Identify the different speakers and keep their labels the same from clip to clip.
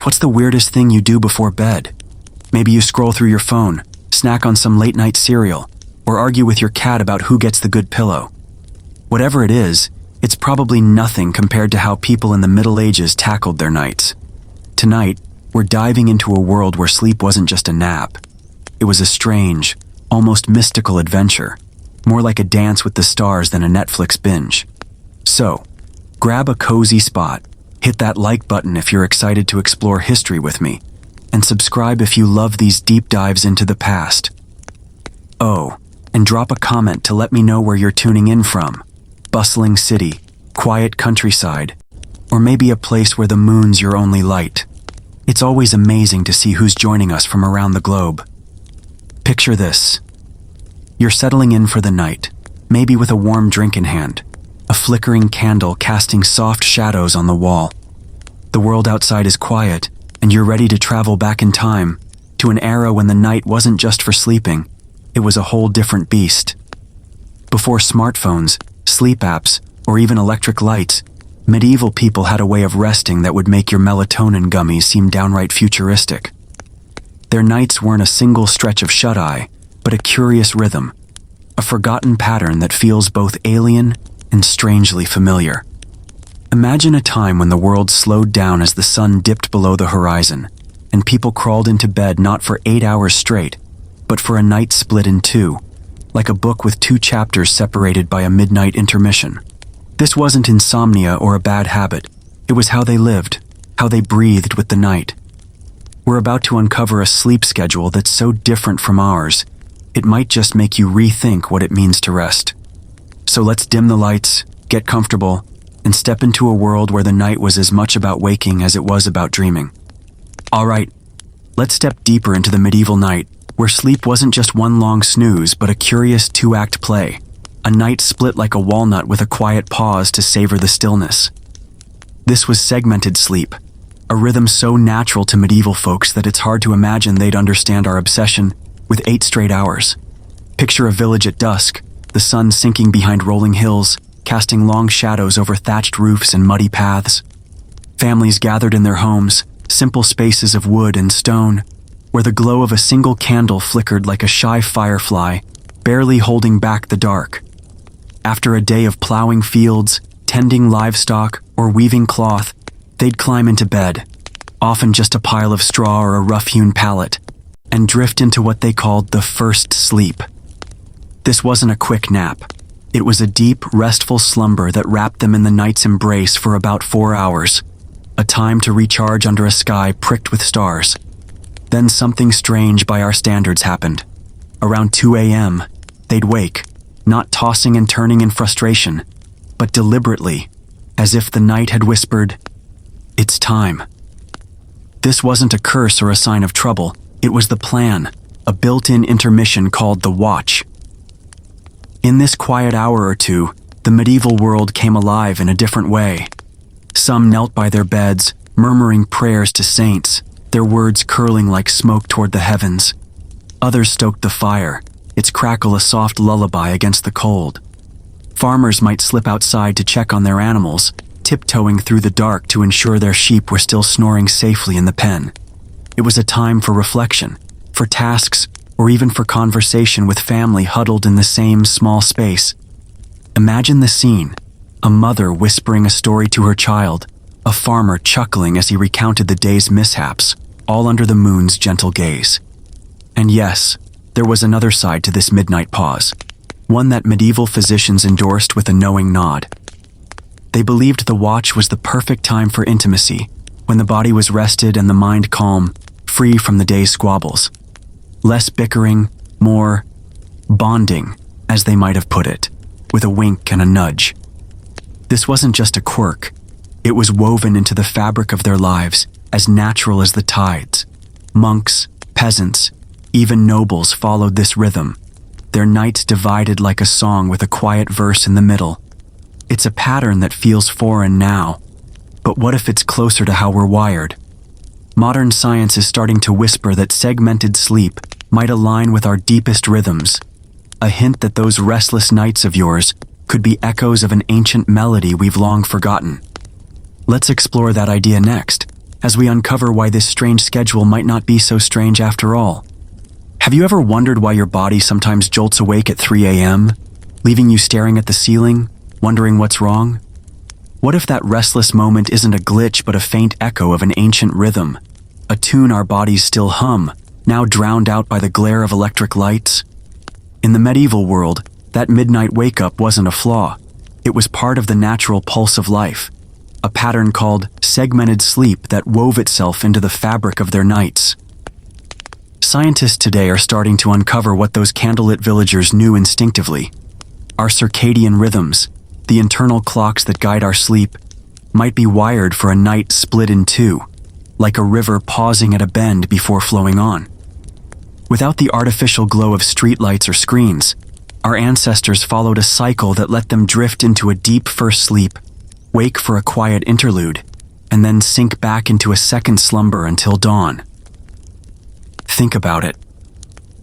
Speaker 1: What's the weirdest thing you do before bed? Maybe you scroll through your phone, snack on some late-night cereal, or argue with your cat about who gets the good pillow. Whatever it is, it's probably nothing compared to how people in the Middle Ages tackled their nights. Tonight, we're diving into a world where sleep wasn't just a nap. It was a strange, almost mystical adventure, more like a dance with the stars than a Netflix binge. So, grab a cozy spot, hit that like button if you're excited to explore history with me, and subscribe if you love these deep dives into the past. Oh, and drop a comment to let me know where you're tuning in from. Bustling city, quiet countryside, or maybe a place where the moon's your only light. It's always amazing to see who's joining us from around the globe. Picture this. You're settling in for the night, maybe with a warm drink in hand, a flickering candle casting soft shadows on the wall. The world outside is quiet, and you're ready to travel back in time to an era when the night wasn't just for sleeping, it was a whole different beast. Before smartphones, sleep apps, or even electric lights, medieval people had a way of resting that would make your melatonin gummies seem downright futuristic. Their nights weren't a single stretch of shut-eye, but a curious rhythm, a forgotten pattern that feels both alien and strangely familiar. Imagine a time when the world slowed down as the sun dipped below the horizon, and people crawled into bed not for 8 hours straight, but for a night split in two, like a book with 2 chapters separated by a midnight intermission. This wasn't insomnia or a bad habit. It was how they lived, how they breathed with the night. We're about to uncover a sleep schedule that's so different from ours, it might just make you rethink what it means to rest. So let's dim the lights, get comfortable, and step into a world where the night was as much about waking as it was about dreaming. All right, let's step deeper into the medieval night, where sleep wasn't just one long snooze, but a curious 2-act play. A night split like a walnut with a quiet pause to savor the stillness. This was segmented sleep, a rhythm so natural to medieval folks that it's hard to imagine they'd understand our obsession with 8 straight hours. Picture a village at dusk, the sun sinking behind rolling hills, casting long shadows over thatched roofs and muddy paths. Families gathered in their homes, simple spaces of wood and stone, where the glow of a single candle flickered like a shy firefly, barely holding back the dark. After a day of plowing fields, tending livestock, or weaving cloth, they'd climb into bed, often just a pile of straw or a rough-hewn pallet, and drift into what they called the first sleep. This wasn't a quick nap. It was a deep, restful slumber that wrapped them in the night's embrace for about 4 hours, a time to recharge under a sky pricked with stars. Then something strange by our standards happened. Around 2 a.m., they'd wake, not tossing and turning in frustration, but deliberately, as if the night had whispered, "It's time." This wasn't a curse or a sign of trouble. It was the plan, a built-in intermission called the watch. In this quiet hour or two, the medieval world came alive in a different way. Some knelt by their beds, murmuring prayers to saints, their words curling like smoke toward the heavens. Others stoked the fire, its crackle a soft lullaby against the cold. Farmers might slip outside to check on their animals, tiptoeing through the dark to ensure their sheep were still snoring safely in the pen. It was a time for reflection, for tasks, or even for conversation with family huddled in the same small space. Imagine the scene, a mother whispering a story to her child, a farmer chuckling as he recounted the day's mishaps, all under the moon's gentle gaze. And yes, there was another side to this midnight pause, one that medieval physicians endorsed with a knowing nod. They believed the watch was the perfect time for intimacy, when the body was rested and the mind calm, free from the day's squabbles. Less bickering, more bonding, as they might have put it, with a wink and a nudge. This wasn't just a quirk. It was woven into the fabric of their lives, as natural as the tides. Monks, peasants, even nobles followed this rhythm, their nights divided like a song with a quiet verse in the middle. It's a pattern that feels foreign now, but what if it's closer to how we're wired? Modern science is starting to whisper that segmented sleep might align with our deepest rhythms, a hint that those restless nights of yours could be echoes of an ancient melody we've long forgotten. Let's explore that idea next, as we uncover why this strange schedule might not be so strange after all. Have you ever wondered why your body sometimes jolts awake at 3 a.m., leaving you staring at the ceiling, wondering what's wrong? What if that restless moment isn't a glitch but a faint echo of an ancient rhythm, a tune our bodies still hum, now drowned out by the glare of electric lights? In the medieval world, that midnight wake-up wasn't a flaw. It was part of the natural pulse of life, a pattern called segmented sleep that wove itself into the fabric of their nights. Scientists today are starting to uncover what those candlelit villagers knew instinctively. Our circadian rhythms, the internal clocks that guide our sleep, might be wired for a night split in two, like a river pausing at a bend before flowing on. Without the artificial glow of streetlights or screens, our ancestors followed a cycle that let them drift into a deep first sleep, wake for a quiet interlude, and then sink back into a second slumber until dawn. Think about it.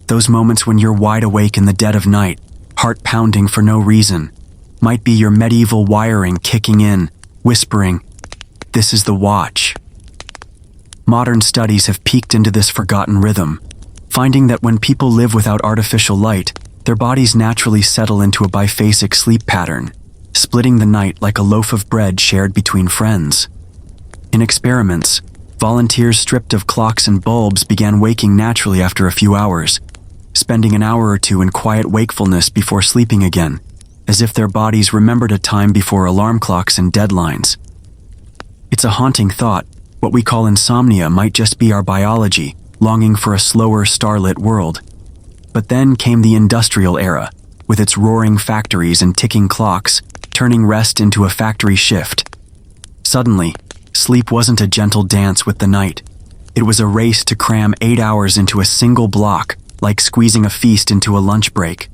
Speaker 1: Those moments when you're wide awake in the dead of night, heart pounding for no reason, might be your medieval wiring kicking in, whispering, "This is the watch." Modern studies have peeked into this forgotten rhythm, finding that when people live without artificial light, their bodies naturally settle into a biphasic sleep pattern, splitting the night like a loaf of bread shared between friends. In experiments, volunteers stripped of clocks and bulbs began waking naturally after a few hours, spending an hour or two in quiet wakefulness before sleeping again, as if their bodies remembered a time before alarm clocks and deadlines. It's a haunting thought. What we call insomnia might just be our biology, longing for a slower, starlit world. But then came the industrial era, with its roaring factories and ticking clocks, turning rest into a factory shift. Suddenly, sleep wasn't a gentle dance with the night. It was a race to cram 8 hours into a single block, like squeezing a feast into a lunch break.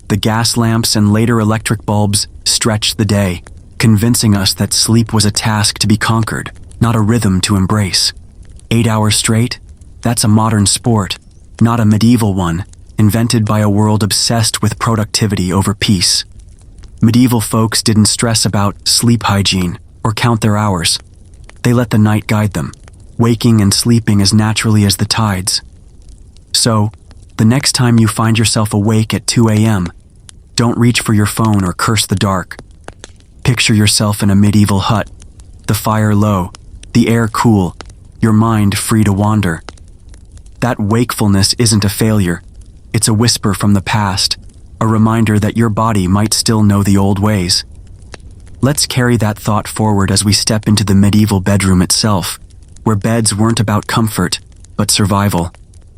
Speaker 1: The gas lamps and later electric bulbs stretched the day, convincing us that sleep was a task to be conquered, not a rhythm to embrace. 8 hours straight? That's a modern sport, not a medieval one, invented by a world obsessed with productivity over peace. Medieval folks didn't stress about sleep hygiene or count their hours. They let the night guide them, waking and sleeping as naturally as the tides. So, the next time you find yourself awake at 2 a.m., don't reach for your phone or curse the dark. Picture yourself in a medieval hut, the fire low, the air cool, your mind free to wander. That wakefulness isn't a failure. It's a whisper from the past, a reminder that your body might still know the old ways. Let's carry that thought forward as we step into the medieval bedroom itself, where beds weren't about comfort, but survival,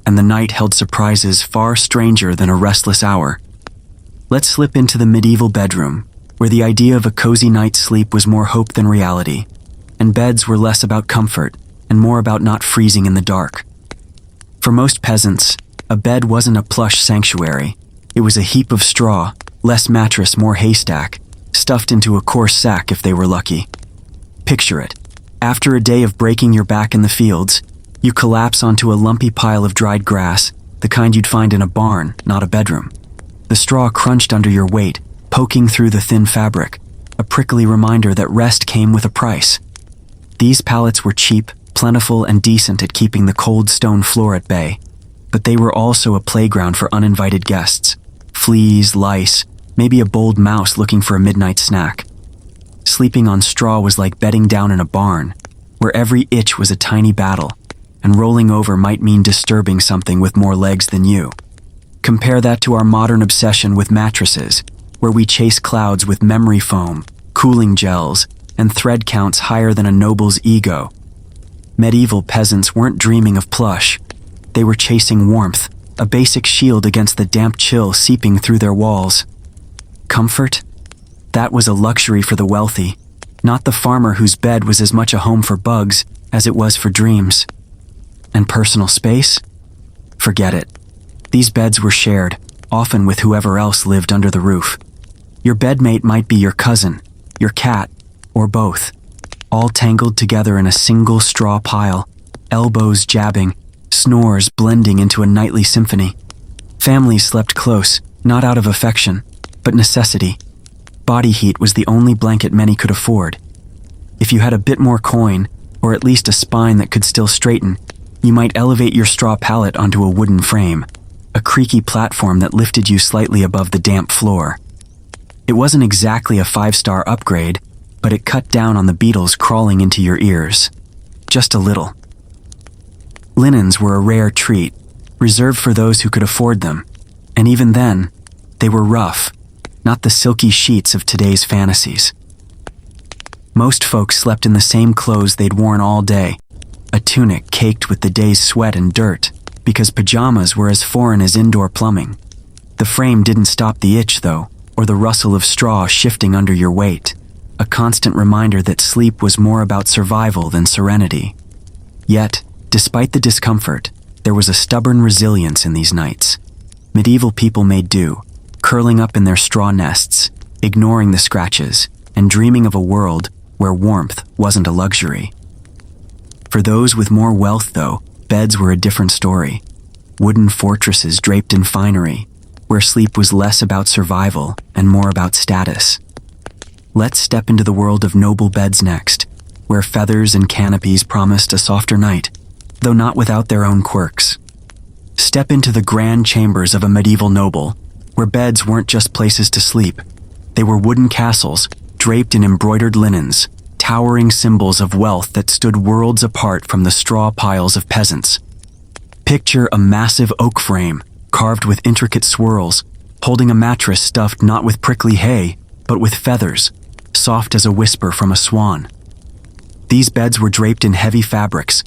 Speaker 1: and the night held surprises far stranger than a restless hour. Let's slip into the medieval bedroom, where the idea of a cozy night's sleep was more hope than reality, and beds were less about comfort and more about not freezing in the dark. For most peasants, a bed wasn't a plush sanctuary. It was a heap of straw, less mattress, more haystack, stuffed into a coarse sack if they were lucky. Picture it. After a day of breaking your back in the fields, you collapse onto a lumpy pile of dried grass, the kind you'd find in a barn, not a bedroom. The straw crunched under your weight, poking through the thin fabric, a prickly reminder that rest came with a price. These pallets were cheap, plentiful, and decent at keeping the cold stone floor at bay, but they were also a playground for uninvited guests. Fleas, lice, maybe a bold mouse looking for a midnight snack. Sleeping on straw was like bedding down in a barn, where every itch was a tiny battle, and rolling over might mean disturbing something with more legs than you. Compare that to our modern obsession with mattresses, where we chase clouds with memory foam, cooling gels, and thread counts higher than a noble's ego. Medieval peasants weren't dreaming of plush. They were chasing warmth, a basic shield against the damp chill seeping through their walls. Comfort? That was a luxury for the wealthy, not the farmer whose bed was as much a home for bugs as it was for dreams. And personal space? Forget it. These beds were shared, often with whoever else lived under the roof. Your bedmate might be your cousin, your cat, or both, all tangled together in a single straw pile, elbows jabbing, snores blending into a nightly symphony. Families slept close, not out of affection, but necessity. Body heat was the only blanket many could afford. If you had a bit more coin, or at least a spine that could still straighten, you might elevate your straw pallet onto a wooden frame, a creaky platform that lifted you slightly above the damp floor. It wasn't exactly a 5-star upgrade, but it cut down on the beetles crawling into your ears. Just a little. Linens were a rare treat, reserved for those who could afford them, and even then, they were rough, not the silky sheets of today's fantasies. Most folks slept in the same clothes they'd worn all day, a tunic caked with the day's sweat and dirt, because pajamas were as foreign as indoor plumbing. The frame didn't stop the itch, though, or the rustle of straw shifting under your weight, a constant reminder that sleep was more about survival than serenity. Yet, despite the discomfort, there was a stubborn resilience in these nights. Medieval people made do, curling up in their straw nests, ignoring the scratches, and dreaming of a world where warmth wasn't a luxury. For those with more wealth, though, beds were a different story. Wooden fortresses draped in finery, where sleep was less about survival and more about status. Let's step into the world of noble beds next, where feathers and canopies promised a softer night, though not without their own quirks. Step into the grand chambers of a medieval noble, where beds weren't just places to sleep. They were wooden castles, draped in embroidered linens, towering symbols of wealth that stood worlds apart from the straw piles of peasants. Picture a massive oak frame, carved with intricate swirls, holding a mattress stuffed not with prickly hay, but with feathers, soft as a whisper from a swan. These beds were draped in heavy fabrics,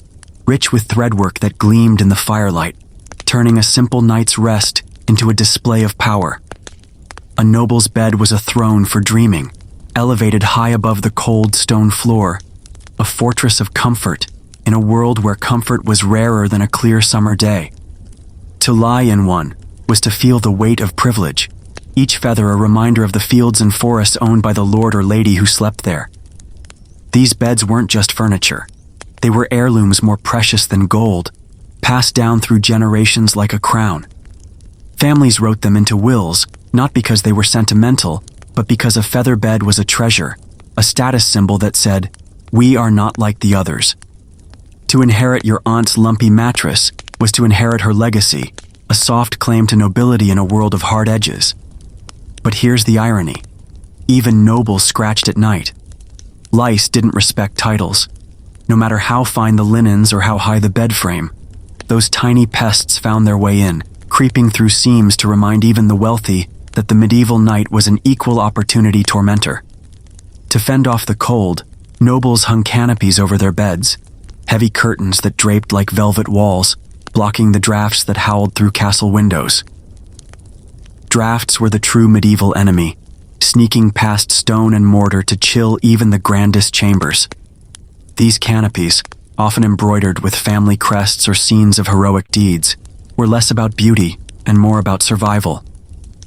Speaker 1: rich with threadwork that gleamed in the firelight, turning a simple night's rest into a display of power. A noble's bed was a throne for dreaming, elevated high above the cold stone floor, a fortress of comfort in a world where comfort was rarer than a clear summer day. To lie in one was to feel the weight of privilege, each feather a reminder of the fields and forests owned by the lord or lady who slept there. These beds weren't just furniture. They were heirlooms more precious than gold, passed down through generations like a crown. Families wrote them into wills, not because they were sentimental, but because a feather bed was a treasure, a status symbol that said, "We are not like the others." To inherit your aunt's lumpy mattress was to inherit her legacy, a soft claim to nobility in a world of hard edges. But here's the irony. Even nobles scratched at night. Lice didn't respect titles. No matter how fine the linens or how high the bed frame, those tiny pests found their way in, creeping through seams to remind even the wealthy that the medieval knight was an equal opportunity tormentor. To fend off the cold, nobles hung canopies over their beds, heavy curtains that draped like velvet walls, blocking the drafts that howled through castle windows. Drafts were the true medieval enemy, sneaking past stone and mortar to chill even the grandest chambers. These canopies, often embroidered with family crests or scenes of heroic deeds, were less about beauty and more about survival,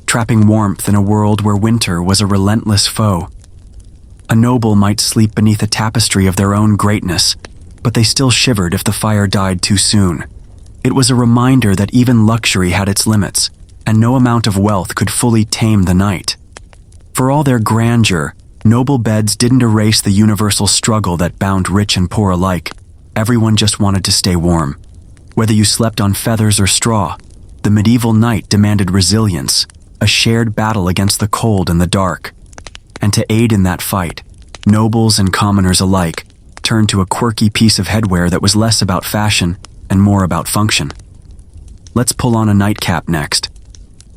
Speaker 1: trapping warmth in a world where winter was a relentless foe. A noble might sleep beneath a tapestry of their own greatness, but they still shivered if the fire died too soon. It was a reminder that even luxury had its limits, and no amount of wealth could fully tame the night. For all their grandeur, noble beds didn't erase the universal struggle that bound rich and poor alike. Everyone just wanted to stay warm. Whether you slept on feathers or straw, the medieval night demanded resilience, a shared battle against the cold and the dark. And to aid in that fight, nobles and commoners alike turned to a quirky piece of headwear that was less about fashion and more about function. Let's pull on a nightcap next,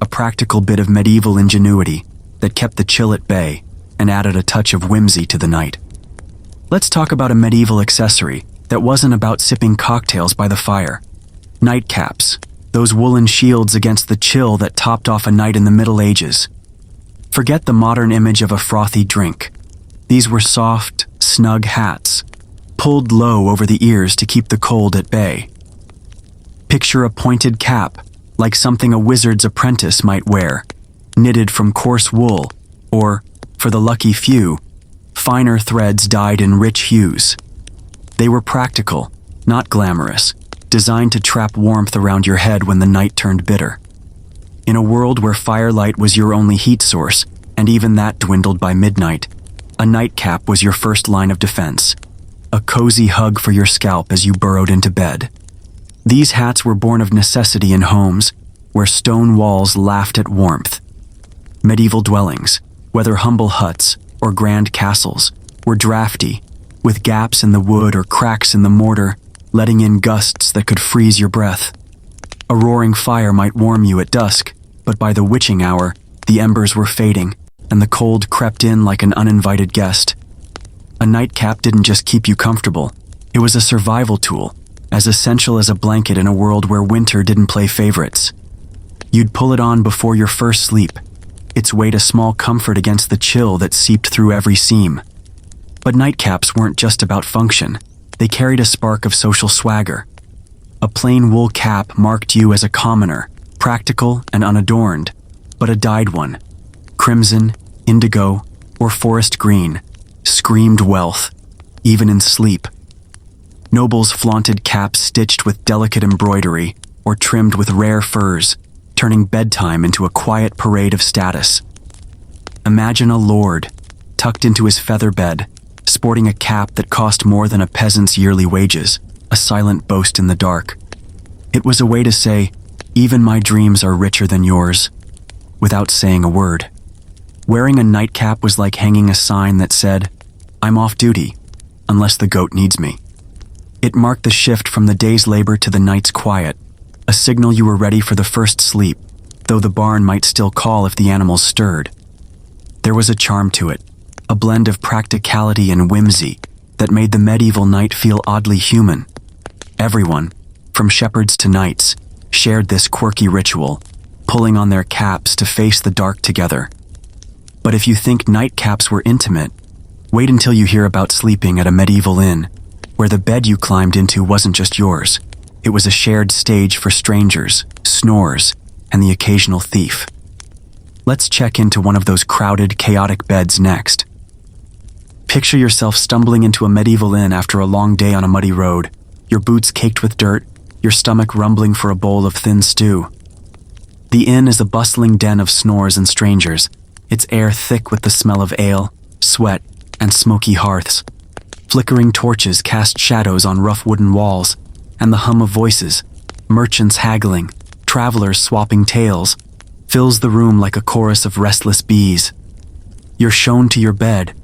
Speaker 1: a practical bit of medieval ingenuity that kept the chill at bay and added a touch of whimsy to the night. Let's talk about a medieval accessory that wasn't about sipping cocktails by the fire. Nightcaps, those woolen shields against the chill that topped off a night in the Middle Ages. Forget the modern image of a frothy drink. These were soft, snug hats, pulled low over the ears to keep the cold at bay. Picture a pointed cap, like something a wizard's apprentice might wear, knitted from coarse wool, or, for the lucky few, finer threads dyed in rich hues. They were practical, not glamorous, designed to trap warmth around your head when the night turned bitter. In a world where firelight was your only heat source, and even that dwindled by midnight, a nightcap was your first line of defense. a cozy hug for your scalp as you burrowed into bed. These hats were born of necessity in homes where stone walls laughed at warmth. Medieval dwellings, whether humble huts or grand castles, were drafty, with gaps in the wood or cracks in the mortar, letting in gusts that could freeze your breath. A roaring fire might warm you at dusk, but by the witching hour, the embers were fading, and the cold crept in like an uninvited guest. A nightcap didn't just keep you comfortable, it was a survival tool, as essential as a blanket in a world where winter didn't play favorites. You'd pull it on before your first sleep, its weight a small comfort against the chill that seeped through every seam. But nightcaps weren't just about function, they carried a spark of social swagger. A plain wool cap marked you as a commoner, practical and unadorned, but a dyed one, crimson, indigo, or forest green, screamed wealth, even in sleep. Nobles flaunted caps stitched with delicate embroidery or trimmed with rare furs, turning bedtime into a quiet parade of status. Imagine a lord, tucked into his feather bed, sporting a cap that cost more than a peasant's yearly wages, a silent boast in the dark. It was a way to say, even my dreams are richer than yours, without saying a word. Wearing a nightcap was like hanging a sign that said, I'm off duty, unless the goat needs me. It marked the shift from the day's labor to the night's quiet, a signal you were ready for the first sleep, though the barn might still call if the animals stirred. There was a charm to it, a blend of practicality and whimsy that made the medieval night feel oddly human. Everyone, from shepherds to knights, shared this quirky ritual, pulling on their caps to face the dark together. But if you think nightcaps were intimate, wait until you hear about sleeping at a medieval inn, where the bed you climbed into wasn't just yours. It was a shared stage for strangers, snores, and the occasional thief. Let's check into one of those crowded, chaotic beds next. Picture yourself stumbling into a medieval inn after a long day on a muddy road, your boots caked with dirt, your stomach rumbling for a bowl of thin stew. The inn is a bustling den of snores and strangers, its air thick with the smell of ale, sweat, and smoky hearths. Flickering torches cast shadows on rough wooden walls, and the hum of voices, merchants haggling, travelers swapping tales, fills the room like a chorus of restless bees. You're shown to your bed,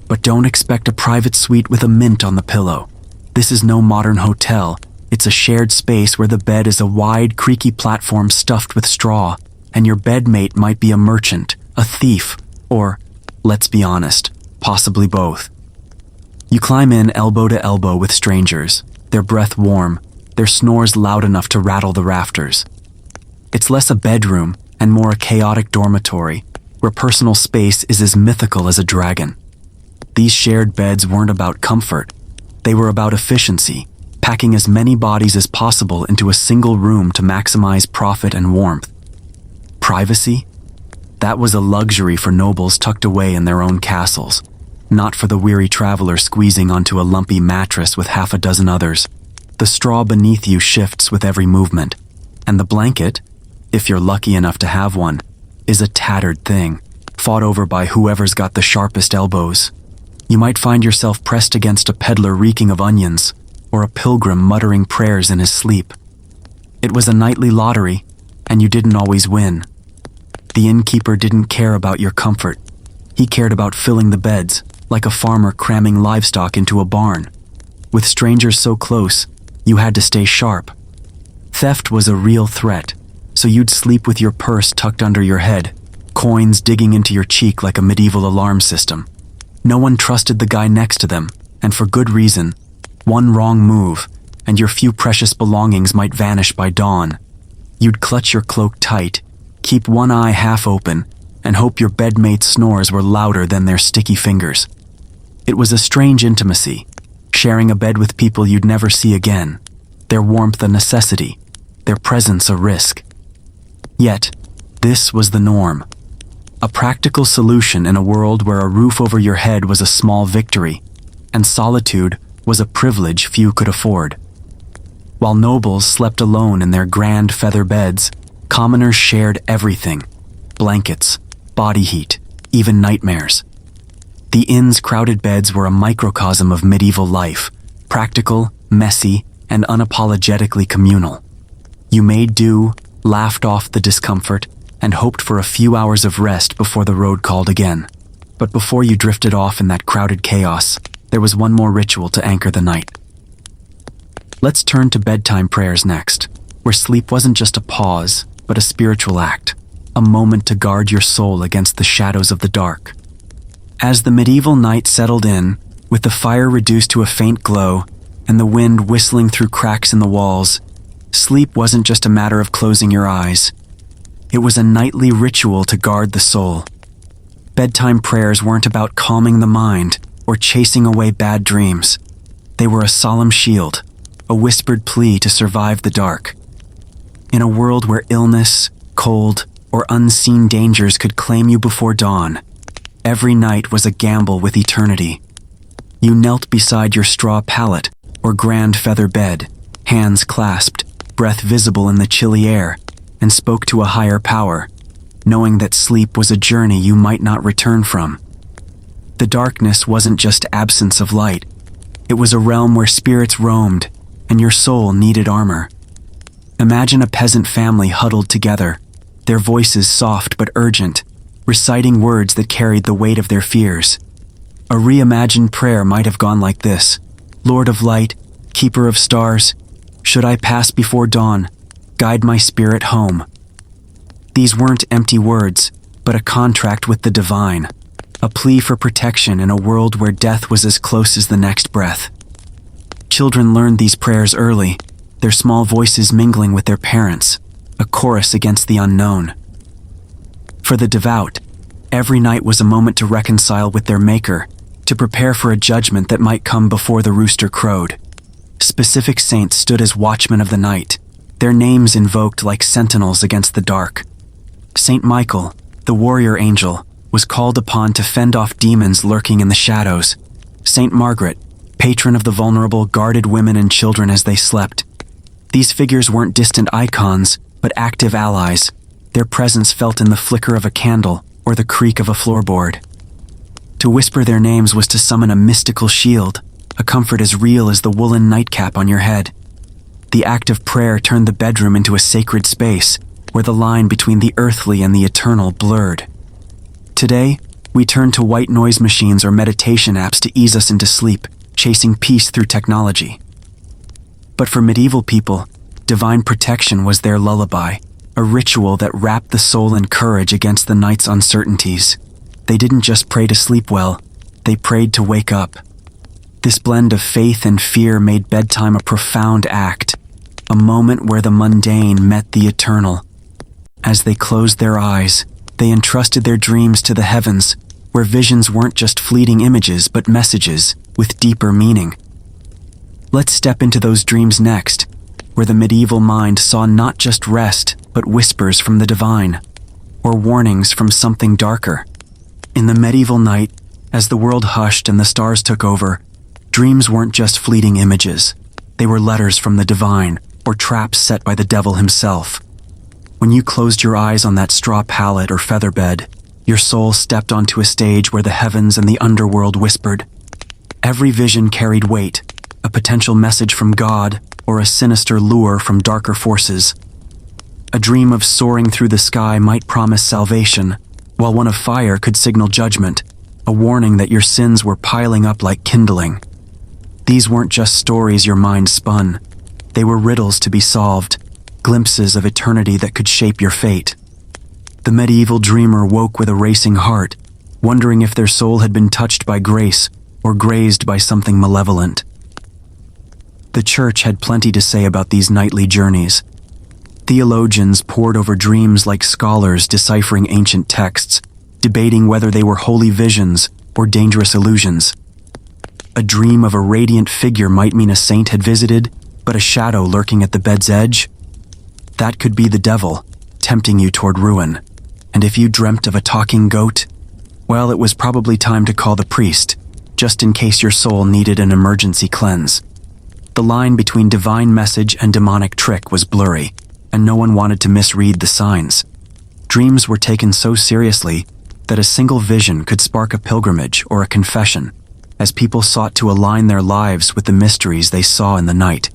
Speaker 1: but don't expect a private suite with a mint on the pillow. This is no modern hotel. It's a shared space where the bed is a wide, creaky platform stuffed with straw, and your bedmate might be a merchant, a thief, or, let's be honest, possibly both. You climb in elbow to elbow with strangers, their breath warm, their snores loud enough to rattle the rafters. It's less a bedroom and more a chaotic dormitory, where personal space is as mythical as a dragon. These shared beds weren't about comfort. They were about efficiency, packing as many bodies as possible into a single room to maximize profit and warmth. Privacy? That was a luxury for nobles tucked away in their own castles, not for the weary traveler squeezing onto a lumpy mattress with half a dozen others. The straw beneath you shifts with every movement, and the blanket, if you're lucky enough to have one, is a tattered thing, fought over by whoever's got the sharpest elbows. You might find yourself pressed against a peddler reeking of onions, or a pilgrim muttering prayers in his sleep. It was a nightly lottery, and you didn't always win. The innkeeper didn't care about your comfort. He cared about filling the beds, like a farmer cramming livestock into a barn. With strangers so close, you had to stay sharp. Theft was a real threat, so you'd sleep with your purse tucked under your head, coins digging into your cheek like a medieval alarm system. No one trusted the guy next to them, and for good reason. One wrong move, and your few precious belongings might vanish by dawn. You'd clutch your cloak tight, keep one eye half open, and hope your bedmate's snores were louder than their sticky fingers. It was a strange intimacy, sharing a bed with people you'd never see again, their warmth a necessity, their presence a risk. Yet, this was the norm. A practical solution in a world where a roof over your head was a small victory, and solitude was a privilege few could afford. While nobles slept alone in their grand feather beds, commoners shared everything: blankets, body heat, even nightmares. The inn's crowded beds were a microcosm of medieval life, practical, messy, and unapologetically communal. You made do, laughed off the discomfort, and hoped for a few hours of rest before the road called again. But before you drifted off in that crowded chaos, there was one more ritual to anchor the night. Let's turn to bedtime prayers next, where sleep wasn't just a pause, but a spiritual act, a moment to guard your soul against the shadows of the dark. As the medieval night settled in, with the fire reduced to a faint glow and the wind whistling through cracks in the walls, sleep wasn't just a matter of closing your eyes. It was a nightly ritual to guard the soul. Bedtime prayers weren't about calming the mind or chasing away bad dreams. They were a solemn shield, a whispered plea to survive the dark. In a world where illness, cold, or unseen dangers could claim you before dawn, every night was a gamble with eternity. You knelt beside your straw pallet or grand feather bed, hands clasped, breath visible in the chilly air, and spoke to a higher power, knowing that sleep was a journey you might not return from. The darkness wasn't just absence of light. It was a realm where spirits roamed, and your soul needed armor. Imagine a peasant family huddled together, their voices soft but urgent, reciting words that carried the weight of their fears. A reimagined prayer might have gone like this: Lord of light, keeper of stars, should I pass before dawn, guide my spirit home. These weren't empty words, but a contract with the divine, a plea for protection in a world where death was as close as the next breath. Children learned these prayers early, their small voices mingling with their parents, a chorus against the unknown. For the devout, every night was a moment to reconcile with their Maker, to prepare for a judgment that might come before the rooster crowed. Specific saints stood as watchmen of the night, their names invoked like sentinels against the dark. Saint Michael, the warrior angel, was called upon to fend off demons lurking in the shadows. Saint Margaret, patron of the vulnerable, guarded women and children as they slept. These figures weren't distant icons, but active allies, their presence felt in the flicker of a candle or the creak of a floorboard. To whisper their names was to summon a mystical shield, a comfort as real as the woolen nightcap on your head. The act of prayer turned the bedroom into a sacred space, where the line between the earthly and the eternal blurred. Today, we turn to white noise machines or meditation apps to ease us into sleep, chasing peace through technology. But for medieval people, divine protection was their lullaby, a ritual that wrapped the soul in courage against the night's uncertainties. They didn't just pray to sleep well, they prayed to wake up. This blend of faith and fear made bedtime a profound act, a moment where the mundane met the eternal. As they closed their eyes, they entrusted their dreams to the heavens, where visions weren't just fleeting images but messages with deeper meaning. Let's step into those dreams next, where the medieval mind saw not just rest but whispers from the divine, or warnings from something darker. In the medieval night, as the world hushed and the stars took over, dreams weren't just fleeting images. They were letters from the divine, or traps set by the devil himself. When you closed your eyes on that straw pallet or feather bed, your soul stepped onto a stage where the heavens and the underworld whispered. Every vision carried weight, a potential message from God or a sinister lure from darker forces. A dream of soaring through the sky might promise salvation, while one of fire could signal judgment, a warning that your sins were piling up like kindling. These weren't just stories your mind spun. They were riddles to be solved, glimpses of eternity that could shape your fate. The medieval dreamer woke with a racing heart, wondering if their soul had been touched by grace or grazed by something malevolent. The church had plenty to say about these nightly journeys. Theologians pored over dreams like scholars deciphering ancient texts, debating whether they were holy visions or dangerous illusions. A dream of a radiant figure might mean a saint had visited, but a shadow lurking at the bed's edge? That could be the devil, tempting you toward ruin. And if you dreamt of a talking goat, well, it was probably time to call the priest, just in case your soul needed an emergency cleanse. The line between divine message and demonic trick was blurry, and no one wanted to misread the signs. Dreams were taken so seriously that a single vision could spark a pilgrimage or a confession, as people sought to align their lives with the mysteries they saw in the night.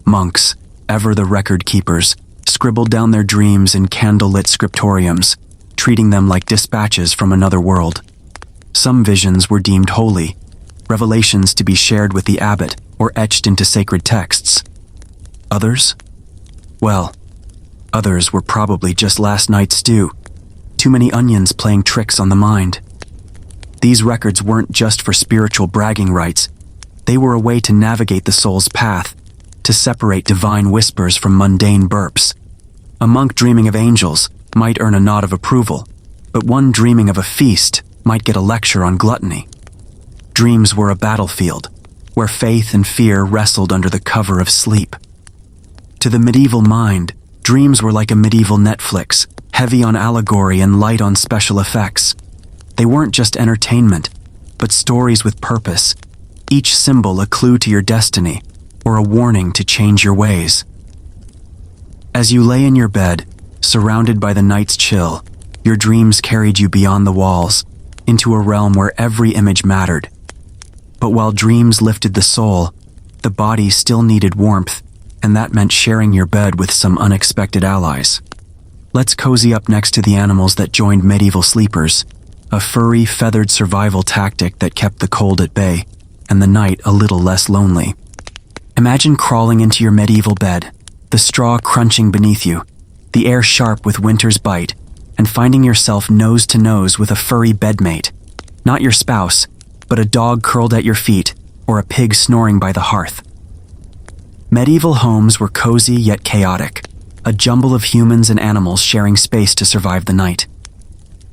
Speaker 1: Monks, ever the record keepers, scribbled down their dreams in candlelit scriptoriums, treating them like dispatches from another world. Some visions were deemed holy, revelations to be shared with the abbot or etched into sacred texts. Others? Well, others were probably just last night's stew. Too many onions playing tricks on the mind. These records weren't just for spiritual bragging rights. They were a way to navigate the soul's path, to separate divine whispers from mundane burps. A monk dreaming of angels might earn a nod of approval, but one dreaming of a feast might get a lecture on gluttony. Dreams were a battlefield, where faith and fear wrestled under the cover of sleep. To the medieval mind, dreams were like a medieval Netflix, heavy on allegory and light on special effects. They weren't just entertainment, but stories with purpose, each symbol a clue to your destiny, or a warning to change your ways. As you lay in your bed, surrounded by the night's chill, your dreams carried you beyond the walls, into a realm where every image mattered. But while dreams lifted the soul, the body still needed warmth, and that meant sharing your bed with some unexpected allies. Let's cozy up next to the animals that joined medieval sleepers, a furry, feathered survival tactic that kept the cold at bay, and the night a little less lonely. Imagine crawling into your medieval bed, the straw crunching beneath you, the air sharp with winter's bite, and finding yourself nose to nose with a furry bedmate. Not your spouse, but a dog curled at your feet, or a pig snoring by the hearth. Medieval homes were cozy yet chaotic, a jumble of humans and animals sharing space to survive the night.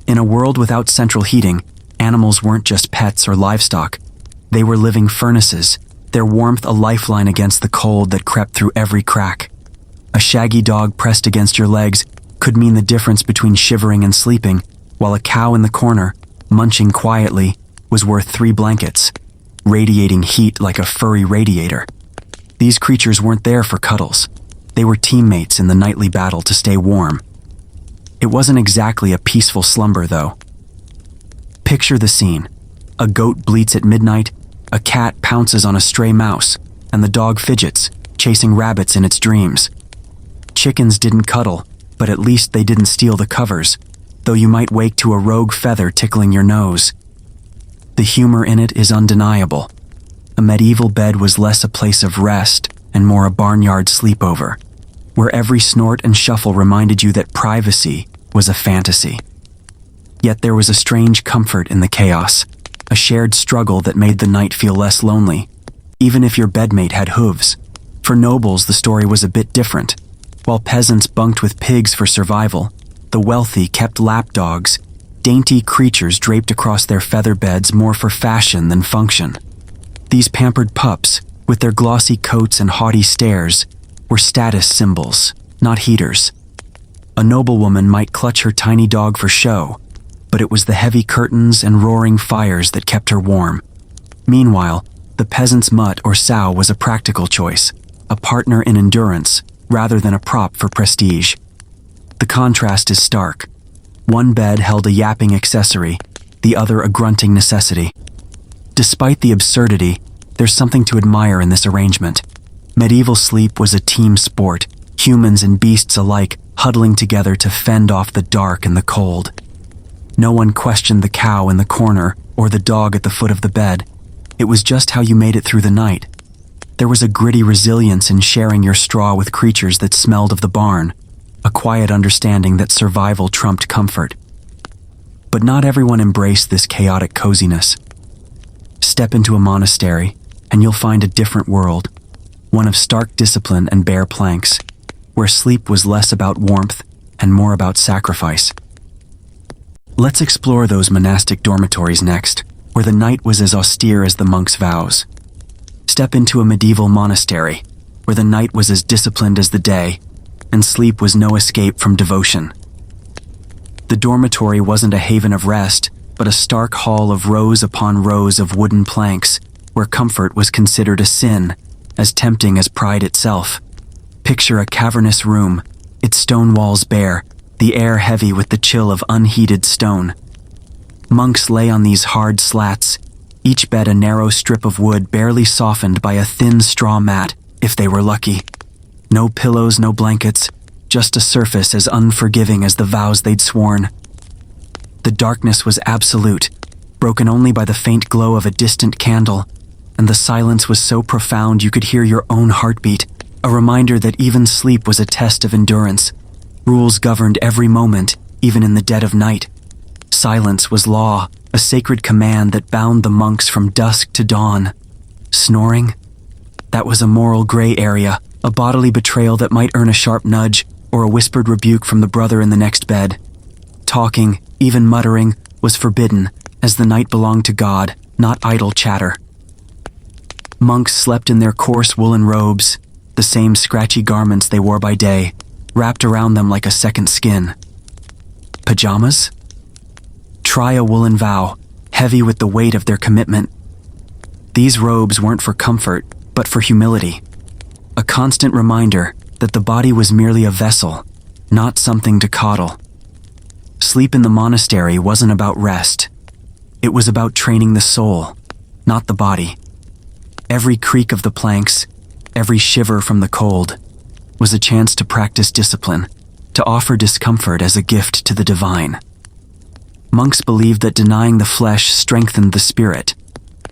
Speaker 1: In a world without central heating, animals weren't just pets or livestock. They were living furnaces, their warmth a lifeline against the cold that crept through every crack. A shaggy dog pressed against your legs could mean the difference between shivering and sleeping, while a cow in the corner, munching quietly, was worth 3 blankets, radiating heat like a furry radiator. These creatures weren't there for cuddles. They were teammates in the nightly battle to stay warm. It wasn't exactly a peaceful slumber, though. Picture the scene. A goat bleats at midnight, a cat pounces on a stray mouse, and the dog fidgets, chasing rabbits in its dreams. Chickens didn't cuddle, but at least they didn't steal the covers, though you might wake to a rogue feather tickling your nose. The humor in it is undeniable. A medieval bed was less a place of rest and more a barnyard sleepover, where every snort and shuffle reminded you that privacy was a fantasy. Yet there was a strange comfort in the chaos, a shared struggle that made the night feel less lonely, even if your bedmate had hooves. For nobles, the story was a bit different. While peasants bunked with pigs for survival, the wealthy kept lapdogs, dainty creatures draped across their feather beds more for fashion than function. These pampered pups, with their glossy coats and haughty stares, were status symbols, not heaters. A noblewoman might clutch her tiny dog for show, but it was the heavy curtains and roaring fires that kept her warm. Meanwhile, the peasant's mutt or sow was a practical choice, a partner in endurance, rather than a prop for prestige. The contrast is stark. One bed held a yapping accessory, the other a grunting necessity. Despite the absurdity, there's something to admire in this arrangement. Medieval sleep was a team sport, humans and beasts alike huddling together to fend off the dark and the cold. No one questioned the cow in the corner or the dog at the foot of the bed. It was just how you made it through the night. There was a gritty resilience in sharing your straw with creatures that smelled of the barn, a quiet understanding that survival trumped comfort. But not everyone embraced this chaotic coziness. Step into a monastery, and you'll find a different world, one of stark discipline and bare planks, where sleep was less about warmth and more about sacrifice. Let's explore those monastic dormitories next, where the night was as austere as the monk's vows. Step into a medieval monastery, where the night was as disciplined as the day, and sleep was no escape from devotion. The dormitory wasn't a haven of rest, but a stark hall of rows upon rows of wooden planks, where comfort was considered a sin, as tempting as pride itself. Picture a cavernous room, its stone walls bare, the air heavy with the chill of unheated stone. Monks lay on these hard slats, each bed a narrow strip of wood barely softened by a thin straw mat, if they were lucky. No pillows, no blankets, just a surface as unforgiving as the vows they'd sworn. The darkness was absolute, broken only by the faint glow of a distant candle, and the silence was so profound you could hear your own heartbeat, a reminder that even sleep was a test of endurance. Rules governed every moment, even in the dead of night. Silence was law, a sacred command that bound the monks from dusk to dawn. Snoring? That was a moral gray area, a bodily betrayal that might earn a sharp nudge or a whispered rebuke from the brother in the next bed. Talking, even muttering, was forbidden, as the night belonged to God, not idle chatter. Monks slept in their coarse woolen robes, the same scratchy garments they wore by day, wrapped around them like a second skin. Pajamas? Try a woolen vow, heavy with the weight of their commitment. These robes weren't for comfort, but for humility. A constant reminder that the body was merely a vessel, not something to coddle. Sleep in the monastery wasn't about rest. It was about training the soul, not the body. Every creak of the planks, every shiver from the cold, was a chance to practice discipline, to offer discomfort as a gift to the divine. Monks believed that denying the flesh strengthened the spirit,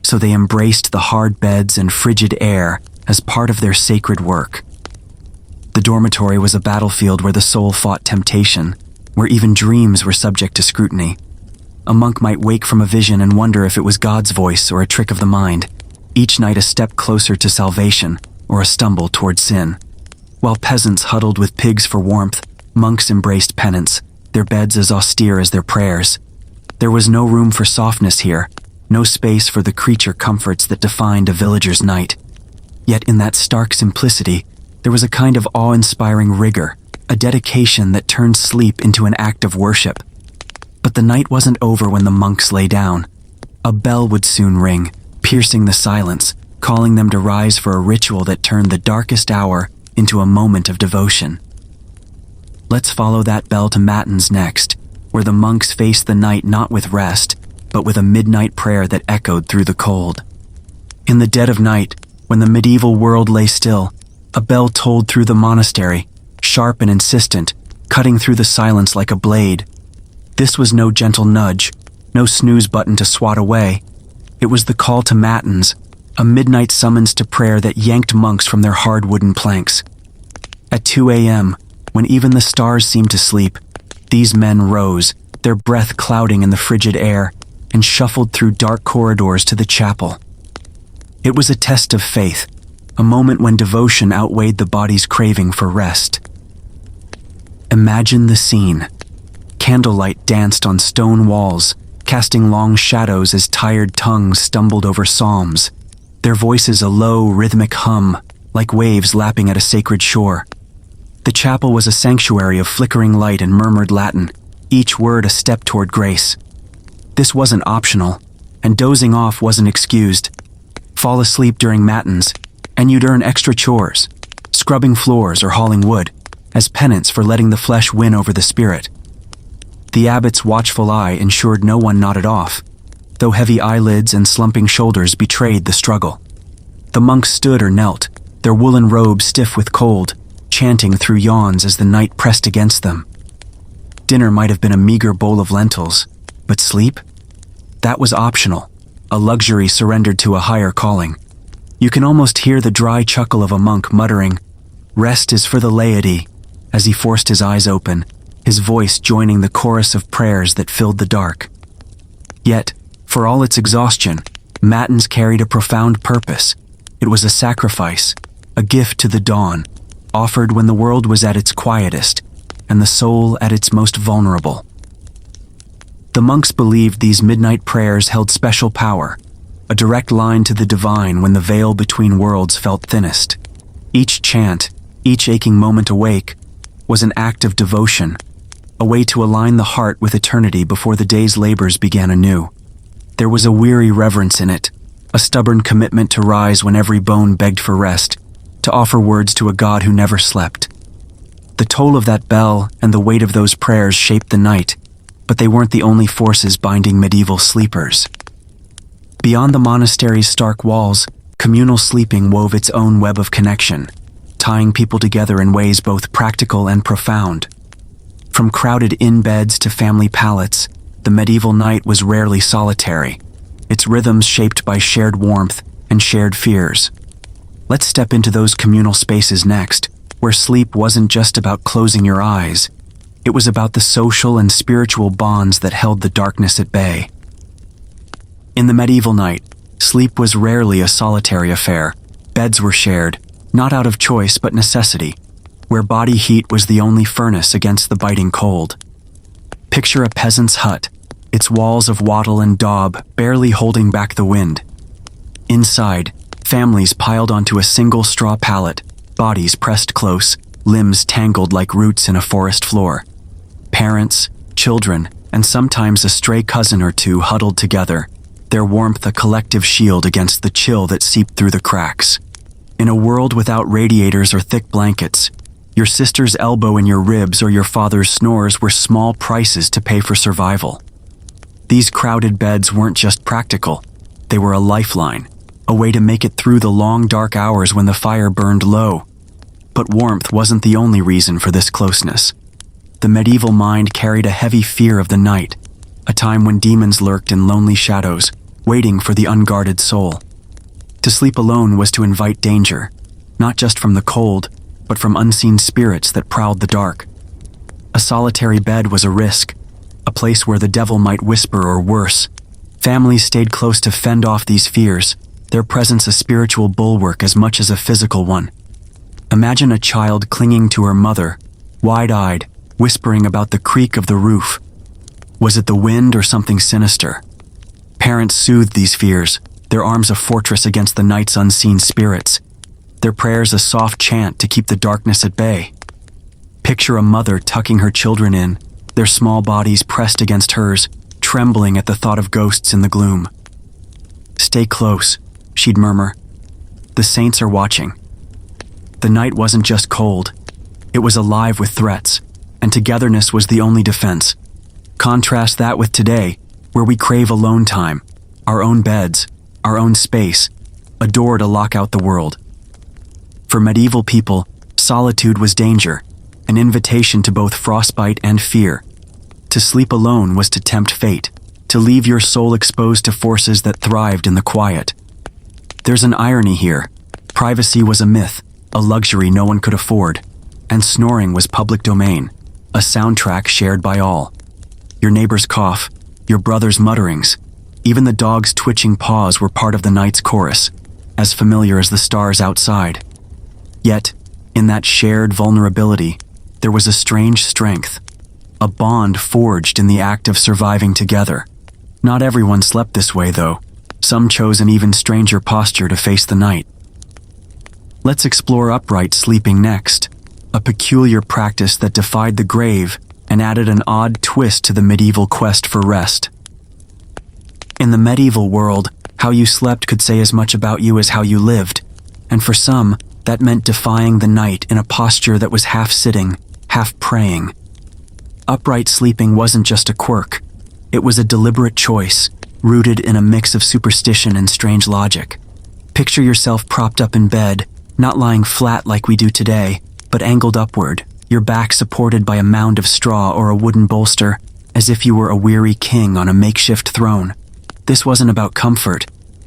Speaker 1: so they embraced the hard beds and frigid air as part of their sacred work. The dormitory was a battlefield where the soul fought temptation, where even dreams were subject to scrutiny. A monk might wake from a vision and wonder if it was God's voice or a trick of the mind, each night a step closer to salvation or a stumble toward sin. While peasants huddled with pigs for warmth, monks embraced penance, their beds as austere as their prayers. There was no room for softness here, no space for the creature comforts that defined a villager's night. Yet in that stark simplicity, there was a kind of awe-inspiring rigor, a dedication that turned sleep into an act of worship. But the night wasn't over when the monks lay down. A bell would soon ring, piercing the silence, calling them to rise for a ritual that turned the darkest hour into a moment of devotion. Let's follow that bell to matins next, where the monks faced the night not with rest, but with a midnight prayer that echoed through the cold. In the dead of night, when the medieval world lay still, a bell tolled through the monastery, sharp and insistent, cutting through the silence like a blade. This was no gentle nudge, no snooze button to swat away. It was the call to matins, a midnight summons to prayer that yanked monks from their hard wooden planks. At 2 a.m., when even the stars seemed to sleep, these men rose, their breath clouding in the frigid air, and shuffled through dark corridors to the chapel. It was a test of faith, a moment when devotion outweighed the body's craving for rest. Imagine the scene. Candlelight danced on stone walls, casting long shadows as tired tongues stumbled over psalms, their voices a low, rhythmic hum, like waves lapping at a sacred shore. The chapel was a sanctuary of flickering light and murmured Latin, each word a step toward grace. This wasn't optional, and dozing off wasn't excused. Fall asleep during matins, and you'd earn extra chores, scrubbing floors or hauling wood, as penance for letting the flesh win over the spirit. The abbot's watchful eye ensured no one nodded off, though heavy eyelids and slumping shoulders betrayed the struggle. The monks stood or knelt, their woolen robes stiff with cold, chanting through yawns as the night pressed against them. Dinner might have been a meager bowl of lentils, but sleep? That was optional, a luxury surrendered to a higher calling. You can almost hear the dry chuckle of a monk muttering, "Rest is for the laity," as he forced his eyes open, his voice joining the chorus of prayers that filled the dark. Yet, for all its exhaustion, matins carried a profound purpose. It was a sacrifice, a gift to the dawn, offered when the world was at its quietest, and the soul at its most vulnerable. The monks believed these midnight prayers held special power, a direct line to the divine when the veil between worlds felt thinnest. Each chant, each aching moment awake, was an act of devotion, a way to align the heart with eternity before the day's labors began anew. There was a weary reverence in it, a stubborn commitment to rise when every bone begged for rest, to offer words to a God who never slept. The toll of that bell and the weight of those prayers shaped the night, but they weren't the only forces binding medieval sleepers. Beyond the monastery's stark walls, communal sleeping wove its own web of connection, tying people together in ways both practical and profound. From crowded inn beds to family pallets, the medieval night was rarely solitary, its rhythms shaped by shared warmth and shared fears. Let's step into those communal spaces next, where sleep wasn't just about closing your eyes. It was about the social and spiritual bonds that held the darkness at bay. In the medieval night, sleep was rarely a solitary affair. Beds were shared, not out of choice but necessity, where body heat was the only furnace against the biting cold. Picture a peasant's hut, its walls of wattle and daub barely holding back the wind. Inside, families piled onto a single straw pallet, bodies pressed close, limbs tangled like roots in a forest floor. Parents, children, and sometimes a stray cousin or two huddled together, their warmth a collective shield against the chill that seeped through the cracks. In a world without radiators or thick blankets, your sister's elbow in your ribs or your father's snores were small prices to pay for survival. These crowded beds weren't just practical, they were a lifeline, a way to make it through the long dark hours when the fire burned low. But warmth wasn't the only reason for this closeness. The medieval mind carried a heavy fear of the night, a time when demons lurked in lonely shadows, waiting for the unguarded soul. To sleep alone was to invite danger, not just from the cold, but from unseen spirits that prowled the dark. A solitary bed was a risk, a place where the devil might whisper or worse. Families stayed close to fend off these fears, their presence a spiritual bulwark as much as a physical one. Imagine a child clinging to her mother, wide-eyed, whispering about the creak of the roof. Was it the wind or something sinister? Parents soothed these fears, their arms a fortress against the night's unseen spirits, their prayers a soft chant to keep the darkness at bay. Picture a mother tucking her children in, their small bodies pressed against hers, trembling at the thought of ghosts in the gloom. "Stay close," she'd murmur. "The saints are watching." The night wasn't just cold, it was alive with threats, and togetherness was the only defense. Contrast that with today, where we crave alone time, our own beds, our own space, a door to lock out the world. For medieval people, solitude was danger, an invitation to both frostbite and fear. To sleep alone was to tempt fate, to leave your soul exposed to forces that thrived in the quiet. There's an irony here. Privacy was a myth, a luxury no one could afford, and snoring was public domain, a soundtrack shared by all. Your neighbor's cough, your brother's mutterings, even the dog's twitching paws were part of the night's chorus, as familiar as the stars outside. Yet, in that shared vulnerability, there was a strange strength, a bond forged in the act of surviving together. Not everyone slept this way, though. Some chose an even stranger posture to face the night. Let's explore upright sleeping next, a peculiar practice that defied the grave and added an odd twist to the medieval quest for rest. In the medieval world, how you slept could say as much about you as how you lived, and for some, that meant defying the night in a posture that was half sitting, half praying. Upright sleeping wasn't just a quirk, it was a deliberate choice, rooted in a mix of superstition and strange logic. Picture yourself propped up in bed, not lying flat like we do today, but angled upward, your back supported by a mound of straw or a wooden bolster, as if you were a weary king on a makeshift throne. This wasn't about comfort,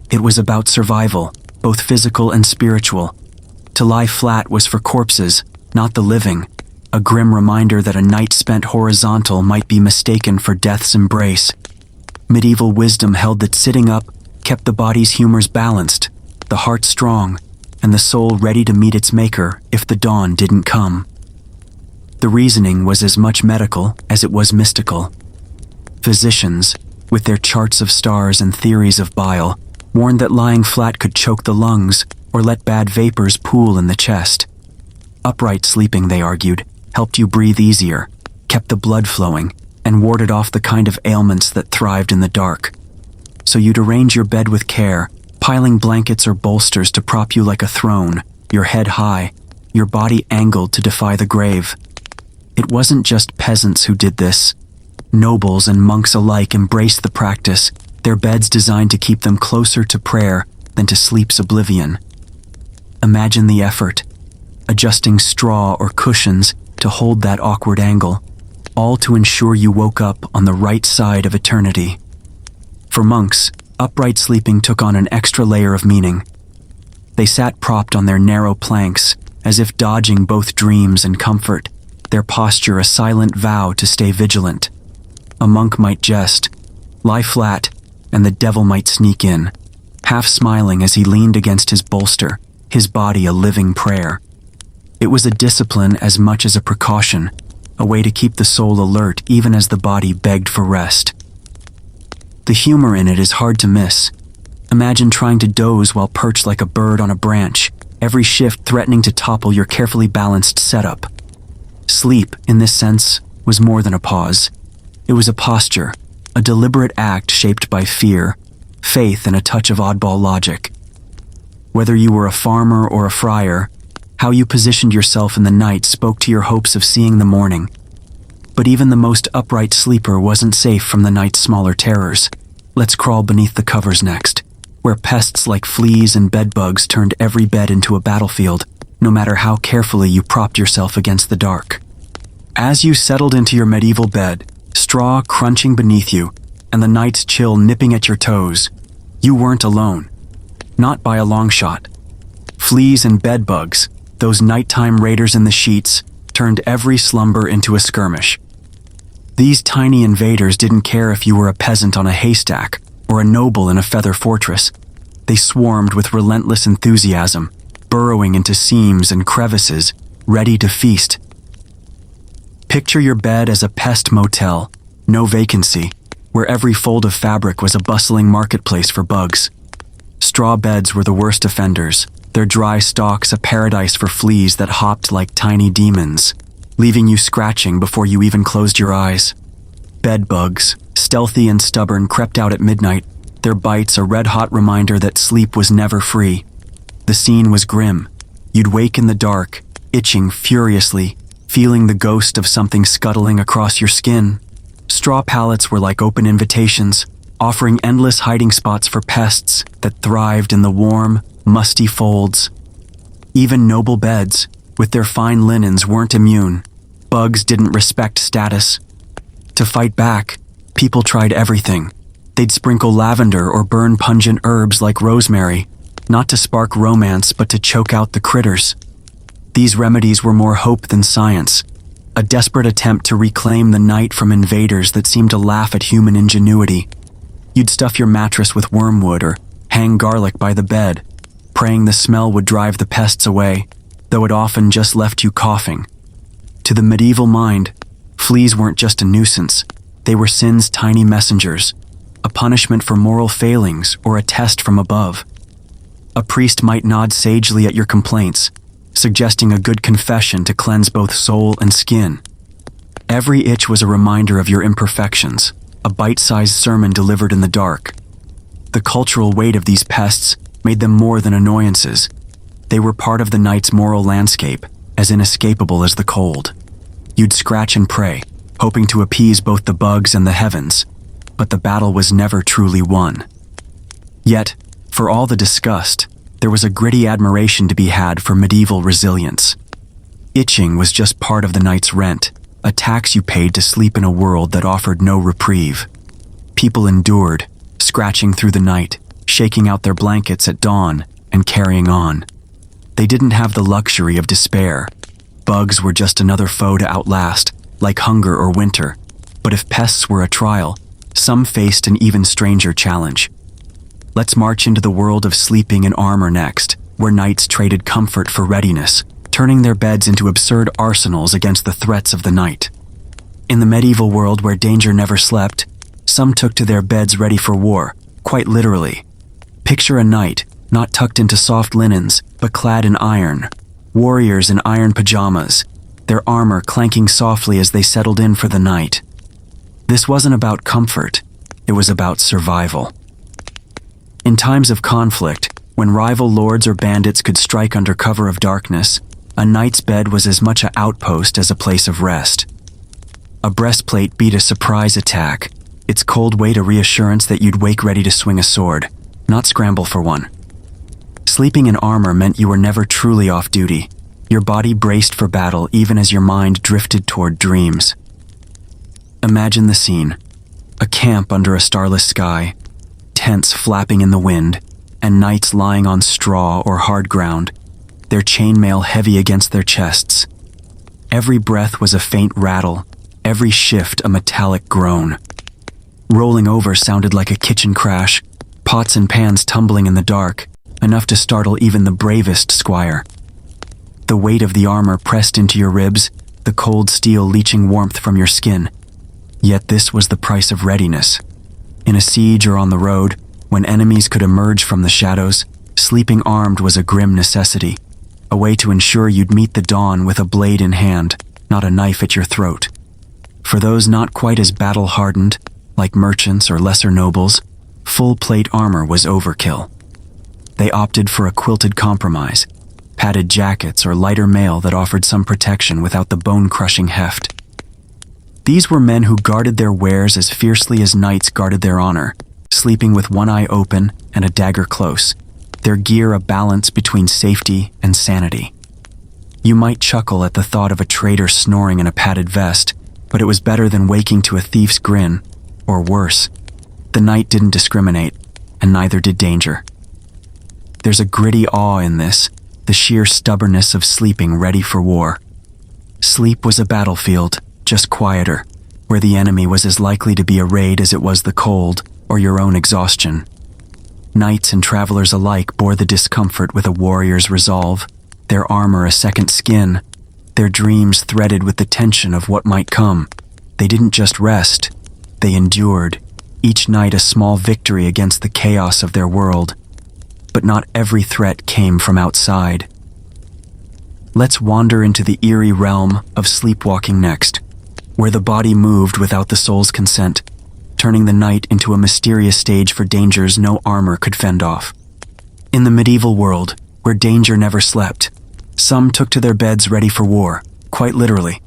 Speaker 1: it was about survival, both physical and spiritual. To lie flat was for corpses, not the living, a grim reminder that a night spent horizontal might be mistaken for death's embrace. Medieval wisdom held that sitting up kept the body's humors balanced, the heart strong, and the soul ready to meet its maker if the dawn didn't come. The reasoning was as much medical as it was mystical. Physicians, with their charts of stars and theories of bile, warned that lying flat could choke the lungs or let bad vapors pool in the chest. Upright sleeping, they argued, helped you breathe easier, kept the blood flowing, and warded off the kind of ailments that thrived in the dark. So you'd arrange your bed with care, piling blankets or bolsters to prop you like a throne, your head high, your body angled to defy the grave. It wasn't just peasants who did this. Nobles and monks alike embraced the practice, their beds designed to keep them closer to prayer than to sleep's oblivion. Imagine the effort, adjusting straw or cushions to hold that awkward angle, all to ensure you woke up on the right side of eternity. For monks, upright sleeping took on an extra layer of meaning. They sat propped on their narrow planks, as if dodging both dreams and comfort, their posture a silent vow to stay vigilant. A monk might jest, lie flat, and the devil might sneak in, half smiling as he leaned against his bolster, his body a living prayer. It was a discipline as much as a precaution, a way to keep the soul alert even as the body begged for rest. The humor in it is hard to miss. Imagine trying to doze while perched like a bird on a branch, every shift threatening to topple your carefully balanced setup. Sleep, in this sense, was more than a pause. It was a posture, a deliberate act shaped by fear, faith, and a touch of oddball logic. Whether you were a farmer or a friar, how you positioned yourself in the night spoke to your hopes of seeing the morning. But even the most upright sleeper wasn't safe from the night's smaller terrors. Let's crawl beneath the covers next, where pests like fleas and bedbugs turned every bed into a battlefield, no matter how carefully you propped yourself against the dark. As you settled into your medieval bed, straw crunching beneath you, and the night's chill nipping at your toes, you weren't alone. Not by a long shot. Fleas and bedbugs, those nighttime raiders in the sheets, turned every slumber into a skirmish. These tiny invaders didn't care if you were a peasant on a haystack or a noble in a feather fortress. They swarmed with relentless enthusiasm, burrowing into seams and crevices, ready to feast. Picture your bed as a pest motel, no vacancy, where every fold of fabric was a bustling marketplace for bugs. Straw beds were the worst offenders, their dry stalks a paradise for fleas that hopped like tiny demons, leaving you scratching before you even closed your eyes. Bedbugs, stealthy and stubborn, crept out at midnight, their bites a red-hot reminder that sleep was never free. The scene was grim. You'd wake in the dark, itching furiously, feeling the ghost of something scuttling across your skin. Straw pallets were like open invitations, offering endless hiding spots for pests that thrived in the warm, musty folds. Even noble beds, with their fine linens, weren't immune. Bugs didn't respect status. To fight back, people tried everything. They'd sprinkle lavender or burn pungent herbs like rosemary, not to spark romance but to choke out the critters. These remedies were more hope than science, a desperate attempt to reclaim the night from invaders that seemed to laugh at human ingenuity. You'd stuff your mattress with wormwood or hang garlic by the bed, praying the smell would drive the pests away, though it often just left you coughing. To the medieval mind, fleas weren't just a nuisance, they were sin's tiny messengers, a punishment for moral failings or a test from above. A priest might nod sagely at your complaints, suggesting a good confession to cleanse both soul and skin. Every itch was a reminder of your imperfections, a bite-sized sermon delivered in the dark. The cultural weight of these pests made them more than annoyances. They were part of the night's moral landscape, as inescapable as the cold. You'd scratch and pray, hoping to appease both the bugs and the heavens, but the battle was never truly won. Yet, for all the disgust, there was a gritty admiration to be had for medieval resilience. Itching was just part of the night's rent, a tax you paid to sleep in a world that offered no reprieve. People endured, scratching through the night, shaking out their blankets at dawn, and carrying on. They didn't have the luxury of despair. Bugs were just another foe to outlast, like hunger or winter. But if pests were a trial, some faced an even stranger challenge. Let's march into the world of sleeping in armor next, where knights traded comfort for readiness, turning their beds into absurd arsenals against the threats of the night. In the medieval world where danger never slept, some took to their beds ready for war, quite literally. Picture a knight, not tucked into soft linens, but clad in iron. Warriors in iron pajamas, their armor clanking softly as they settled in for the night. This wasn't about comfort, it was about survival. In times of conflict, when rival lords or bandits could strike under cover of darkness, a knight's bed was as much an outpost as a place of rest. A breastplate beat a surprise attack, its cold weight a reassurance that you'd wake ready to swing a sword, not scramble for one. Sleeping in armor meant you were never truly off duty. Your body braced for battle even as your mind drifted toward dreams. Imagine the scene. A camp under a starless sky, tents flapping in the wind, and knights lying on straw or hard ground, their chainmail heavy against their chests. Every breath was a faint rattle, every shift a metallic groan. Rolling over sounded like a kitchen crash, pots and pans tumbling in the dark, enough to startle even the bravest squire. The weight of the armor pressed into your ribs, the cold steel leaching warmth from your skin. Yet this was the price of readiness. In a siege or on the road, when enemies could emerge from the shadows, sleeping armed was a grim necessity, a way to ensure you'd meet the dawn with a blade in hand, not a knife at your throat. For those not quite as battle-hardened, like merchants or lesser nobles, full-plate armor was overkill. They opted for a quilted compromise, padded jackets or lighter mail that offered some protection without the bone-crushing heft. These were men who guarded their wares as fiercely as knights guarded their honor, sleeping with one eye open and a dagger close, their gear a balance between safety and sanity. You might chuckle at the thought of a traitor snoring in a padded vest, but it was better than waking to a thief's grin, or worse. The night didn't discriminate, and neither did danger. There's a gritty awe in this, the sheer stubbornness of sleeping ready for war. Sleep was a battlefield, just quieter, where the enemy was as likely to be a raid as it was the cold or your own exhaustion. Knights and travelers alike bore the discomfort with a warrior's resolve, their armor a second skin, their dreams threaded with the tension of what might come. They didn't just rest, they endured, each night a small victory against the chaos of their world. But not every threat came from outside. Let's wander into the eerie realm of sleepwalking next, where the body moved without the soul's consent, turning the night into a mysterious stage for dangers no armor could fend off. In the medieval world, where danger never slept, some took to their beds ready for war, quite literally.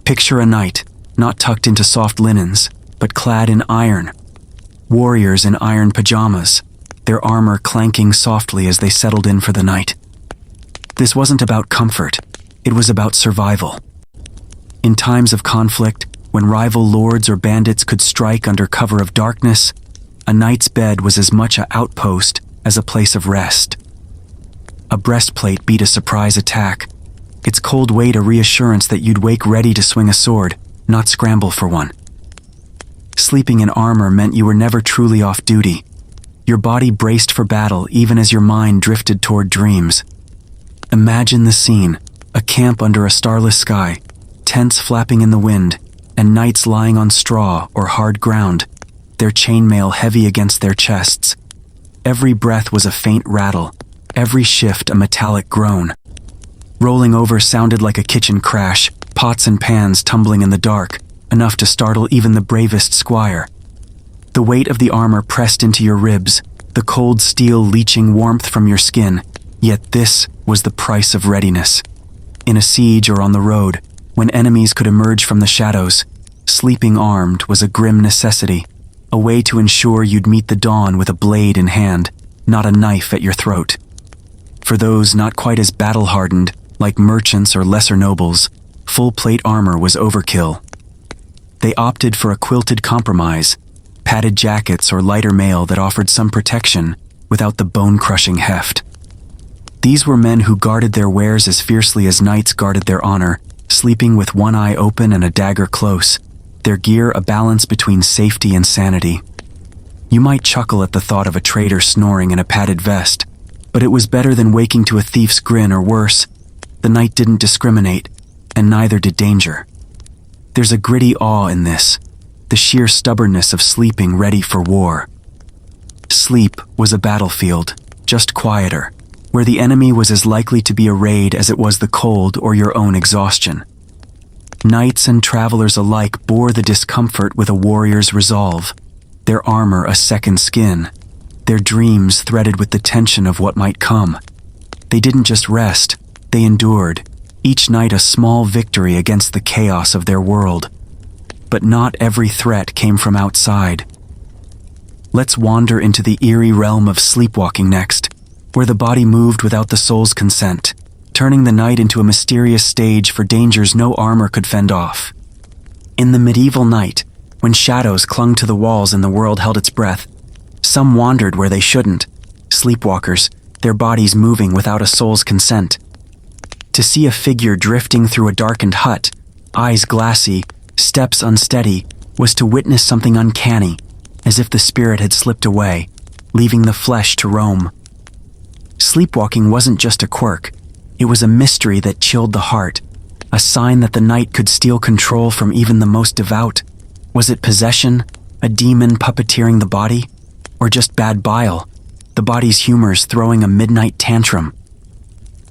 Speaker 1: Picture a knight, not tucked into soft linens, but clad in iron. Warriors in iron pajamas, their armor clanking softly as they settled in for the night. This wasn't about comfort, it was about survival. In times of conflict, when rival lords or bandits could strike under cover of darkness, a knight's bed was as much an outpost as a place of rest. A breastplate beat a surprise attack, its cold weight a reassurance that you'd wake ready to swing a sword, not scramble for one. Sleeping in armor meant you were never truly off duty. Your body braced for battle even as your mind drifted toward dreams. Imagine the scene, a camp under a starless sky, tents flapping in the wind, and knights lying on straw or hard ground, their chainmail heavy against their chests. Every breath was a faint rattle, every shift a metallic groan. Rolling over sounded like a kitchen crash, pots and pans tumbling in the dark, enough to startle even the bravest squire. The weight of the armor pressed into your ribs, the cold steel leaching warmth from your skin, yet this was the price of readiness. In a siege or on the road, when enemies could emerge from the shadows, sleeping armed was a grim necessity, a way to ensure you'd meet the dawn with a blade in hand, not a knife at your throat. For those not quite as battle-hardened, like merchants or lesser nobles, full-plate armor was overkill. They opted for a quilted compromise, padded jackets or lighter mail that offered some protection without the bone-crushing heft. These were men who guarded their wares as fiercely as knights guarded their honor, sleeping with one eye open and a dagger close, their gear a balance between safety and sanity. You might chuckle at the thought of a traitor snoring in a padded vest, but it was better than waking to a thief's grin or worse. The night didn't discriminate, and neither did danger. There's a gritty awe in this, the sheer stubbornness of sleeping ready for war. Sleep was a battlefield, just quieter, where the enemy was as likely to be a raid as it was the cold or your own exhaustion. Knights and travelers alike bore the discomfort with a warrior's resolve, their armor a second skin, their dreams threaded with the tension of what might come. They didn't just rest, they endured, each night a small victory against the chaos of their world. but not every threat came from outside. Let's wander into the eerie realm of sleepwalking next, where the body moved without the soul's consent, turning the night into a mysterious stage for dangers no armor could fend off. In the medieval night, when shadows clung to the walls and the world held its breath, some wandered where they shouldn't, sleepwalkers, their bodies moving without a soul's consent. To see a figure drifting through a darkened hut, eyes glassy, steps unsteady, was to witness something uncanny, as if the spirit had slipped away, leaving the flesh to roam. Sleepwalking wasn't just a quirk, it was a mystery that chilled the heart, a sign that the night could steal control from even the most devout. Was it possession, a demon puppeteering the body, or just bad bile, the body's humors throwing a midnight tantrum?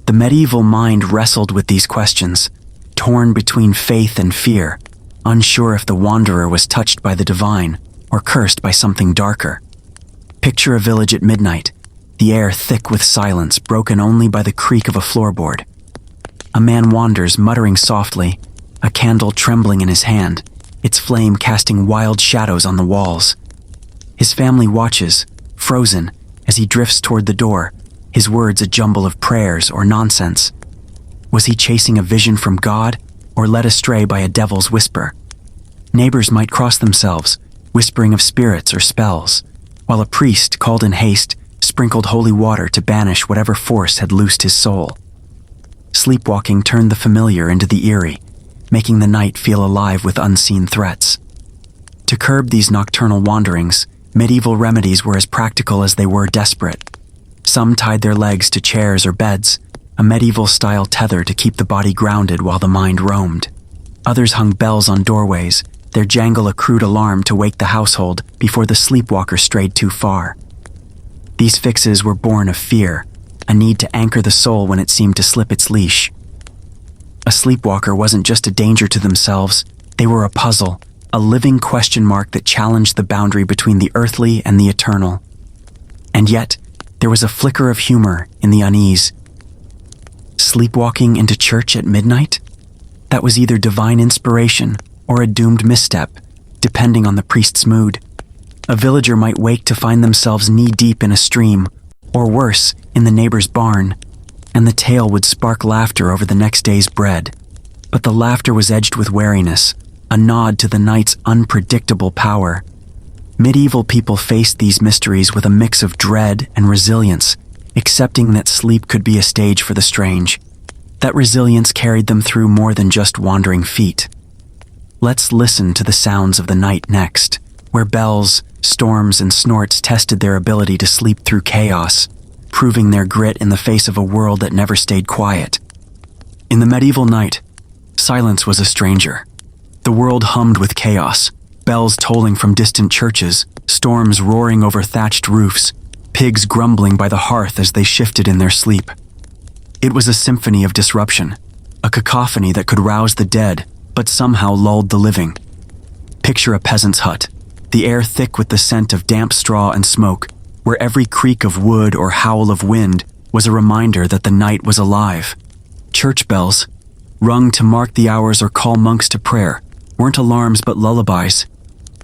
Speaker 1: The medieval mind wrestled with these questions, torn between faith and fear, unsure if the wanderer was touched by the divine or cursed by something darker. Picture a village at midnight, the air thick with silence broken only by the creak of a floorboard. A man wanders, muttering softly, a candle trembling in his hand, its flame casting wild shadows on the walls. His family watches, frozen, as he drifts toward the door, his words a jumble of prayers or nonsense. Was he chasing a vision from God or led astray by a devil's whisper? Neighbors might cross themselves, whispering of spirits or spells, while a priest, called in haste, sprinkled holy water to banish whatever force had loosed his soul. Sleepwalking turned the familiar into the eerie, making the night feel alive with unseen threats. To curb these nocturnal wanderings, medieval remedies were as practical as they were desperate. Some tied their legs to chairs or beds, a medieval-style tether to keep the body grounded while the mind roamed. Others hung bells on doorways, their jangle a crude alarm to wake the household before the sleepwalker strayed too far. These fixes were born of fear, a need to anchor the soul when it seemed to slip its leash. A sleepwalker wasn't just a danger to themselves, they were a puzzle, a living question mark that challenged the boundary between the earthly and the eternal. And yet, there was a flicker of humor in the unease. Sleepwalking into church at midnight? That was either divine inspiration or a doomed misstep, depending on the priest's mood. A villager might wake to find themselves knee-deep in a stream, or worse, in the neighbor's barn, and the tale would spark laughter over the next day's bread. But the laughter was edged with wariness, a nod to the night's unpredictable power. Medieval people faced these mysteries with a mix of dread and resilience, accepting that sleep could be a stage for the strange. That resilience carried them through more than just wandering feet. Let's listen to the sounds of the night next, where bells, storms, and snorts tested their ability to sleep through chaos, proving their grit in the face of a world that never stayed quiet. In the medieval night, silence was a stranger. The world hummed with chaos, bells tolling from distant churches, storms roaring over thatched roofs, pigs grumbling by the hearth as they shifted in their sleep. It was a symphony of disruption, a cacophony that could rouse the dead, but somehow lulled the living. Picture a peasant's hut, the air thick with the scent of damp straw and smoke, where every creak of wood or howl of wind was a reminder that the night was alive. Church bells, rung to mark the hours or call monks to prayer, weren't alarms but lullabies,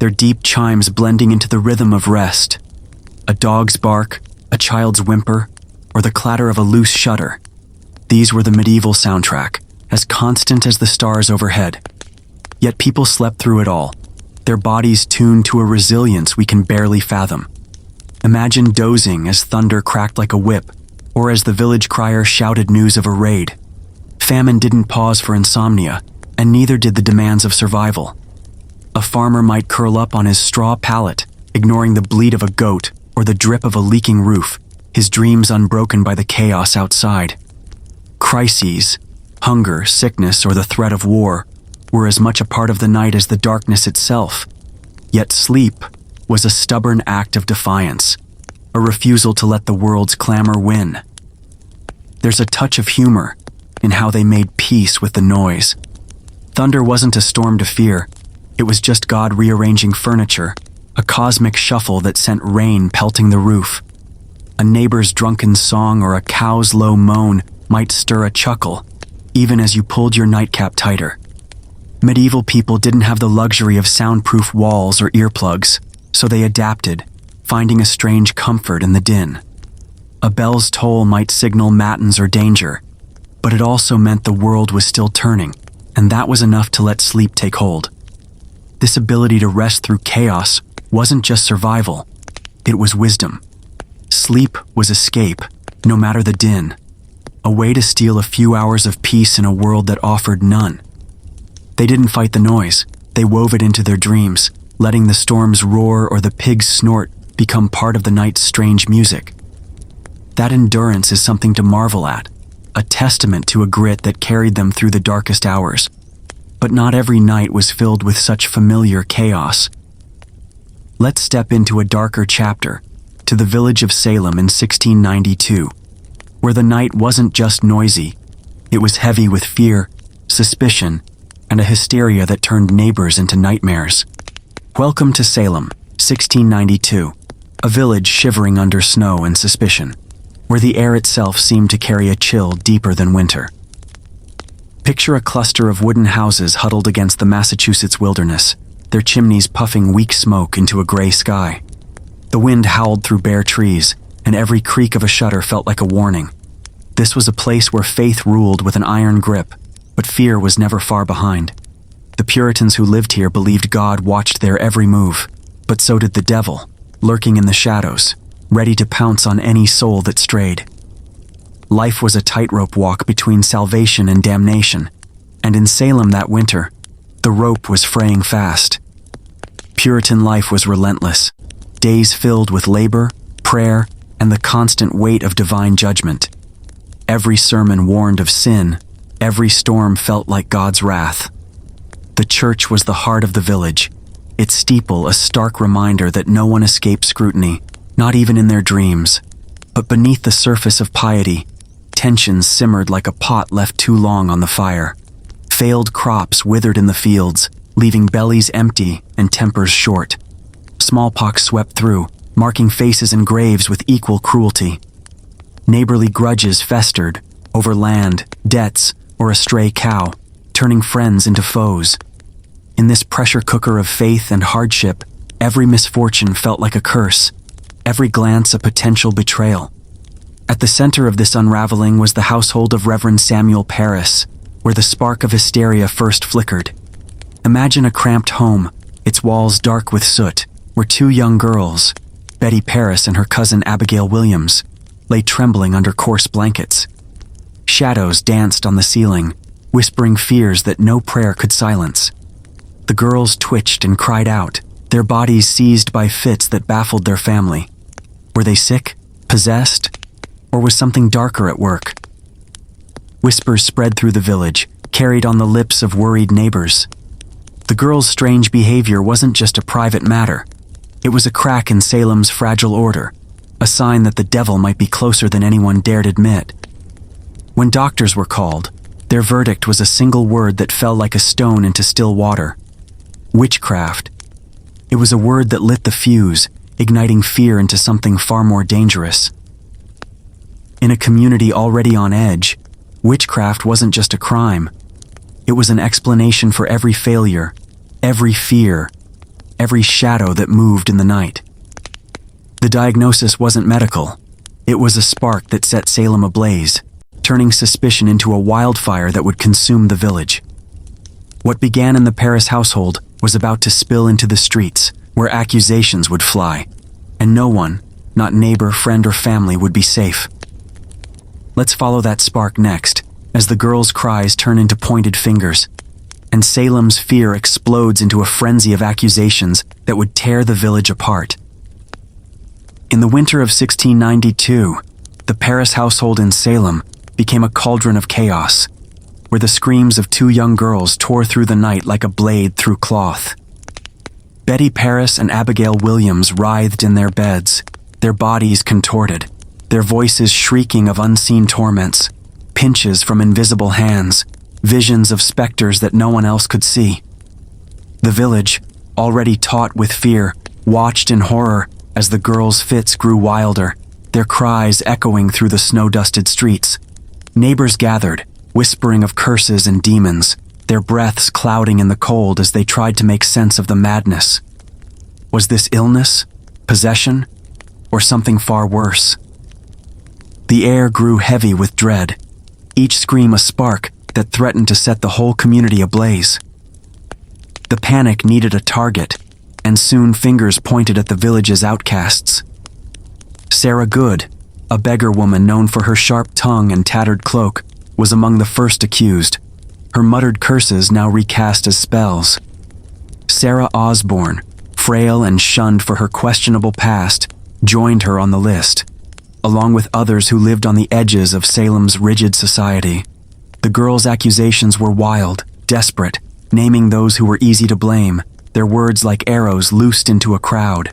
Speaker 1: their deep chimes blending into the rhythm of rest. A dog's bark, a child's whimper, or the clatter of a loose shutter. These were the medieval soundtrack, as constant as the stars overhead. Yet people slept through it all, their bodies tuned to a resilience we can barely fathom. Imagine dozing as thunder cracked like a whip, or as the village crier shouted news of a raid. Famine didn't pause for insomnia, and neither did the demands of survival. A farmer might curl up on his straw pallet, ignoring the bleat of a goat or the drip of a leaking roof, his dreams unbroken by the chaos outside. Crises, hunger, sickness, or the threat of war were as much a part of the night as the darkness itself. Yet sleep was a stubborn act of defiance, a refusal to let the world's clamor win. There's a touch of humor in how they made peace with the noise. Thunder wasn't a storm to fear, it was just God rearranging furniture, a cosmic shuffle that sent rain pelting the roof. A neighbor's drunken song or a cow's low moan might stir a chuckle, even as you pulled your nightcap tighter. Medieval people didn't have the luxury of soundproof walls or earplugs, so they adapted, finding a strange comfort in the din. A bell's toll might signal matins or danger, but it also meant the world was still turning, and that was enough to let sleep take hold. This ability to rest through chaos wasn't just survival, it was wisdom. Sleep was escape, no matter the din, a way to steal a few hours of peace in a world that offered none. They didn't fight the noise, they wove it into their dreams, letting the storm's roar or the pig's snort become part of the night's strange music. That endurance is something to marvel at, a testament to a grit that carried them through the darkest hours. But not every night was filled with such familiar chaos. Let's step into a darker chapter, to the village of Salem in 1692, where the night wasn't just noisy, it was heavy with fear, suspicion, and a hysteria that turned neighbors into nightmares. Welcome to Salem, 1692, a village shivering under snow and suspicion, where the air itself seemed to carry a chill deeper than winter. Picture a cluster of wooden houses huddled against the Massachusetts wilderness, their chimneys puffing weak smoke into a gray sky. The wind howled through bare trees, and every creak of a shutter felt like a warning. This was a place where faith ruled with an iron grip, but fear was never far behind. The Puritans who lived here believed God watched their every move, but so did the devil, lurking in the shadows, ready to pounce on any soul that strayed. Life was a tightrope walk between salvation and damnation, and in Salem that winter, the rope was fraying fast. Puritan life was relentless, days filled with labor, prayer, and the constant weight of divine judgment. Every sermon warned of sin, every storm felt like God's wrath. The church was the heart of the village, its steeple a stark reminder that no one escaped scrutiny, not even in their dreams. But beneath the surface of piety, tensions simmered like a pot left too long on the fire. Failed crops withered in the fields, leaving bellies empty and tempers short. Smallpox swept through, marking faces and graves with equal cruelty. Neighborly grudges festered over land, debts, or a stray cow, turning friends into foes. In this pressure cooker of faith and hardship, every misfortune felt like a curse, every glance a potential betrayal. At the center of this unraveling was the household of Reverend Samuel Parris, where the spark of hysteria first flickered. Imagine a cramped home, its walls dark with soot, where two young girls, Betty Parris and her cousin Abigail Williams, lay trembling under coarse blankets. Shadows danced on the ceiling, whispering fears that no prayer could silence. The girls twitched and cried out, their bodies seized by fits that baffled their family. Were they sick, possessed, or was something darker at work? Whispers spread through the village, carried on the lips of worried neighbors. The girls' strange behavior wasn't just a private matter. It was a crack in Salem's fragile order, a sign that the devil might be closer than anyone dared admit. When doctors were called, their verdict was a single word that fell like a stone into still water: witchcraft. It was a word that lit the fuse, igniting fear into something far more dangerous. In a community already on edge, witchcraft wasn't just a crime. It was an explanation for every failure, every fear, every shadow that moved in the night. The diagnosis wasn't medical. It was a spark that set Salem ablaze, turning suspicion into a wildfire that would consume the village. What began in the Parris household was about to spill into the streets, where accusations would fly, and no one, not neighbor, friend, or family, would be safe. Let's follow that spark next, as the girls' cries turn into pointed fingers, and Salem's fear explodes into a frenzy of accusations that would tear the village apart. In the winter of 1692, the Parris household in Salem became a cauldron of chaos, where the screams of two young girls tore through the night like a blade through cloth. Betty Parris and Abigail Williams writhed in their beds, their bodies contorted, their voices shrieking of unseen torments, pinches from invisible hands, visions of specters that no one else could see. The village, already taut with fear, watched in horror as the girls' fits grew wilder, their cries echoing through the snow-dusted streets. Neighbors gathered, whispering of curses and demons, their breaths clouding in the cold as they tried to make sense of the madness. Was this illness, possession, or something far worse? The air grew heavy with dread, each scream a spark that threatened to set the whole community ablaze. The panic needed a target, and soon fingers pointed at the village's outcasts. Sarah Good, a beggar woman known for her sharp tongue and tattered cloak, was among the first accused, her muttered curses now recast as spells. Sarah Osborne, frail and shunned for her questionable past, joined her on the list, along with others who lived on the edges of Salem's rigid society. The girls' accusations were wild, desperate, naming those who were easy to blame, their words like arrows loosed into a crowd.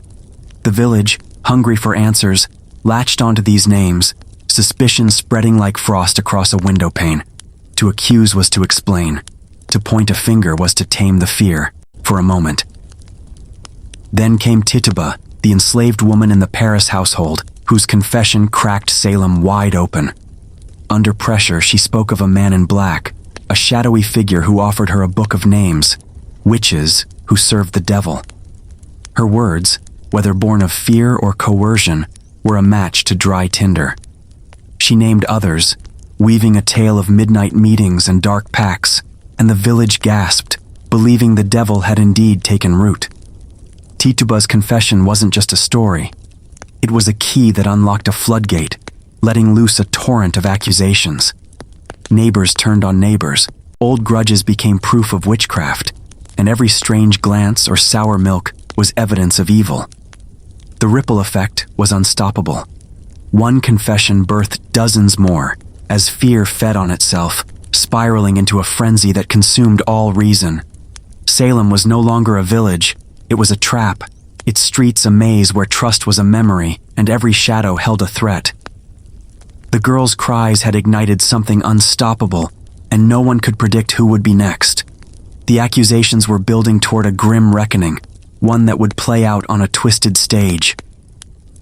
Speaker 1: The village, hungry for answers, latched onto these names, suspicion spreading like frost across a window pane. To accuse was to explain. To point a finger was to tame the fear, for a moment. Then came Tituba, the enslaved woman in the Paris household, whose confession cracked Salem wide open. Under pressure, she spoke of a man in black, a shadowy figure who offered her a book of names, witches who served the devil. Her words, whether born of fear or coercion, were a match to dry tinder. She named others, weaving a tale of midnight meetings and dark pacts, and the village gasped, believing the devil had indeed taken root. Tituba's confession wasn't just a story. It was a key that unlocked a floodgate, letting loose a torrent of accusations. Neighbors turned on neighbors, old grudges became proof of witchcraft, and every strange glance or sour milk was evidence of evil. The ripple effect was unstoppable. One confession birthed dozens more, as fear fed on itself, spiraling into a frenzy that consumed all reason. Salem was no longer a village, it was a trap, its streets a maze where trust was a memory and every shadow held a threat. The girls' cries had ignited something unstoppable, and no one could predict who would be next. The accusations were building toward a grim reckoning, one that would play out on a twisted stage.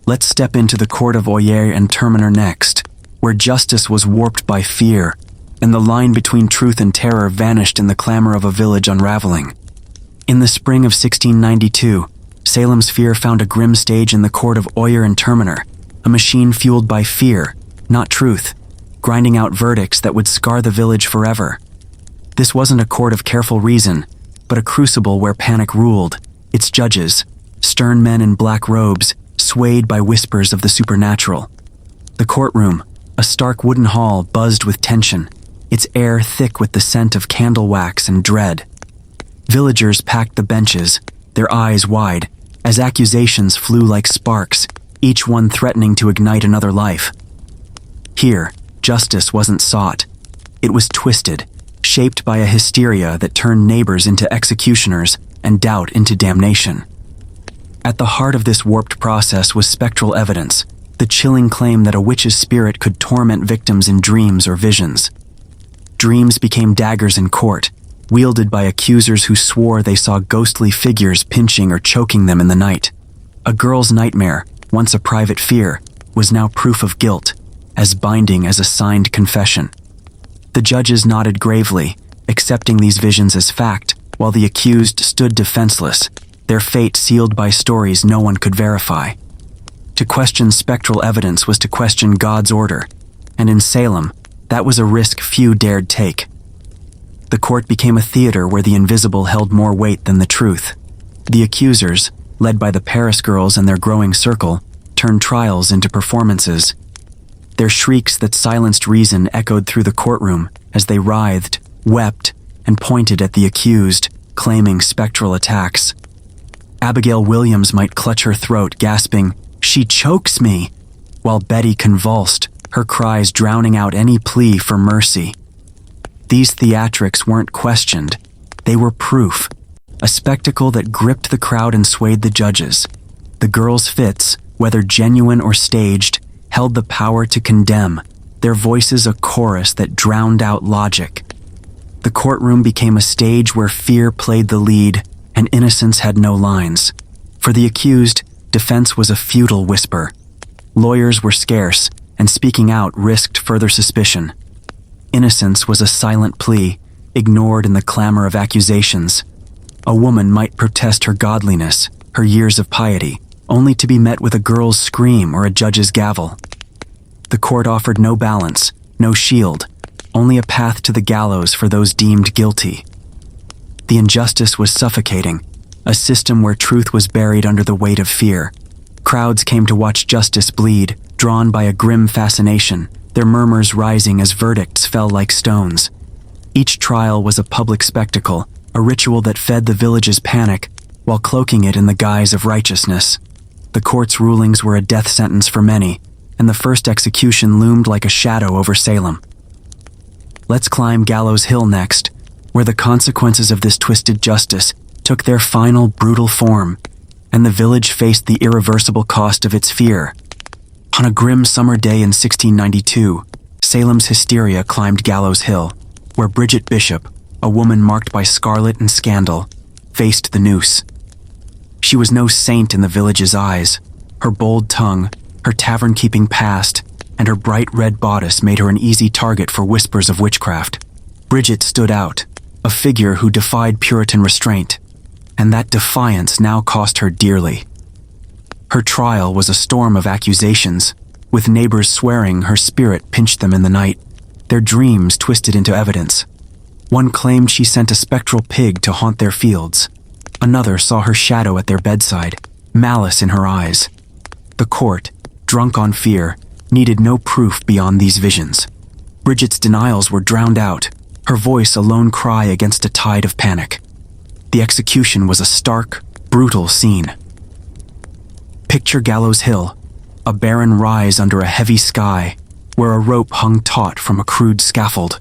Speaker 1: Let's step into the court of Oyer and Terminer next, where justice was warped by fear, and the line between truth and terror vanished in the clamor of a village unraveling. In the spring of 1692, Salem's fear found a grim stage in the court of Oyer and Terminer, a machine fueled by fear, not truth, grinding out verdicts that would scar the village forever. This wasn't a court of careful reason, but a crucible where panic ruled, its judges, stern men in black robes, swayed by whispers of the supernatural. The courtroom, a stark wooden hall, buzzed with tension, its air thick with the scent of candle wax and dread. Villagers packed the benches, their eyes wide, as accusations flew like sparks, each one threatening to ignite another life. Here, justice wasn't sought. It was twisted, shaped by a hysteria that turned neighbors into executioners and doubt into damnation. At the heart of this warped process was spectral evidence, the chilling claim that a witch's spirit could torment victims in dreams or visions. Dreams became daggers in court, wielded by accusers who swore they saw ghostly figures pinching or choking them in the night. A girl's nightmare, once a private fear, was now proof of guilt, as binding as a signed confession. The judges nodded gravely, accepting these visions as fact, while the accused stood defenseless, their fate sealed by stories no one could verify. To question spectral evidence was to question God's order, and in Salem, that was a risk few dared take. The court became a theater where the invisible held more weight than the truth. The accusers, led by the Paris girls and their growing circle, turned trials into performances. Their shrieks that silenced reason echoed through the courtroom as they writhed, wept, and pointed at the accused, claiming spectral attacks. Abigail Williams might clutch her throat, gasping, "She chokes me," while Betty convulsed, her cries drowning out any plea for mercy. These theatrics weren't questioned. They were proof, a spectacle that gripped the crowd and swayed the judges. The girls' fits, whether genuine or staged, held the power to condemn, their voices a chorus that drowned out logic. The courtroom became a stage where fear played the lead and innocence had no lines. For the accused, defense was a futile whisper. Lawyers were scarce, and speaking out risked further suspicion. Innocence was a silent plea, ignored in the clamor of accusations. A woman might protest her godliness, her years of piety, only to be met with a girl's scream or a judge's gavel. The court offered no balance, no shield, only a path to the gallows for those deemed guilty. The injustice was suffocating, a system where truth was buried under the weight of fear. Crowds came to watch justice bleed, drawn by a grim fascination, their murmurs rising as verdicts fell like stones. Each trial was a public spectacle, a ritual that fed the village's panic while cloaking it in the guise of righteousness. The court's rulings were a death sentence for many, and the first execution loomed like a shadow over Salem. Let's climb Gallows Hill next, where the consequences of this twisted justice took their final brutal form, and the village faced the irreversible cost of its fear. On a grim summer day in 1692, Salem's hysteria climbed Gallows Hill, where Bridget Bishop, a woman marked by scarlet and scandal, faced the noose. She was no saint in the village's eyes. Her bold tongue, her tavern-keeping past, and her bright red bodice made her an easy target for whispers of witchcraft. Bridget stood out, a figure who defied Puritan restraint, and that defiance now cost her dearly. Her trial was a storm of accusations, with neighbors swearing her spirit pinched them in the night, their dreams twisted into evidence. One claimed she sent a spectral pig to haunt their fields. Another saw her shadow at their bedside, malice in her eyes. The court, drunk on fear, needed no proof beyond these visions. Bridget's denials were drowned out, her voice a lone cry against a tide of panic. The execution was a stark, brutal scene. Picture Gallows Hill, a barren rise under a heavy sky, where a rope hung taut from a crude scaffold.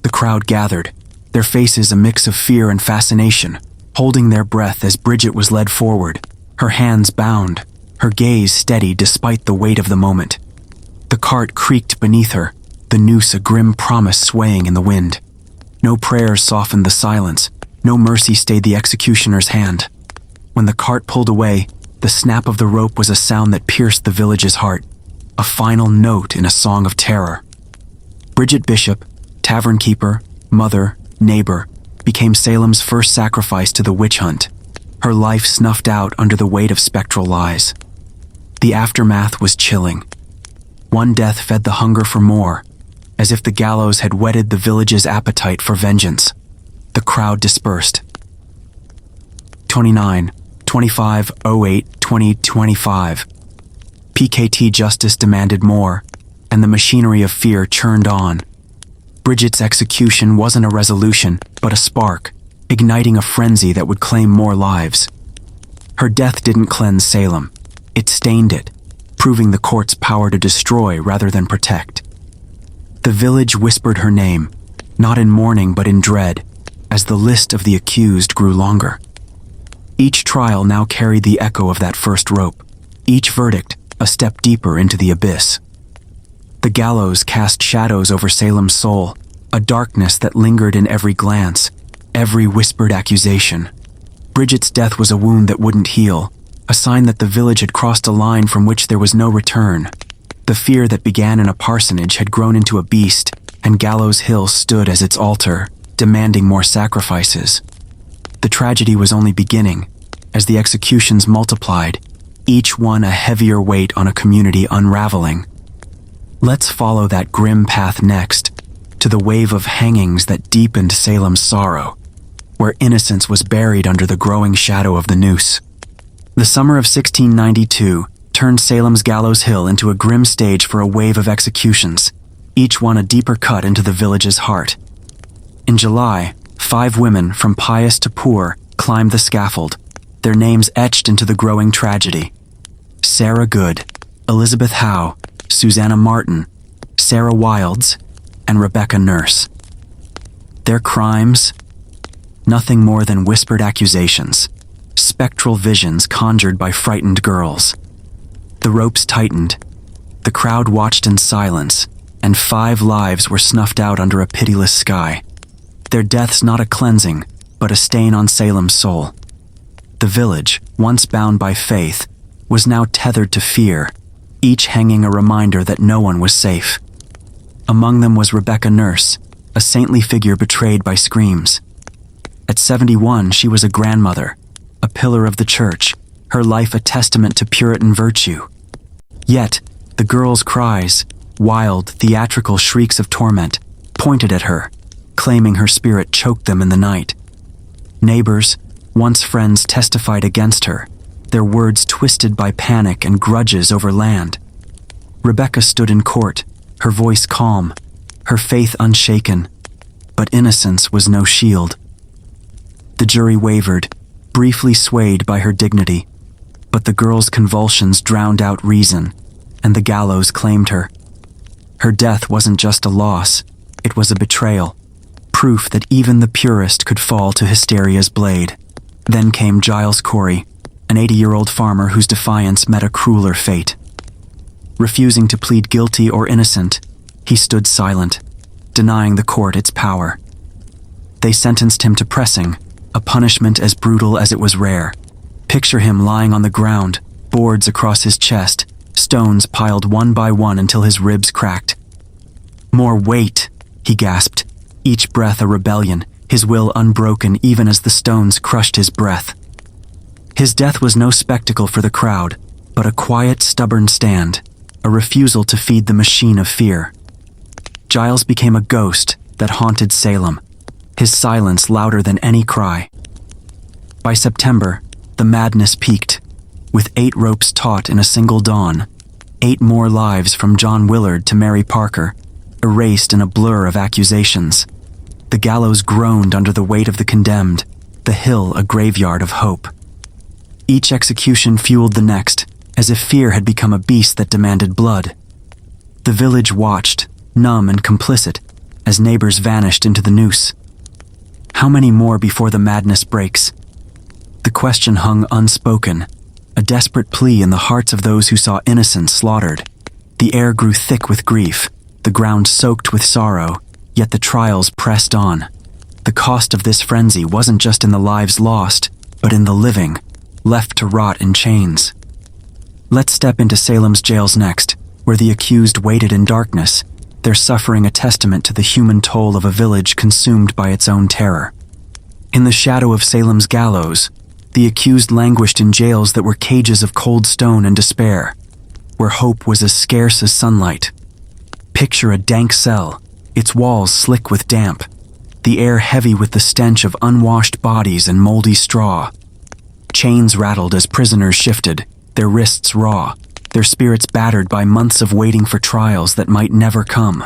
Speaker 1: The crowd gathered, their faces a mix of fear and fascination, holding their breath as Bridget was led forward, her hands bound, her gaze steady despite the weight of the moment. The cart creaked beneath her, the noose a grim promise swaying in the wind. No prayers softened the silence, no mercy stayed the executioner's hand. When the cart pulled away, the snap of the rope was a sound that pierced the village's heart, a final note in a song of terror. Bridget Bishop, tavern keeper, mother, neighbor, became Salem's first sacrifice to the witch hunt, her life snuffed out under the weight of spectral lies. The aftermath was chilling. One death fed the hunger for more, as if the gallows had whetted the village's appetite for vengeance. The crowd dispersed. 29, 25, 08, 2025. PKT justice demanded more, and the machinery of fear churned on. Bridget's execution wasn't a resolution, but a spark, igniting a frenzy that would claim more lives. Her death didn't cleanse Salem. It stained it, proving the court's power to destroy rather than protect. The village whispered her name, not in mourning but in dread, as the list of the accused grew longer. Each trial now carried the echo of that first rope, each verdict a step deeper into the abyss. The gallows cast shadows over Salem's soul, a darkness that lingered in every glance, every whispered accusation. Bridget's death was a wound that wouldn't heal, a sign that the village had crossed a line from which there was no return. The fear that began in a parsonage had grown into a beast, and Gallows Hill stood as its altar, demanding more sacrifices. The tragedy was only beginning, as the executions multiplied, each one a heavier weight on a community unraveling. Let's follow that grim path next, to the wave of hangings that deepened Salem's sorrow, where innocence was buried under the growing shadow of the noose. The summer of 1692 turned Salem's Gallows Hill into a grim stage for a wave of executions, each one a deeper cut into the village's heart. In July, 5 women, from pious to poor, climbed the scaffold, their names etched into the growing tragedy. Sarah Good, Elizabeth Howe, Susanna Martin, Sarah Wilds, and Rebecca Nurse. Their crimes? Nothing more than whispered accusations, spectral visions conjured by frightened girls. The ropes tightened, the crowd watched in silence, and 5 lives were snuffed out under a pitiless sky. Their deaths not a cleansing, but a stain on Salem's soul. The village, once bound by faith, was now tethered to fear, each hanging a reminder that no one was safe. Among them was Rebecca Nurse, a saintly figure betrayed by screams. At 71, she was a grandmother, a pillar of the church, her life a testament to Puritan virtue. Yet, the girl's cries, wild, theatrical shrieks of torment, pointed at her, claiming her spirit choked them in the night. Neighbors, once friends, testified against her, their words twisted by panic and grudges over land. Rebecca stood in court, her voice calm, her faith unshaken, but innocence was no shield. The jury wavered, briefly swayed by her dignity, but the girl's convulsions drowned out reason, and the gallows claimed her. Her death wasn't just a loss, it was a betrayal, proof that even the purest could fall to hysteria's blade. Then came Giles Corey, an 80-year-old farmer whose defiance met a crueler fate. Refusing to plead guilty or innocent, he stood silent, denying the court its power. They sentenced him to pressing, a punishment as brutal as it was rare. Picture him lying on the ground, boards across his chest, stones piled one by one until his ribs cracked. "More weight," he gasped, each breath a rebellion, his will unbroken even as the stones crushed his breath. His death was no spectacle for the crowd, but a quiet, stubborn stand, a refusal to feed the machine of fear. Giles became a ghost that haunted Salem, his silence louder than any cry. By September, the madness peaked. With 8 ropes taut in a single dawn, 8 more lives from John Willard to Mary Parker, erased in a blur of accusations. The gallows groaned under the weight of the condemned, the hill a graveyard of hope. Each execution fueled the next, as if fear had become a beast that demanded blood. The village watched, numb and complicit, as neighbors vanished into the noose. How many more before the madness breaks? The question hung unspoken, a desperate plea in the hearts of those who saw innocence slaughtered. The air grew thick with grief, the ground soaked with sorrow, yet the trials pressed on. The cost of this frenzy wasn't just in the lives lost, but in the living, left to rot in chains. Let's step into Salem's jails next, where the accused waited in darkness, their suffering a testament to the human toll of a village consumed by its own terror. In the shadow of Salem's gallows, the accused languished in jails that were cages of cold stone and despair, where hope was as scarce as sunlight. Picture a dank cell, its walls slick with damp, the air heavy with the stench of unwashed bodies and moldy straw. Chains rattled as prisoners shifted, their wrists raw, their spirits battered by months of waiting for trials that might never come.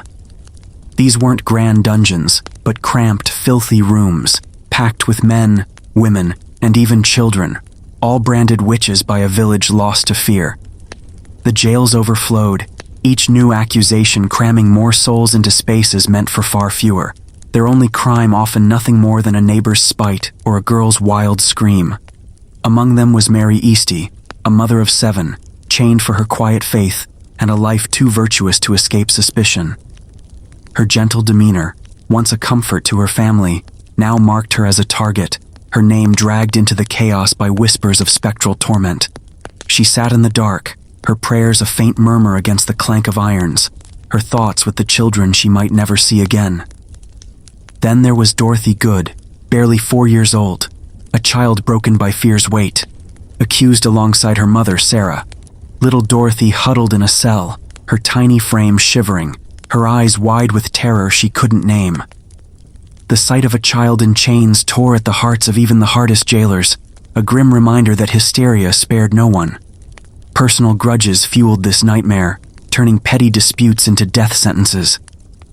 Speaker 1: These weren't grand dungeons, but cramped, filthy rooms, packed with men, women, and even children, all branded witches by a village lost to fear. The jails overflowed, each new accusation cramming more souls into spaces meant for far fewer, their only crime often nothing more than a neighbor's spite or a girl's wild scream. Among them was Mary Easty, a mother of 7, chained for her quiet faith and a life too virtuous to escape suspicion. Her gentle demeanor, once a comfort to her family, now marked her as a target, her name dragged into the chaos by whispers of spectral torment. She sat in the dark, her prayers a faint murmur against the clank of irons, her thoughts with the children she might never see again. Then there was Dorothy Good, barely 4 years old, a child broken by fear's weight, accused alongside her mother, Sarah. Little Dorothy huddled in a cell, her tiny frame shivering, her eyes wide with terror she couldn't name. The sight of a child in chains tore at the hearts of even the hardest jailers, a grim reminder that hysteria spared no one. Personal grudges fueled this nightmare, turning petty disputes into death sentences.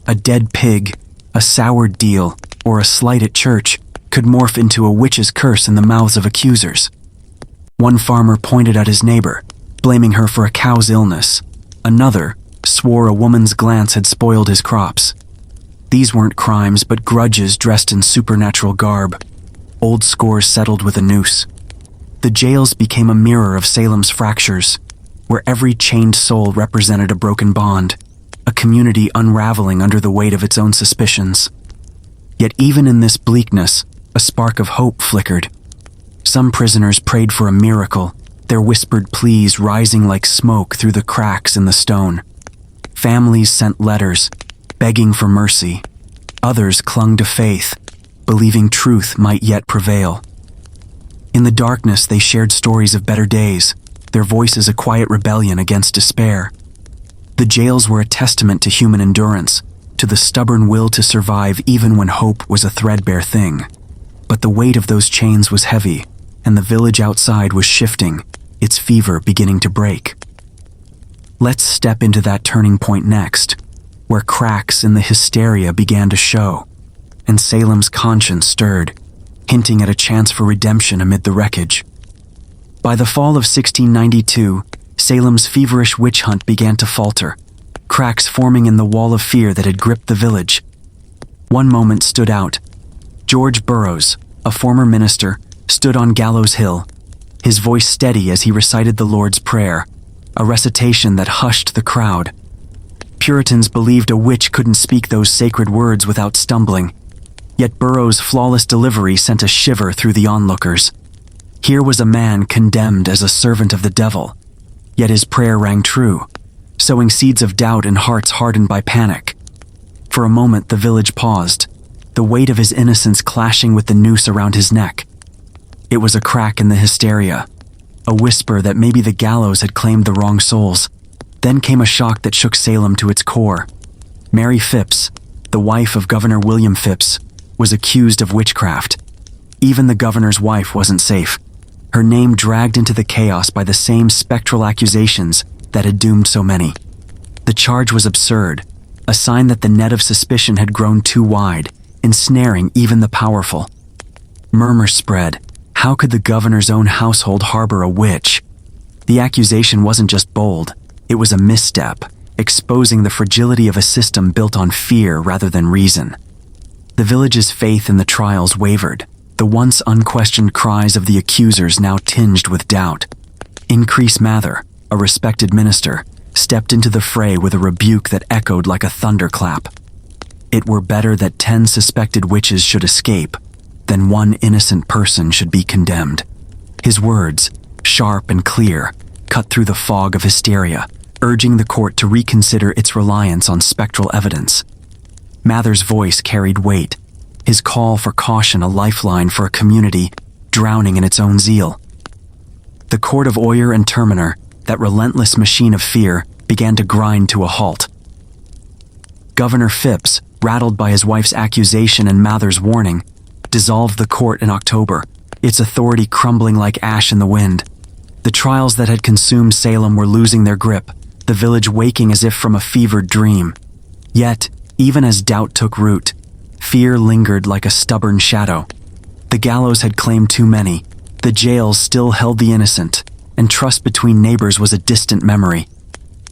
Speaker 1: A dead pig, a soured deal, or a slight at church could morph into a witch's curse in the mouths of accusers. One farmer pointed at his neighbor, blaming her for a cow's illness. Another swore a woman's glance had spoiled his crops. These weren't crimes, but grudges dressed in supernatural garb. Old scores settled with a noose. The jails became a mirror of Salem's fractures, where every chained soul represented a broken bond, a community unraveling under the weight of its own suspicions. Yet even in this bleakness, a spark of hope flickered. Some prisoners prayed for a miracle, their whispered pleas rising like smoke through the cracks in the stone. Families sent letters, begging for mercy. Others clung to faith, believing truth might yet prevail. In the darkness, they shared stories of better days, their voices a quiet rebellion against despair. The jails were a testament to human endurance, to the stubborn will to survive even when hope was a threadbare thing. But the weight of those chains was heavy, and the village outside was shifting, its fever beginning to break. Let's step into that turning point next, where cracks in the hysteria began to show, and Salem's conscience stirred, hinting at a chance for redemption amid the wreckage. By the fall of 1692, Salem's feverish witch hunt began to falter, cracks forming in the wall of fear that had gripped the village. One moment stood out. George Burroughs, a former minister, stood on Gallows Hill, his voice steady as he recited the Lord's Prayer, a recitation that hushed the crowd. Puritans believed a witch couldn't speak those sacred words without stumbling, yet Burroughs' flawless delivery sent a shiver through the onlookers. Here was a man condemned as a servant of the devil, yet his prayer rang true, sowing seeds of doubt in hearts hardened by panic. For a moment the village paused, the weight of his innocence clashing with the noose around his neck. It was a crack in the hysteria, a whisper that maybe the gallows had claimed the wrong souls. Then came a shock that shook Salem to its core. Mary Phipps, the wife of Governor William Phipps, was accused of witchcraft. Even the governor's wife wasn't safe, her name dragged into the chaos by the same spectral accusations that had doomed so many. The charge was absurd, a sign that the net of suspicion had grown too wide, ensnaring even the powerful. Murmurs spread. How could the governor's own household harbor a witch? The accusation wasn't just bold, it was a misstep, exposing the fragility of a system built on fear rather than reason. The village's faith in the trials wavered, the once unquestioned cries of the accusers now tinged with doubt. Increase Mather, a respected minister, stepped into the fray with a rebuke that echoed like a thunderclap. It were better that 10 suspected witches should escape than one innocent person should be condemned. His words, sharp and clear, cut through the fog of hysteria, urging the court to reconsider its reliance on spectral evidence. Mather's voice carried weight, his call for caution a lifeline for a community drowning in its own zeal. The court of Oyer and Terminer, that relentless machine of fear, began to grind to a halt. Governor Phipps, rattled by his wife's accusation and Mather's warning, dissolved the court in October, its authority crumbling like ash in the wind. The trials that had consumed Salem were losing their grip, the village waking as if from a fevered dream. Yet, even as doubt took root, fear lingered like a stubborn shadow. The gallows had claimed too many, the jails still held the innocent, and trust between neighbors was a distant memory.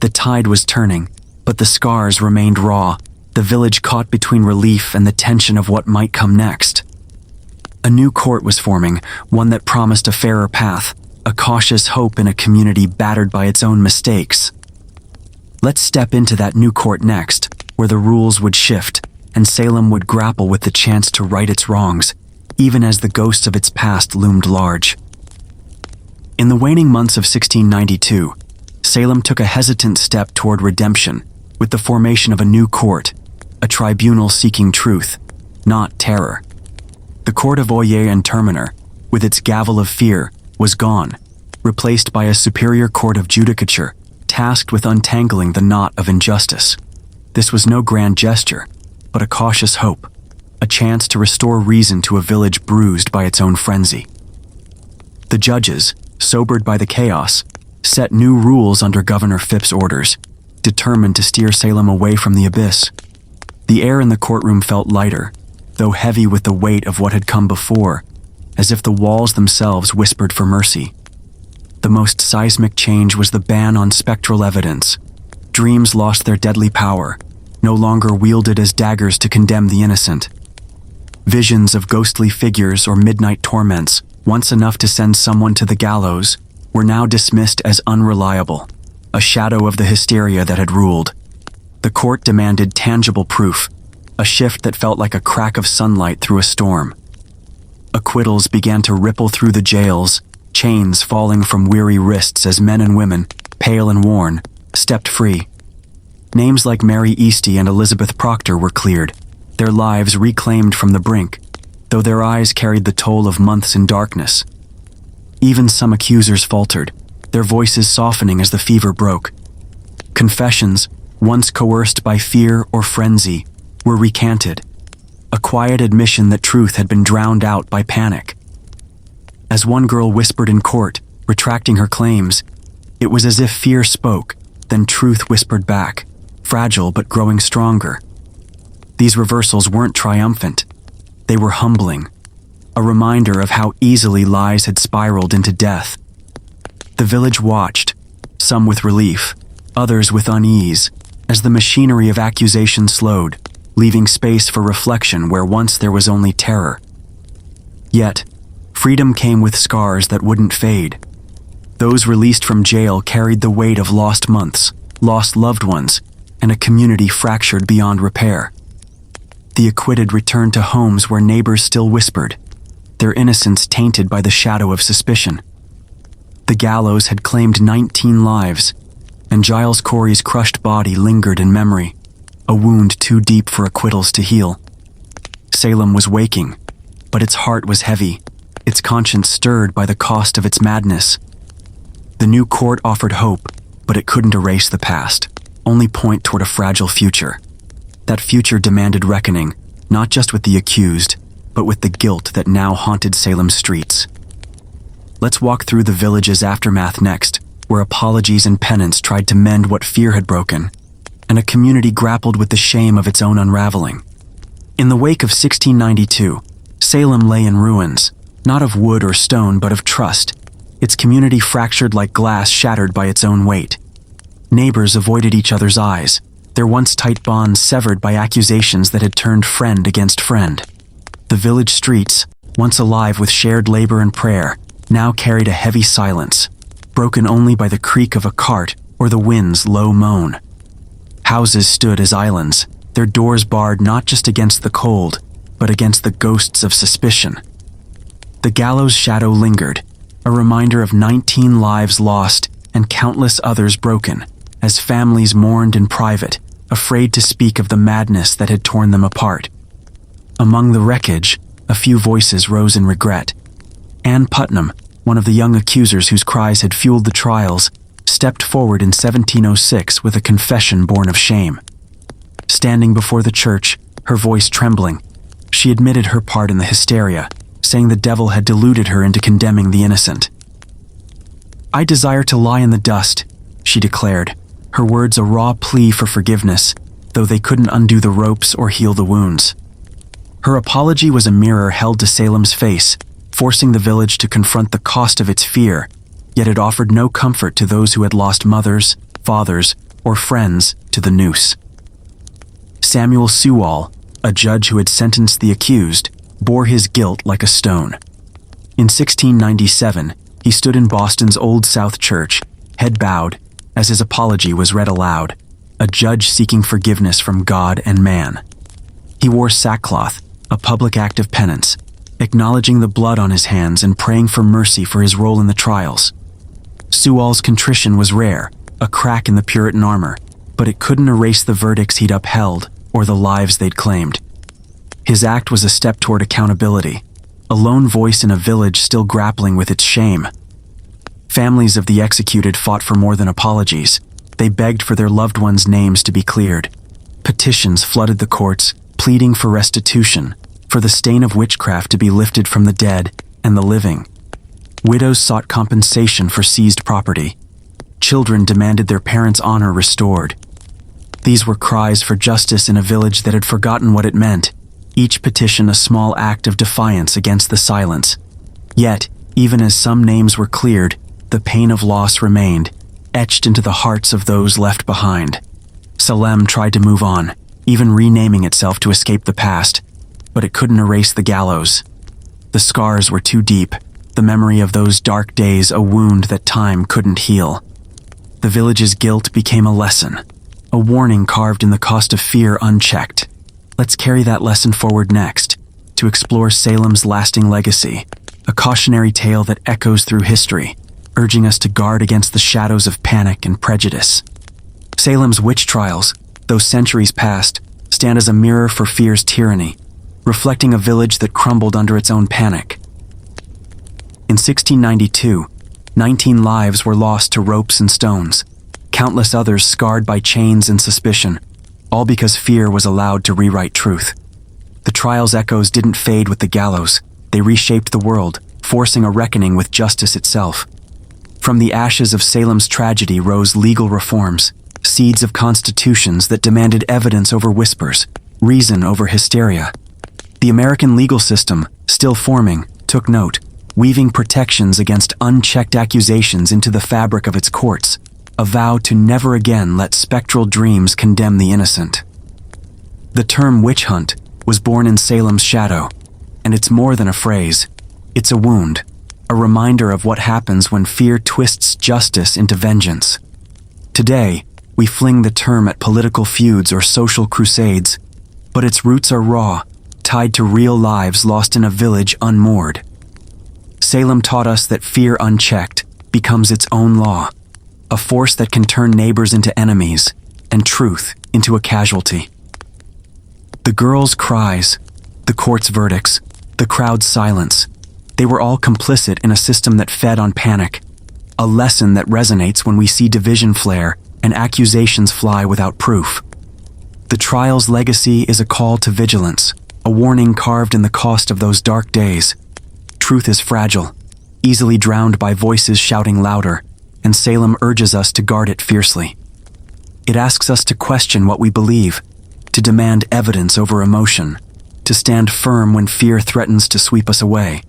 Speaker 1: The tide was turning, but the scars remained raw, the village caught between relief and the tension of what might come next. A new court was forming, one that promised a fairer path, a cautious hope in a community battered by its own mistakes. Let's step into that new court next, where the rules would shift, and Salem would grapple with the chance to right its wrongs, even as the ghosts of its past loomed large. In the waning months of 1692, Salem took a hesitant step toward redemption, with the formation of a new court, a tribunal seeking truth, not terror. The court of Oyer and Terminer, with its gavel of fear, was gone, replaced by a superior court of judicature, tasked with untangling the knot of injustice. This was no grand gesture, but a cautious hope, a chance to restore reason to a village bruised by its own frenzy. The judges, sobered by the chaos, set new rules under Governor Phipps' orders, determined to steer Salem away from the abyss. The air in the courtroom felt lighter, though heavy with the weight of what had come before, as if the walls themselves whispered for mercy. The most seismic change was the ban on spectral evidence. Dreams lost their deadly power, no longer wielded as daggers to condemn the innocent. Visions of ghostly figures or midnight torments, once enough to send someone to the gallows, were now dismissed as unreliable, a shadow of the hysteria that had ruled. The court demanded tangible proof, a shift that felt like a crack of sunlight through a storm. Acquittals began to ripple through the jails, chains falling from weary wrists as men and women, pale and worn, stepped free. Names like Mary Easty and Elizabeth Proctor were cleared, their lives reclaimed from the brink, though their eyes carried the toll of months in darkness. Even some accusers faltered, their voices softening as the fever broke. Confessions, once coerced by fear or frenzy, were recanted, a quiet admission that truth had been drowned out by panic. As one girl whispered in court, retracting her claims, it was as if fear spoke, then truth whispered back, fragile but growing stronger. These reversals weren't triumphant. They were humbling, a reminder of how easily lies had spiraled into death. The village watched, some with relief, others with unease, as the machinery of accusation slowed, leaving space for reflection where once there was only terror. Yet, freedom came with scars that wouldn't fade. Those released from jail carried the weight of lost months, lost loved ones, and a community fractured beyond repair. The acquitted returned to homes where neighbors still whispered, their innocence tainted by the shadow of suspicion. The gallows had claimed 19 lives, and Giles Corey's crushed body lingered in memory, a wound too deep for acquittals to heal. Salem was waking, but its heart was heavy, its conscience stirred by the cost of its madness. The new court offered hope, but it couldn't erase the past, only point toward a fragile future. That future demanded reckoning, not just with the accused, but with the guilt that now haunted Salem's streets. Let's walk through the village's aftermath next, where apologies and penance tried to mend what fear had broken, and a community grappled with the shame of its own unraveling. In the wake of 1692, Salem lay in ruins, not of wood or stone but of trust, its community fractured like glass shattered by its own weight. Neighbors avoided each other's eyes, their once tight bonds severed by accusations that had turned friend against friend. The village streets, once alive with shared labor and prayer, now carried a heavy silence, broken only by the creak of a cart or the wind's low moan. Houses stood as islands, their doors barred not just against the cold, but against the ghosts of suspicion. The gallows shadow lingered, a reminder of 19 lives lost and countless others broken, as families mourned in private, afraid to speak of the madness that had torn them apart. Among the wreckage, a few voices rose in regret. Anne Putnam, one of the young accusers whose cries had fueled the trials, stepped forward in 1706 with a confession born of shame. Standing before the church, her voice trembling, she admitted her part in the hysteria, saying the devil had deluded her into condemning the innocent. "I desire to lie in the dust," she declared, her words a raw plea for forgiveness, though they couldn't undo the ropes or heal the wounds. Her apology was a mirror held to Salem's face, forcing the village to confront the cost of its fear, yet it offered no comfort to those who had lost mothers, fathers, or friends to the noose. Samuel Sewall, a judge who had sentenced the accused, bore his guilt like a stone. In 1697, he stood in Boston's Old South Church, head bowed, as his apology was read aloud, a judge seeking forgiveness from God and man. He wore sackcloth, a public act of penance, acknowledging the blood on his hands and praying for mercy for his role in the trials. Sewall's contrition was rare, a crack in the Puritan armor, but it couldn't erase the verdicts he'd upheld or the lives they'd claimed. His act was a step toward accountability, a lone voice in a village still grappling with its shame. Families of the executed fought for more than apologies. They begged for their loved ones' names to be cleared. Petitions flooded the courts, pleading for restitution, for the stain of witchcraft to be lifted from the dead and the living. Widows sought compensation for seized property. Children demanded their parents' honor restored. These were cries for justice in a village that had forgotten what it meant, each petition a small act of defiance against the silence. Yet, even as some names were cleared, the pain of loss remained, etched into the hearts of those left behind. Salem tried to move on, even renaming itself to escape the past, but it couldn't erase the gallows. The scars were too deep, the memory of those dark days a wound that time couldn't heal. The village's guilt became a lesson, a warning carved in the cost of fear unchecked. Let's carry that lesson forward next, to explore Salem's lasting legacy, a cautionary tale that echoes through history, urging us to guard against the shadows of panic and prejudice. Salem's witch trials, though centuries passed, stand as a mirror for fear's tyranny, reflecting a village that crumbled under its own panic. In 1692, 19 lives were lost to ropes and stones, countless others scarred by chains and suspicion, all because fear was allowed to rewrite truth. The trial's echoes didn't fade with the gallows. They reshaped the world, forcing a reckoning with justice itself. From the ashes of Salem's tragedy rose legal reforms, seeds of constitutions that demanded evidence over whispers, reason over hysteria. The American legal system, still forming, took note, weaving protections against unchecked accusations into the fabric of its courts, a vow to never again let spectral dreams condemn the innocent. The term witch hunt was born in Salem's shadow, and it's more than a phrase. It's a wound, a reminder of what happens when fear twists justice into vengeance. Today, we fling the term at political feuds or social crusades, but its roots are raw, tied to real lives lost in a village unmoored. Salem taught us that fear unchecked becomes its own law, a force that can turn neighbors into enemies and truth into a casualty. The girls' cries, the court's verdicts, the crowd's silence, they were all complicit in a system that fed on panic, a lesson that resonates when we see division flare and accusations fly without proof. The trial's legacy is a call to vigilance, a warning carved in the cost of those dark days. Truth is fragile, easily drowned by voices shouting louder, and Salem urges us to guard it fiercely. It asks us to question what we believe, to demand evidence over emotion, to stand firm when fear threatens to sweep us away.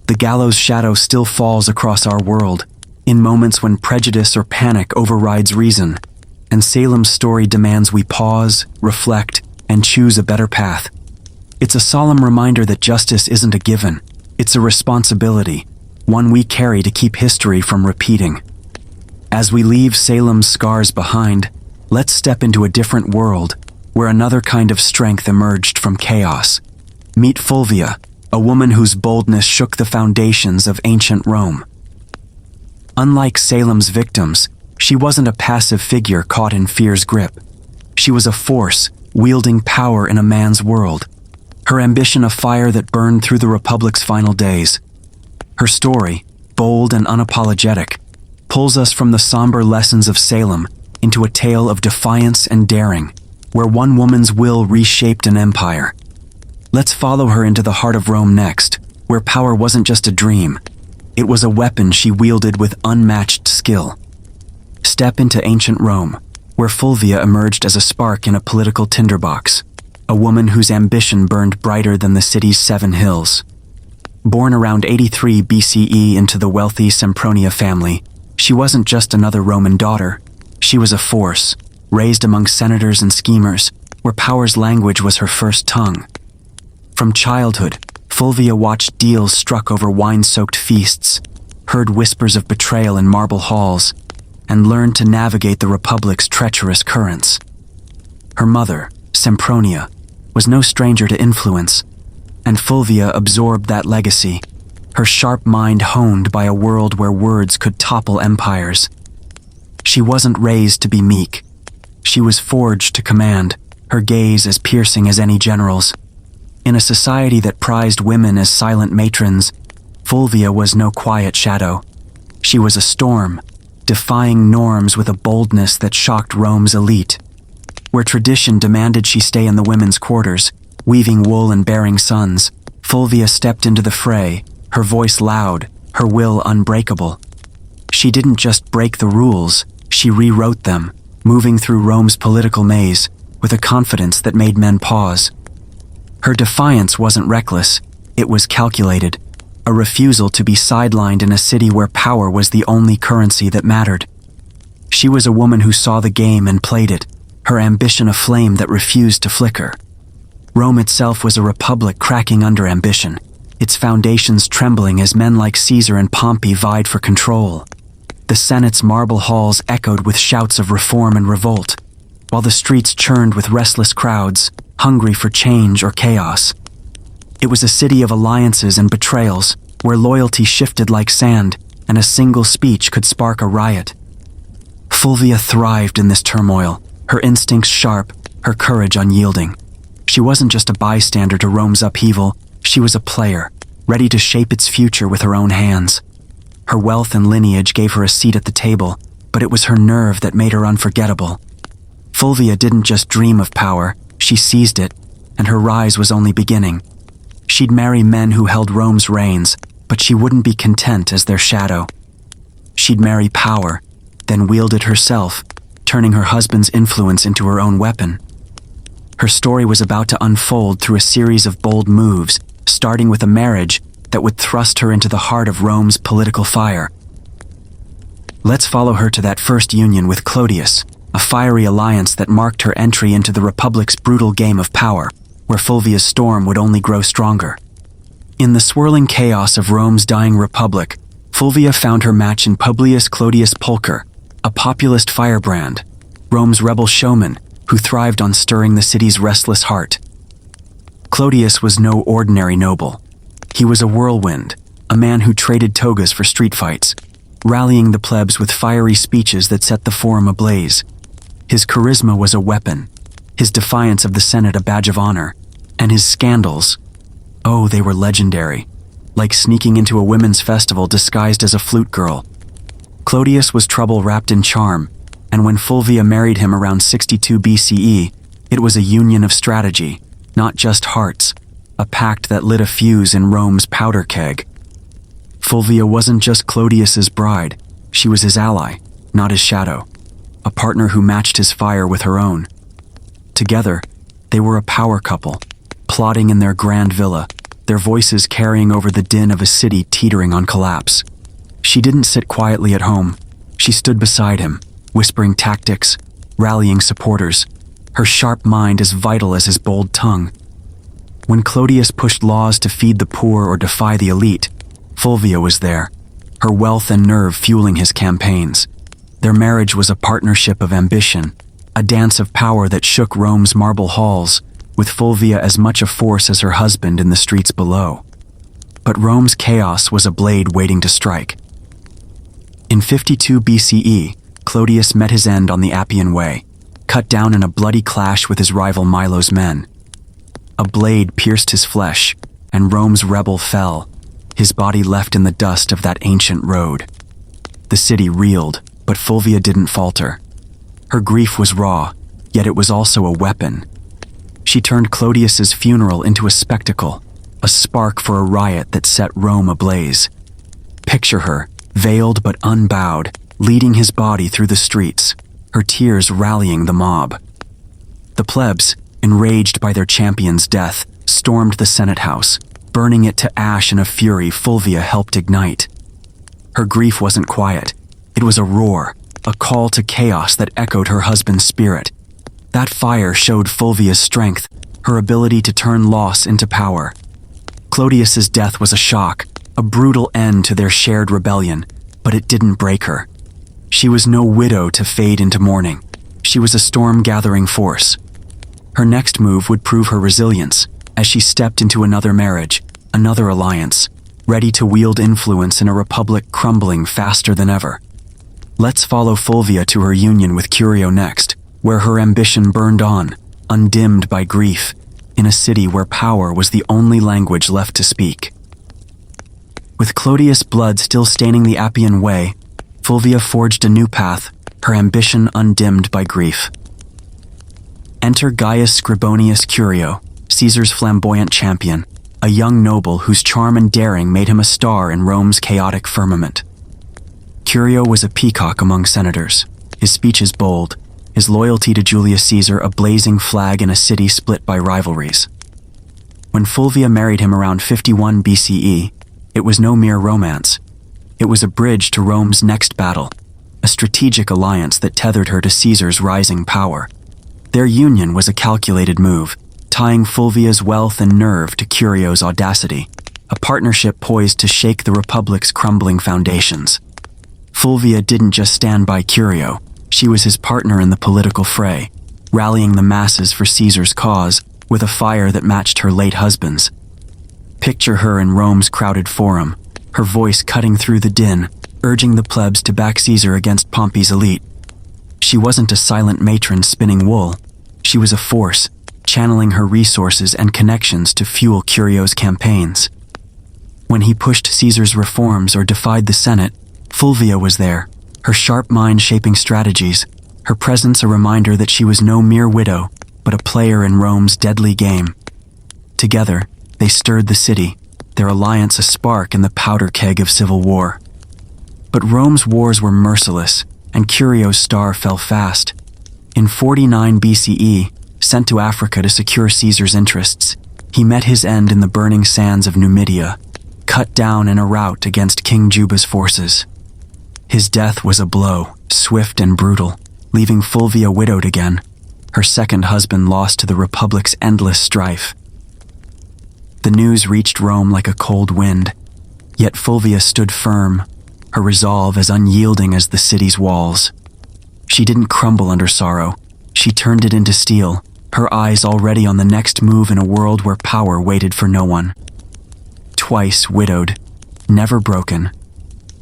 Speaker 1: The gallows' shadow still falls across our world, in moments when prejudice or panic overrides reason, and Salem's story demands we pause, reflect, and choose a better path. It's a solemn reminder that justice isn't a given, it's a responsibility, one we carry to keep history from repeating. As we leave Salem's scars behind, let's step into a different world, where another kind of strength emerged from chaos. Meet Fulvia, a woman whose boldness shook the foundations of ancient Rome. Unlike Salem's victims, she wasn't a passive figure caught in fear's grip. She was a force, wielding power in a man's world. Her ambition a fire that burned through the Republic's final days. Her story, bold and unapologetic, pulls us from the somber lessons of Salem into a tale of defiance and daring, where one woman's will reshaped an empire. Let's follow her into the heart of Rome next, where power wasn't just a dream. It was a weapon she wielded with unmatched skill. Step into ancient Rome, where Fulvia emerged as a spark in a political tinderbox, a woman whose ambition burned brighter than the city's 7 hills. Born around 83 BCE into the wealthy Sempronia family, she wasn't just another Roman daughter. She was a force, raised among senators and schemers, where power's language was her first tongue. From childhood, Fulvia watched deals struck over wine-soaked feasts, heard whispers of betrayal in marble halls, and learned to navigate the Republic's treacherous currents. Her mother, Sempronia, was no stranger to influence, and Fulvia absorbed that legacy, her sharp mind honed by a world where words could topple empires. She wasn't raised to be meek. She was forged to command, her gaze as piercing as any general's. In a society that prized women as silent matrons, Fulvia was no quiet shadow. She was a storm, defying norms with a boldness that shocked Rome's elite. Where tradition demanded she stay in the women's quarters, weaving wool and bearing sons, Fulvia stepped into the fray, her voice loud, her will unbreakable. She didn't just break the rules, she rewrote them, moving through Rome's political maze with a confidence that made men pause. Her defiance wasn't reckless, it was calculated, a refusal to be sidelined in a city where power was the only currency that mattered. She was a woman who saw the game and played it, her ambition a flame that refused to flicker. Rome itself was a republic cracking under ambition, its foundations trembling as men like Caesar and Pompey vied for control. The Senate's marble halls echoed with shouts of reform and revolt, while the streets churned with restless crowds, hungry for change or chaos. It was a city of alliances and betrayals, where loyalty shifted like sand, and a single speech could spark a riot. Fulvia thrived in this turmoil, her instincts sharp, her courage unyielding. She wasn't just a bystander to Rome's upheaval, she was a player, ready to shape its future with her own hands. Her wealth and lineage gave her a seat at the table, but it was her nerve that made her unforgettable. Fulvia didn't just dream of power, she seized it, and her rise was only beginning. She'd marry men who held Rome's reins, but she wouldn't be content as their shadow. She'd marry power, then wield it herself, turning her husband's influence into her own weapon. Her story was about to unfold through a series of bold moves, starting with a marriage that would thrust her into the heart of Rome's political fire. Let's follow her to that first union with Clodius, a fiery alliance that marked her entry into the Republic's brutal game of power, where Fulvia's storm would only grow stronger. In the swirling chaos of Rome's dying republic, Fulvia found her match in Publius Clodius Pulcher, a populist firebrand, Rome's rebel showman who thrived on stirring the city's restless heart. Clodius was no ordinary noble. He was a whirlwind, a man who traded togas for street fights, rallying the plebs with fiery speeches that set the forum ablaze. His charisma was a weapon, his defiance of the Senate a badge of honor, and his scandals, oh, they were legendary, like sneaking into a women's festival disguised as a flute girl. Clodius was trouble wrapped in charm, and when Fulvia married him around 62 BCE, it was a union of strategy, not just hearts, a pact that lit a fuse in Rome's powder keg. Fulvia wasn't just Clodius's bride, she was his ally, not his shadow, a partner who matched his fire with her own. Together, they were a power couple, plotting in their grand villa, their voices carrying over the din of a city teetering on collapse. She didn't sit quietly at home. She stood beside him, whispering tactics, rallying supporters, her sharp mind as vital as his bold tongue. When Clodius pushed laws to feed the poor or defy the elite, Fulvia was there, her wealth and nerve fueling his campaigns. Their marriage was a partnership of ambition, a dance of power that shook Rome's marble halls, with Fulvia as much a force as her husband in the streets below. But Rome's chaos was a blade waiting to strike. In 52 BCE, Clodius met his end on the Appian Way, cut down in a bloody clash with his rival Milo's men. A blade pierced his flesh, and Rome's rebel fell, his body left in the dust of that ancient road. The city reeled, but Fulvia didn't falter. Her grief was raw, yet it was also a weapon. She turned Clodius's funeral into a spectacle, a spark for a riot that set Rome ablaze. Picture her, veiled but unbowed, leading his body through the streets, her tears rallying the mob. The plebs, enraged by their champion's death, stormed the Senate House, burning it to ash in a fury Fulvia helped ignite. Her grief wasn't quiet. It was a roar, a call to chaos that echoed her husband's spirit. That fire showed Fulvia's strength, her ability to turn loss into power. Clodius's death was a shock, a brutal end to their shared rebellion, but it didn't break her. She was no widow to fade into mourning. She was a storm-gathering force. Her next move would prove her resilience, as she stepped into another marriage, another alliance, ready to wield influence in a republic crumbling faster than ever. Let's follow Fulvia to her union with Curio next, where her ambition burned on, undimmed by grief, in a city where power was the only language left to speak. With Clodius' blood still staining the Appian Way, Fulvia forged a new path, her ambition undimmed by grief. Enter Gaius Scribonius Curio, Caesar's flamboyant champion, a young noble whose charm and daring made him a star in Rome's chaotic firmament. Curio was a peacock among senators, his speeches bold, his loyalty to Julius Caesar a blazing flag in a city split by rivalries. When Fulvia married him around 51 BCE, it was no mere romance. It was a bridge to Rome's next battle, a strategic alliance that tethered her to Caesar's rising power. Their union was a calculated move, tying Fulvia's wealth and nerve to Curio's audacity, a partnership poised to shake the Republic's crumbling foundations. Fulvia didn't just stand by Curio, she was his partner in the political fray, rallying the masses for Caesar's cause with a fire that matched her late husband's. Picture her in Rome's crowded forum, her voice cutting through the din, urging the plebs to back Caesar against Pompey's elite. She wasn't a silent matron spinning wool. She was a force, channeling her resources and connections to fuel Curio's campaigns. When he pushed Caesar's reforms or defied the Senate, Fulvia was there, her sharp mind shaping strategies, her presence a reminder that she was no mere widow, but a player in Rome's deadly game. Together, they stirred the city, their alliance a spark in the powder keg of civil war. But Rome's wars were merciless, and Curio's star fell fast. In 49 BCE, sent to Africa to secure Caesar's interests, he met his end in the burning sands of Numidia, cut down in a rout against King Juba's forces. His death was a blow, swift and brutal, leaving Fulvia widowed again, her second husband lost to the Republic's endless strife. The news reached Rome like a cold wind, yet Fulvia stood firm, her resolve as unyielding as the city's walls. She didn't crumble under sorrow, she turned it into steel, her eyes already on the next move in a world where power waited for no one. Twice widowed, never broken,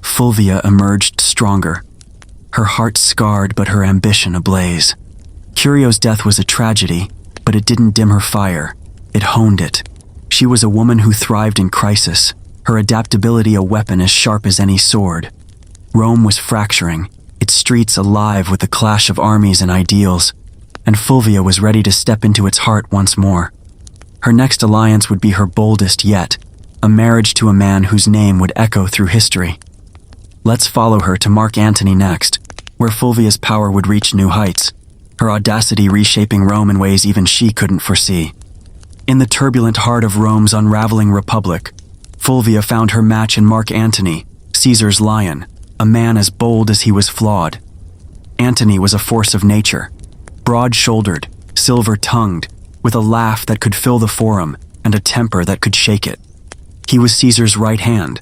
Speaker 1: Fulvia emerged stronger, her heart scarred but her ambition ablaze. Curio's death was a tragedy, but it didn't dim her fire, it honed it. She was a woman who thrived in crisis, her adaptability a weapon as sharp as any sword. Rome was fracturing, its streets alive with the clash of armies and ideals, and Fulvia was ready to step into its heart once more. Her next alliance would be her boldest yet, a marriage to a man whose name would echo through history. Let's follow her to Mark Antony next, where Fulvia's power would reach new heights, her audacity reshaping Rome in ways even she couldn't foresee. In the turbulent heart of Rome's unraveling republic, Fulvia found her match in Mark Antony, Caesar's lion, a man as bold as he was flawed. Antony was a force of nature, broad-shouldered, silver-tongued, with a laugh that could fill the forum and a temper that could shake it. He was Caesar's right hand,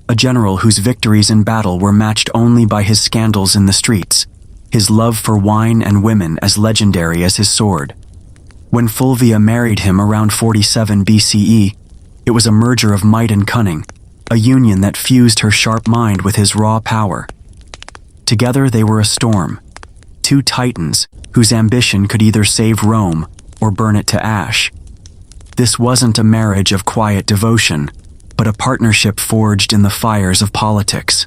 Speaker 1: a general whose victories in battle were matched only by his scandals in the streets, his love for wine and women as legendary as his sword. When Fulvia married him around 47 BCE, it was a merger of might and cunning, a union that fused her sharp mind with his raw power. Together they were a storm, two titans whose ambition could either save Rome or burn it to ash. This wasn't a marriage of quiet devotion, but a partnership forged in the fires of politics.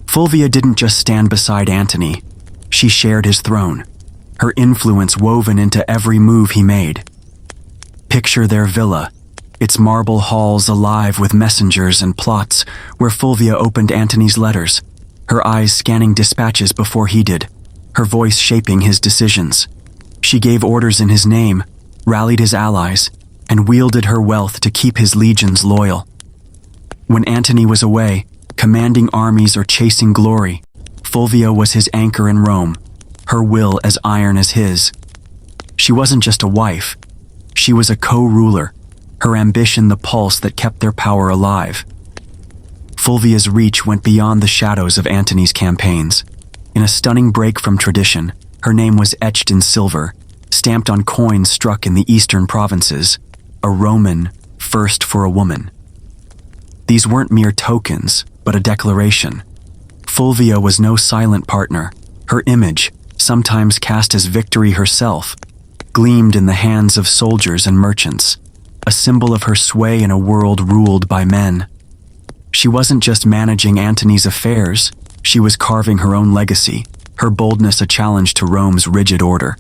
Speaker 1: Fulvia didn't just stand beside Antony, she shared his throne, her influence woven into every move he made. Picture their villa, its marble halls alive with messengers and plots where Fulvia opened Antony's letters, her eyes scanning dispatches before he did, her voice shaping his decisions. She gave orders in his name, rallied his allies, and wielded her wealth to keep his legions loyal. When Antony was away, commanding armies or chasing glory, Fulvia was his anchor in Rome, her will as iron as his. She wasn't just a wife, she was a co-ruler, her ambition the pulse that kept their power alive. Fulvia's reach went beyond the shadows of Antony's campaigns. In a stunning break from tradition, her name was etched in silver, stamped on coins struck in the eastern provinces, a Roman first for a woman. These weren't mere tokens, but a declaration. Fulvia was no silent partner. Her image, sometimes cast as victory herself, gleamed in the hands of soldiers and merchants, a symbol of her sway in a world ruled by men. She wasn't just managing Antony's affairs, she was carving her own legacy, her boldness a challenge to Rome's rigid order.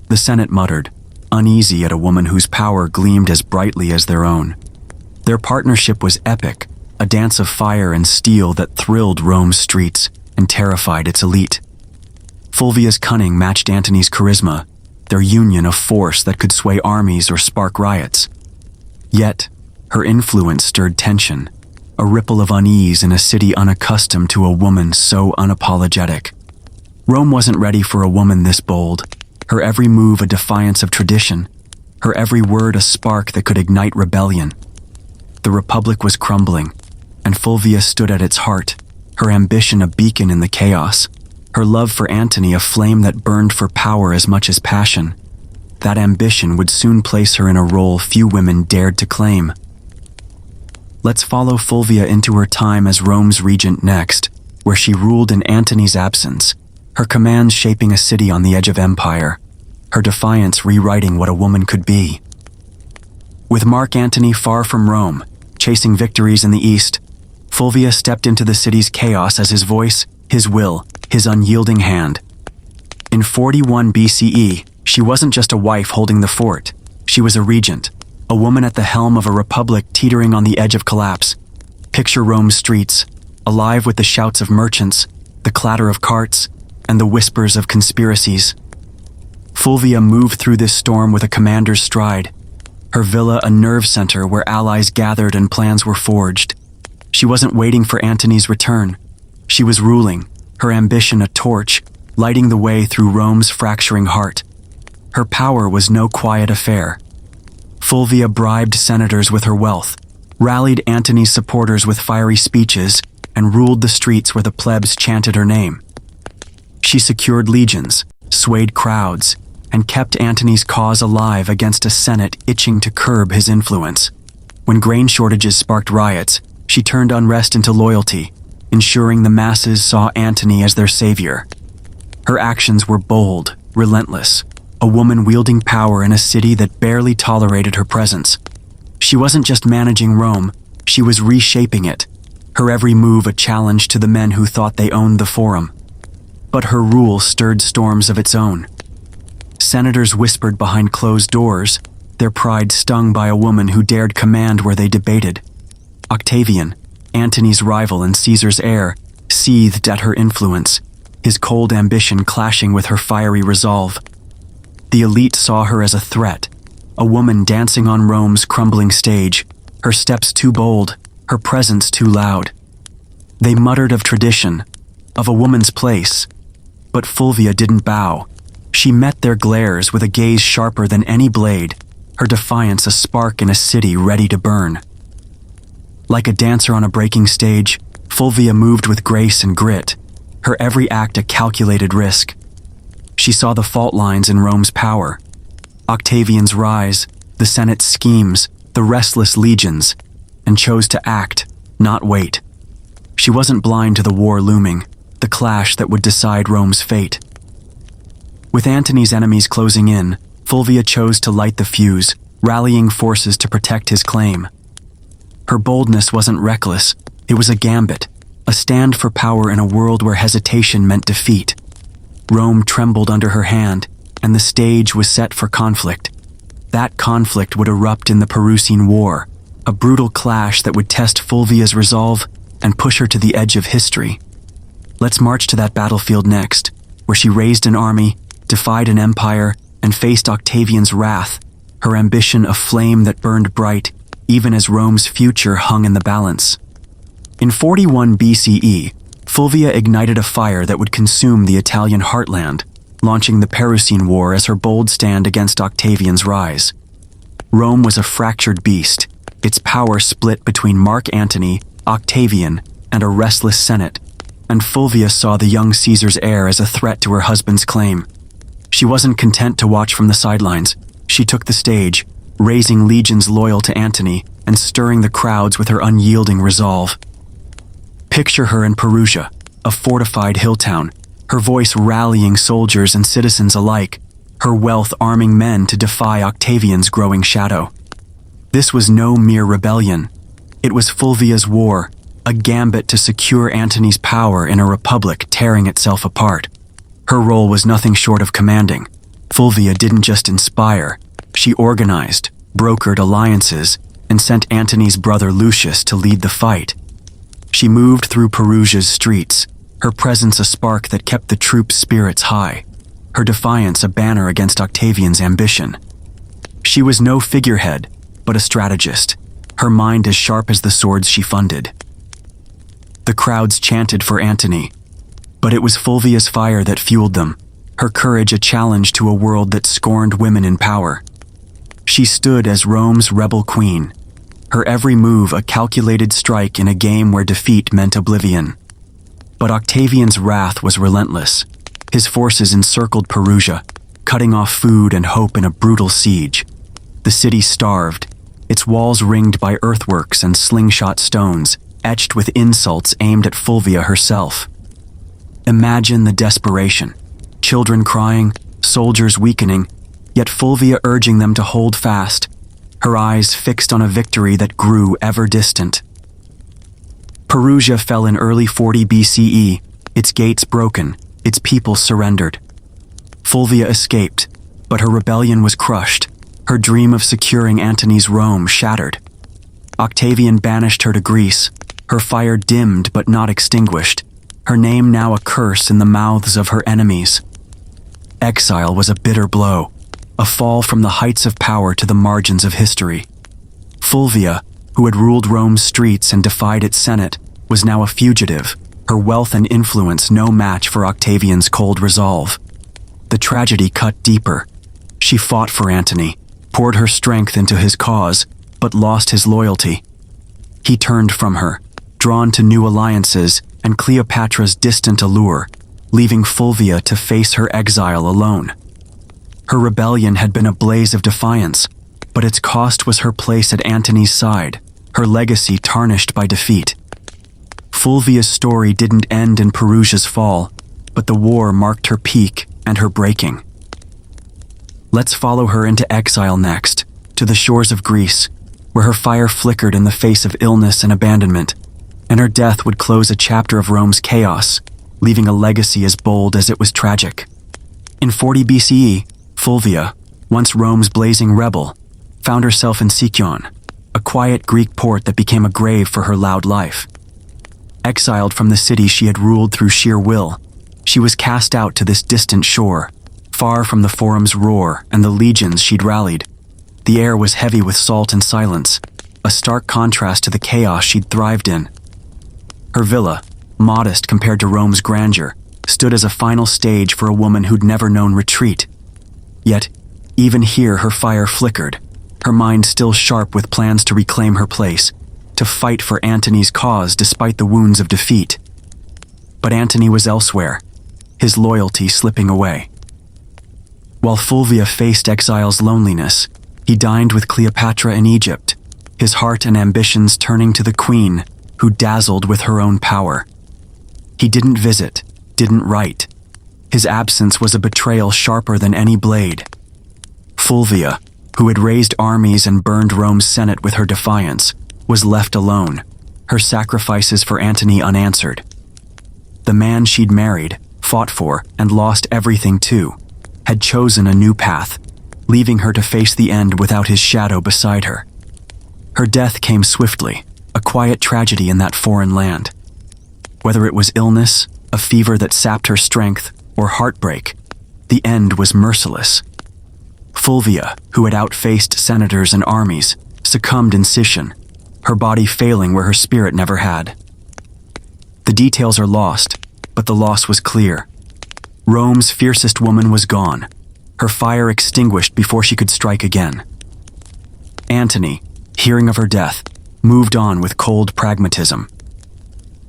Speaker 1: The Senate muttered, uneasy at a woman whose power gleamed as brightly as their own. Their partnership was epic, a dance of fire and steel that thrilled Rome's streets and terrified its elite. Fulvia's cunning matched Antony's charisma, their union a force that could sway armies or spark riots. Yet, her influence stirred tension, a ripple of unease in a city unaccustomed to a woman so unapologetic. Rome wasn't ready for a woman this bold, her every move a defiance of tradition, her every word a spark that could ignite rebellion. The Republic was crumbling, and Fulvia stood at its heart, her ambition a beacon in the chaos, her love for Antony a flame that burned for power as much as passion. That ambition would soon place her in a role few women dared to claim. Let's follow Fulvia into her time as Rome's regent next, where she ruled in Antony's absence, her commands shaping a city on the edge of empire. her defiance rewriting what a woman could be. With Mark Antony far from Rome, chasing victories in the east, Fulvia stepped into the city's chaos as his voice, his will, his unyielding hand. In 41 BCE, she wasn't just a wife holding the fort. She was a regent, a woman at the helm of a republic teetering on the edge of collapse. Picture Rome's streets, alive with the shouts of merchants, the clatter of carts, and the whispers of conspiracies. Fulvia moved through this storm with a commander's stride, her villa a nerve center where allies gathered and plans were forged. She wasn't waiting for Antony's return. She was ruling, her ambition a torch, lighting the way through Rome's fracturing heart. Her power was no quiet affair. Fulvia bribed senators with her wealth, rallied Antony's supporters with fiery speeches, and ruled the streets where the plebs chanted her name. She secured legions, swayed crowds, and kept Antony's cause alive against a Senate itching to curb his influence. When grain shortages sparked riots, she turned unrest into loyalty, ensuring the masses saw Antony as their savior. Her actions were bold, relentless, a woman wielding power in a city that barely tolerated her presence. She wasn't just managing Rome, she was reshaping it, her every move a challenge to the men who thought they owned the forum. But her rule stirred storms of its own. Senators whispered behind closed doors, their pride stung by a woman who dared command where they debated. Octavian, Antony's rival and Caesar's heir, seethed at her influence, his cold ambition clashing with her fiery resolve. The elite saw her as a threat, a woman dancing on Rome's crumbling stage, her steps too bold, her presence too loud. They muttered of tradition, of a woman's place, but Fulvia didn't bow. She met their glares with a gaze sharper than any blade, her defiance a spark in a city ready to burn. Like a dancer on a breaking stage, Fulvia moved with grace and grit, her every act a calculated risk. She saw the fault lines in Rome's power, Octavian's rise, the Senate's schemes, the restless legions, and chose to act, not wait. She wasn't blind to the war looming, the clash that would decide Rome's fate. With Antony's enemies closing in, Fulvia chose to light the fuse, rallying forces to protect his claim. Her boldness wasn't reckless, it was a gambit, a stand for power in a world where hesitation meant defeat. Rome trembled under her hand, and the stage was set for conflict. That conflict would erupt in the Perusine War, a brutal clash that would test Fulvia's resolve and push her to the edge of history. Let's march to that battlefield next, where she raised an army, defied an empire, and faced Octavian's wrath, her ambition a flame that burned bright, even as Rome's future hung in the balance. In 41 BCE, Fulvia ignited a fire that would consume the Italian heartland, launching the Perusine War as her bold stand against Octavian's rise. Rome was a fractured beast, its power split between Mark Antony, Octavian, and a restless Senate, and Fulvia saw the young Caesar's heir as a threat to her husband's claim. She wasn't content to watch from the sidelines. She took the stage, raising legions loyal to Antony and stirring the crowds with her unyielding resolve. Picture her in Perugia, a fortified hill town, her voice rallying soldiers and citizens alike, her wealth arming men to defy Octavian's growing shadow. This was no mere rebellion. It was Fulvia's war, a gambit to secure Antony's power in a republic tearing itself apart. Her role was nothing short of commanding. Fulvia didn't just inspire, she organized, brokered alliances, and sent Antony's brother Lucius to lead the fight. She moved through Perugia's streets, her presence a spark that kept the troops' spirits high, her defiance a banner against Octavian's ambition. She was no figurehead, but a strategist, her mind as sharp as the swords she funded. The crowds chanted for Antony, but it was Fulvia's fire that fueled them, her courage a challenge to a world that scorned women in power. She stood as Rome's rebel queen, her every move a calculated strike in a game where defeat meant oblivion. But Octavian's wrath was relentless. His forces encircled Perugia, cutting off food and hope in a brutal siege. The city starved, its walls ringed by earthworks and slingshot stones, etched with insults aimed at Fulvia herself. Imagine the desperation. Children crying, soldiers weakening, yet Fulvia urging them to hold fast, her eyes fixed on a victory that grew ever distant. Perugia fell in early 40 BCE, its gates broken, its people surrendered. Fulvia escaped, but her rebellion was crushed, her dream of securing Antony's Rome shattered. Octavian banished her to Greece, her fire dimmed but not extinguished, her name now a curse in the mouths of her enemies. Exile was a bitter blow, a fall from the heights of power to the margins of history. Fulvia, who had ruled Rome's streets and defied its senate, was now a fugitive, her wealth and influence no match for Octavian's cold resolve. The tragedy cut deeper. She fought for Antony, poured her strength into his cause, but lost his loyalty. He turned from her, drawn to new alliances and Cleopatra's distant allure, leaving Fulvia to face her exile alone. Her rebellion had been a blaze of defiance, but its cost was her place at Antony's side, her legacy tarnished by defeat. Fulvia's story didn't end in Perugia's fall, but the war marked her peak and her breaking. Let's follow her into exile next, to the shores of Greece, where her fire flickered in the face of illness and abandonment, and her death would close a chapter of Rome's chaos, leaving a legacy as bold as it was tragic. In 40 BCE, Fulvia, once Rome's blazing rebel, found herself in Sicyon, a quiet Greek port that became a grave for her loud life. Exiled from the city she had ruled through sheer will, she was cast out to this distant shore, far from the forum's roar and the legions she'd rallied. The air was heavy with salt and silence, a stark contrast to the chaos she'd thrived in. Her villa, modest compared to Rome's grandeur, stood as a final stage for a woman who'd never known retreat. Yet, even here her fire flickered, her mind still sharp with plans to reclaim her place, to fight for Antony's cause despite the wounds of defeat. But Antony was elsewhere, his loyalty slipping away. While Fulvia faced exile's loneliness, he dined with Cleopatra in Egypt, his heart and ambitions turning to the queen, who dazzled with her own power. He didn't visit, didn't write. His absence was a betrayal sharper than any blade. Fulvia, who had raised armies and burned Rome's senate with her defiance, was left alone, her sacrifices for Antony unanswered. The man she'd married, fought for, and lost everything to, had chosen a new path, leaving her to face the end without his shadow beside her. Her death came swiftly, a quiet tragedy in that foreign land. Whether it was illness, a fever that sapped her strength, or heartbreak, the end was merciless. Fulvia, who had outfaced senators and armies, succumbed in Sicyon, her body failing where her spirit never had. The details are lost, but the loss was clear. Rome's fiercest woman was gone, her fire extinguished before she could strike again. Antony, hearing of her death, moved on with cold pragmatism.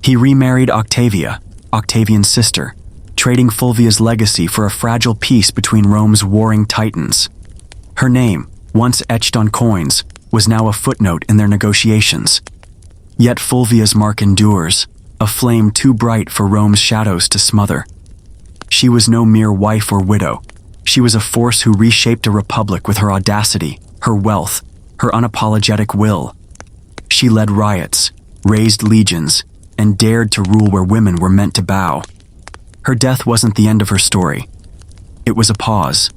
Speaker 1: He remarried Octavia, Octavian's sister, trading Fulvia's legacy for a fragile peace between Rome's warring titans. Her name, once etched on coins, was now a footnote in their negotiations. Yet Fulvia's mark endures, a flame too bright for Rome's shadows to smother. She was no mere wife or widow. She was a force who reshaped a republic with her audacity, her wealth, her unapologetic will. She led riots, raised legions, and dared to rule where women were meant to bow. Her death wasn't the end of her story. It was a pause,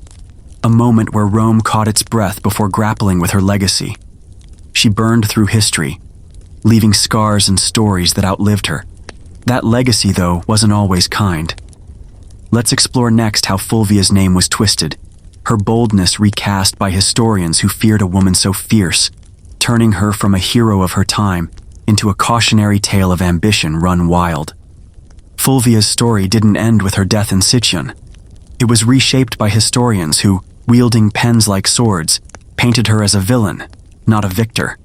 Speaker 1: a moment where Rome caught its breath before grappling with her legacy. She burned through history, leaving scars and stories that outlived her. That legacy, though, wasn't always kind. Let's explore next how Fulvia's name was twisted, her boldness recast by historians who feared a woman so fierce, turning her from a hero of her time into a cautionary tale of ambition run wild. Fulvia's story didn't end with her death in Sicyon. It was reshaped by historians who, wielding pens like swords, painted her as a villain, not a victor.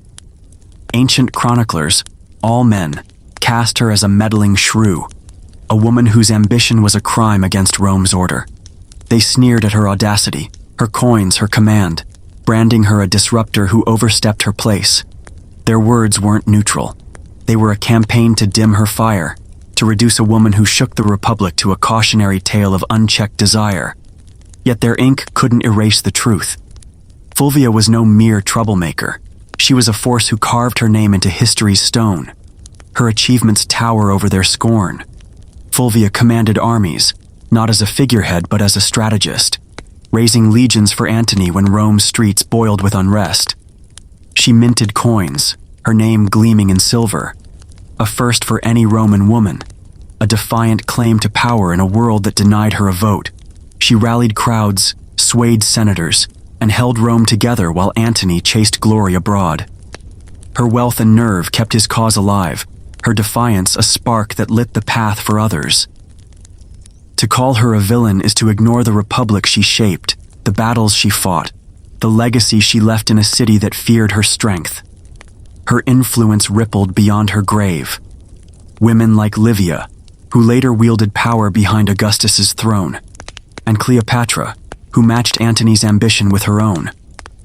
Speaker 1: Ancient chroniclers, all men, cast her as a meddling shrew, a woman whose ambition was a crime against Rome's order. They sneered at her audacity, her coins, her command, branding her a disruptor who overstepped her place. Their words weren't neutral. They were a campaign to dim her fire, to reduce a woman who shook the Republic to a cautionary tale of unchecked desire. Yet their ink couldn't erase the truth. Fulvia was no mere troublemaker. She was a force who carved her name into history's stone. Her achievements tower over their scorn. Fulvia commanded armies, not as a figurehead but as a strategist, raising legions for Antony when Rome's streets boiled with unrest. She minted coins, her name gleaming in silver, a first for any Roman woman, a defiant claim to power in a world that denied her a vote. She rallied crowds, swayed senators, and held Rome together while Antony chased glory abroad. Her wealth and nerve kept his cause alive, her defiance a spark that lit the path for others. To call her a villain is to ignore the republic she shaped, the battles she fought, the legacy she left in a city that feared her strength. Her influence rippled beyond her grave. Women like Livia, who later wielded power behind Augustus's throne, and Cleopatra, who matched Antony's ambition with her own,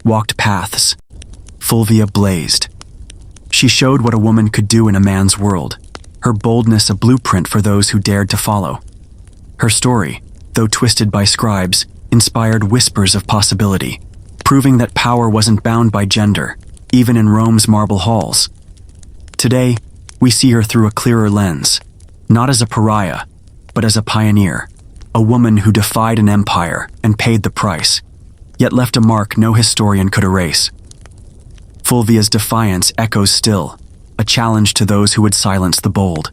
Speaker 1: walked paths. Fulvia blazed. She showed what a woman could do in a man's world, her boldness a blueprint for those who dared to follow. Her story, though twisted by scribes, inspired whispers of possibility, proving that power wasn't bound by gender, even in Rome's marble halls. Today, we see her through a clearer lens, not as a pariah, but as a pioneer, a woman who defied an empire and paid the price, yet left a mark no historian could erase. Fulvia's defiance echoes still, a challenge to those who would silence the bold.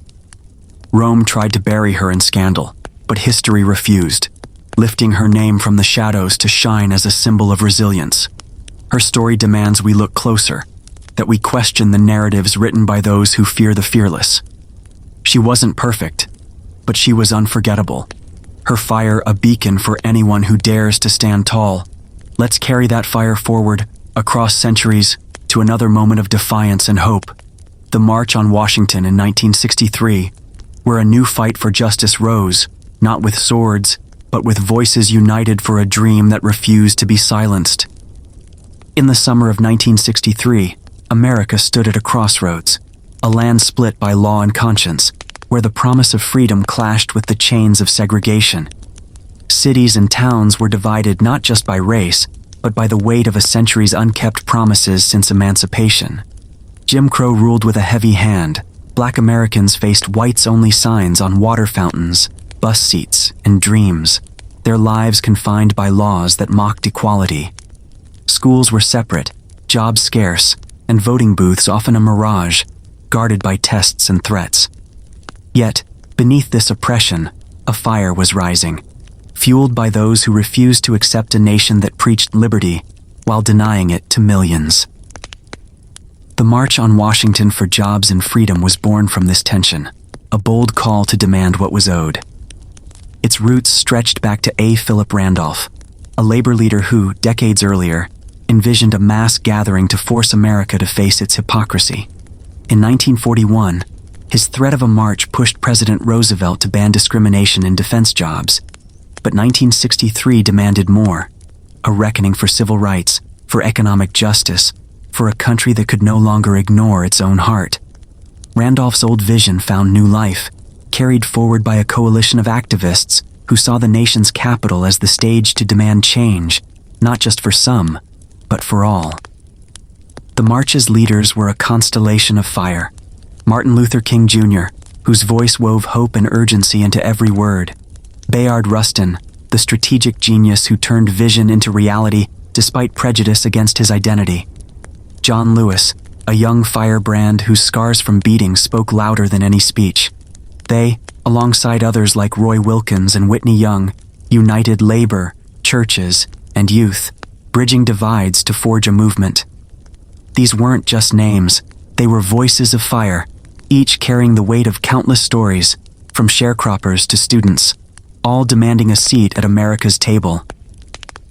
Speaker 1: Rome tried to bury her in scandal, but history refused, lifting her name from the shadows to shine as a symbol of resilience. Her story demands we look closer, that we question the narratives written by those who fear the fearless. She wasn't perfect, but she was unforgettable. Her fire a beacon for anyone who dares to stand tall. Let's carry that fire forward, across centuries, to another moment of defiance and hope. The March on Washington in 1963, where a new fight for justice rose, not with swords, but with voices united for a dream that refused to be silenced. In the summer of 1963, America stood at a crossroads, a land split by law and conscience, where the promise of freedom clashed with the chains of segregation. Cities and towns were divided not just by race, but by the weight of a century's unkept promises since emancipation. Jim Crow ruled with a heavy hand. Black Americans faced whites-only signs on water fountains, bus seats, and dreams, their lives confined by laws that mocked equality. Schools were separate, jobs scarce, and voting booths often a mirage, guarded by tests and threats. Yet, beneath this oppression, a fire was rising, fueled by those who refused to accept a nation that preached liberty while denying it to millions. The March on Washington for Jobs and Freedom was born from this tension, a bold call to demand what was owed. Its roots stretched back to A. Philip Randolph, a labor leader who, decades earlier, envisioned a mass gathering to force America to face its hypocrisy. In 1941, his threat of a march pushed President Roosevelt to ban discrimination in defense jobs. But 1963 demanded more, a reckoning for civil rights, for economic justice, for a country that could no longer ignore its own heart. Randolph's old vision found new life, carried forward by a coalition of activists who saw the nation's capital as the stage to demand change, not just for some, but for all. The march's leaders were a constellation of fire. Martin Luther King Jr., whose voice wove hope and urgency into every word. Bayard Rustin, the strategic genius who turned vision into reality despite prejudice against his identity. John Lewis, a young firebrand whose scars from beatings spoke louder than any speech. They, alongside others like Roy Wilkins and Whitney Young, united labor, churches, and youth, bridging divides to forge a movement. These weren't just names, they were voices of fire, each carrying the weight of countless stories, from sharecroppers to students, all demanding a seat at America's table.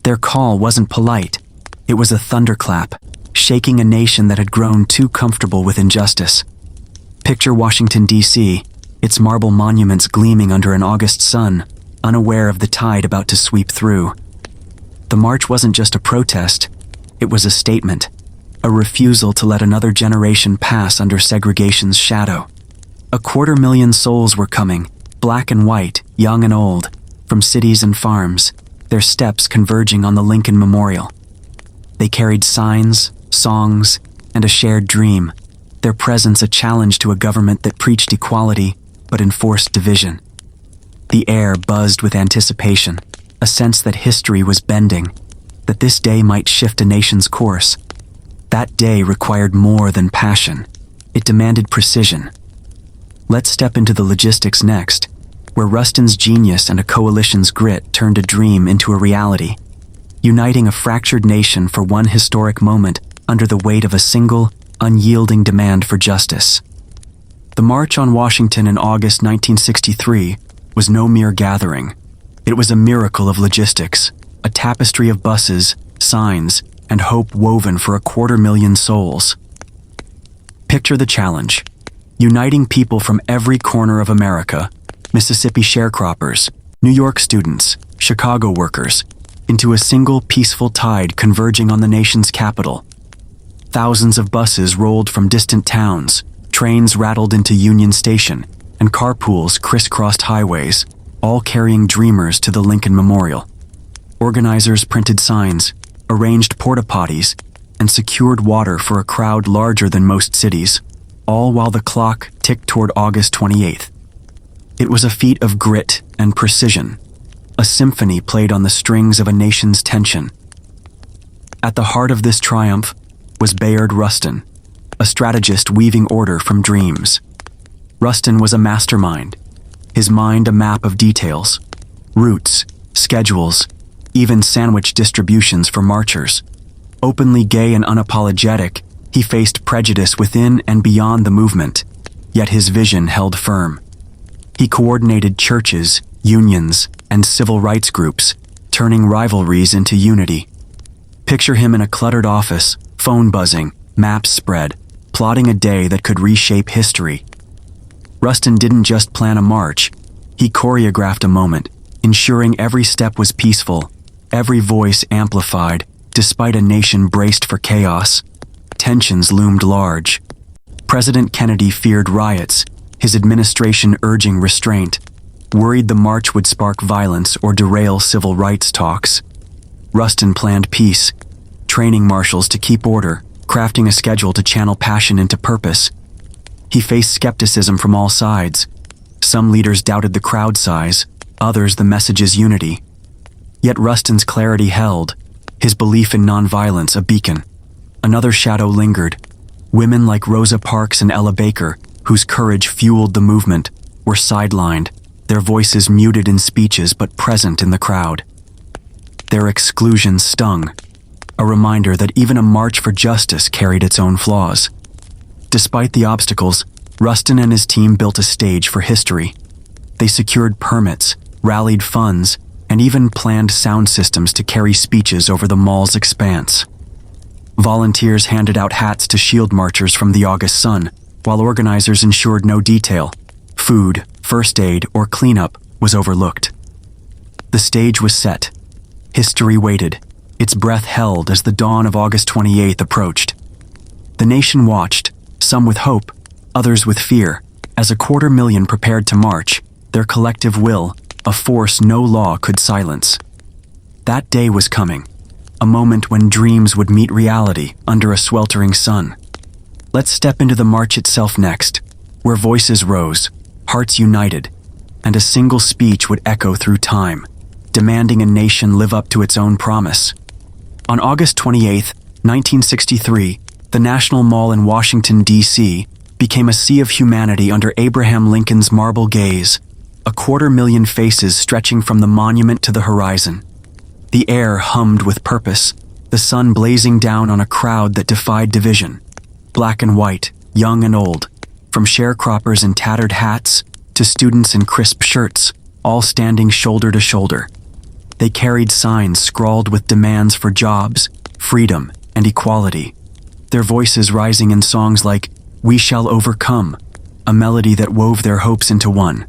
Speaker 1: Their call wasn't polite, it was a thunderclap, shaking a nation that had grown too comfortable with injustice. Picture Washington, D.C., its marble monuments gleaming under an August sun, unaware of the tide about to sweep through. The march wasn't just a protest, it was a statement, a refusal to let another generation pass under segregation's shadow. 250,000 souls were coming, black and white, young and old, from cities and farms, their steps converging on the Lincoln Memorial. They carried signs, songs, and a shared dream, their presence a challenge to a government that preached equality but enforced division. The air buzzed with anticipation, a sense that history was bending, that this day might shift a nation's course. That day required more than passion. It demanded precision. Let's step into the logistics next, where Rustin's genius and a coalition's grit turned a dream into a reality, uniting a fractured nation for one historic moment under the weight of a single, unyielding demand for justice. The March on Washington in August 1963 was no mere gathering. It was a miracle of logistics, a tapestry of buses, signs, and hope woven for 250,000 souls. Picture the challenge: uniting people from every corner of America, Mississippi sharecroppers, New York students, Chicago workers, into a single peaceful tide converging on the nation's capital. Thousands of buses rolled from distant towns, trains rattled into Union Station, and carpools crisscrossed highways, all carrying dreamers to the Lincoln Memorial. Organizers printed signs, arranged porta-potties, and secured water for a crowd larger than most cities, all while the clock ticked toward August 28th. It was a feat of grit and precision, a symphony played on the strings of a nation's tension. At the heart of this triumph was Bayard Rustin, a strategist weaving order from dreams. Rustin was a mastermind, his mind a map of details, routes, schedules, even sandwich distributions for marchers. Openly gay and unapologetic, he faced prejudice within and beyond the movement, yet his vision held firm. He coordinated churches, unions, and civil rights groups, turning rivalries into unity. Picture him in a cluttered office, phone buzzing, maps spread, plotting a day that could reshape history. Rustin didn't just plan a march, he choreographed a moment, ensuring every step was peaceful, every voice amplified, despite a nation braced for chaos. Tensions loomed large. President Kennedy feared riots, his administration urging restraint, worried the march would spark violence or derail civil rights talks. Rustin planned peace, training marshals to keep order, crafting a schedule to channel passion into purpose. He faced skepticism from all sides. Some leaders doubted the crowd size, others the message's unity. Yet Rustin's clarity held, his belief in nonviolence a beacon. Another shadow lingered. Women like Rosa Parks and Ella Baker, whose courage fueled the movement, were sidelined, their voices muted in speeches but present in the crowd. Their exclusion stung, a reminder that even a march for justice carried its own flaws. Despite the obstacles, Rustin and his team built a stage for history. They secured permits, rallied funds, and even planned sound systems to carry speeches over the mall's expanse. Volunteers handed out hats to shield marchers from the August sun, while organizers ensured no detail, food, first aid, or cleanup, was overlooked. The stage was set. History waited, its breath held as the dawn of August 28th approached. The nation watched, some with hope, others with fear, as 250,000 prepared to march, their collective will, a force no law could silence. That day was coming, a moment when dreams would meet reality under a sweltering sun. Let's step into the march itself next, where voices rose, hearts united, and a single speech would echo through time, demanding a nation live up to its own promise. On August 28, 1963, the National Mall in Washington, D.C., became a sea of humanity under Abraham Lincoln's marble gaze, 250,000 faces stretching from the monument to the horizon. The air hummed with purpose, the sun blazing down on a crowd that defied division. Black and white, young and old, from sharecroppers in tattered hats to students in crisp shirts, all standing shoulder to shoulder. They carried signs scrawled with demands for jobs, freedom, and equality, their voices rising in songs like "We Shall Overcome," a melody that wove their hopes into one.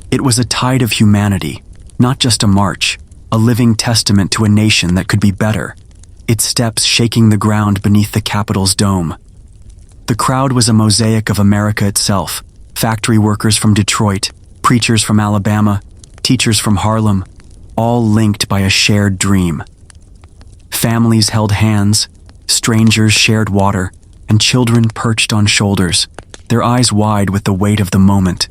Speaker 1: It was a tide of humanity, not just a march, a living testament to a nation that could be better, its steps shaking the ground beneath the Capitol's dome. The crowd was a mosaic of America itself, factory workers from Detroit, preachers from Alabama, teachers from Harlem, all linked by a shared dream. Families held hands, strangers shared water, and children perched on shoulders, their eyes wide with the weight of the moment.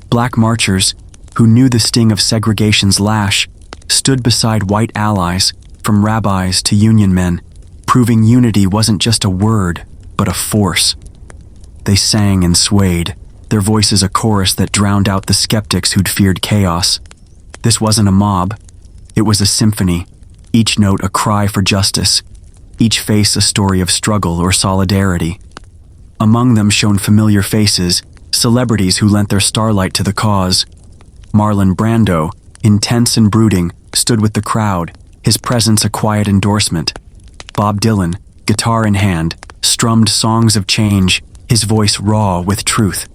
Speaker 1: Black marchers, who knew the sting of segregation's lash, stood beside white allies, from rabbis to union men, proving unity wasn't just a word, but a force. They sang and swayed, their voices a chorus that drowned out the skeptics who'd feared chaos. This wasn't a mob. It was a symphony, each note a cry for justice, each face a story of struggle or solidarity. Among them shone familiar faces, celebrities who lent their starlight to the cause. Marlon Brando, intense and brooding, stood with the crowd, his presence a quiet endorsement. Bob Dylan, guitar in hand, strummed songs of change, his voice raw with truth.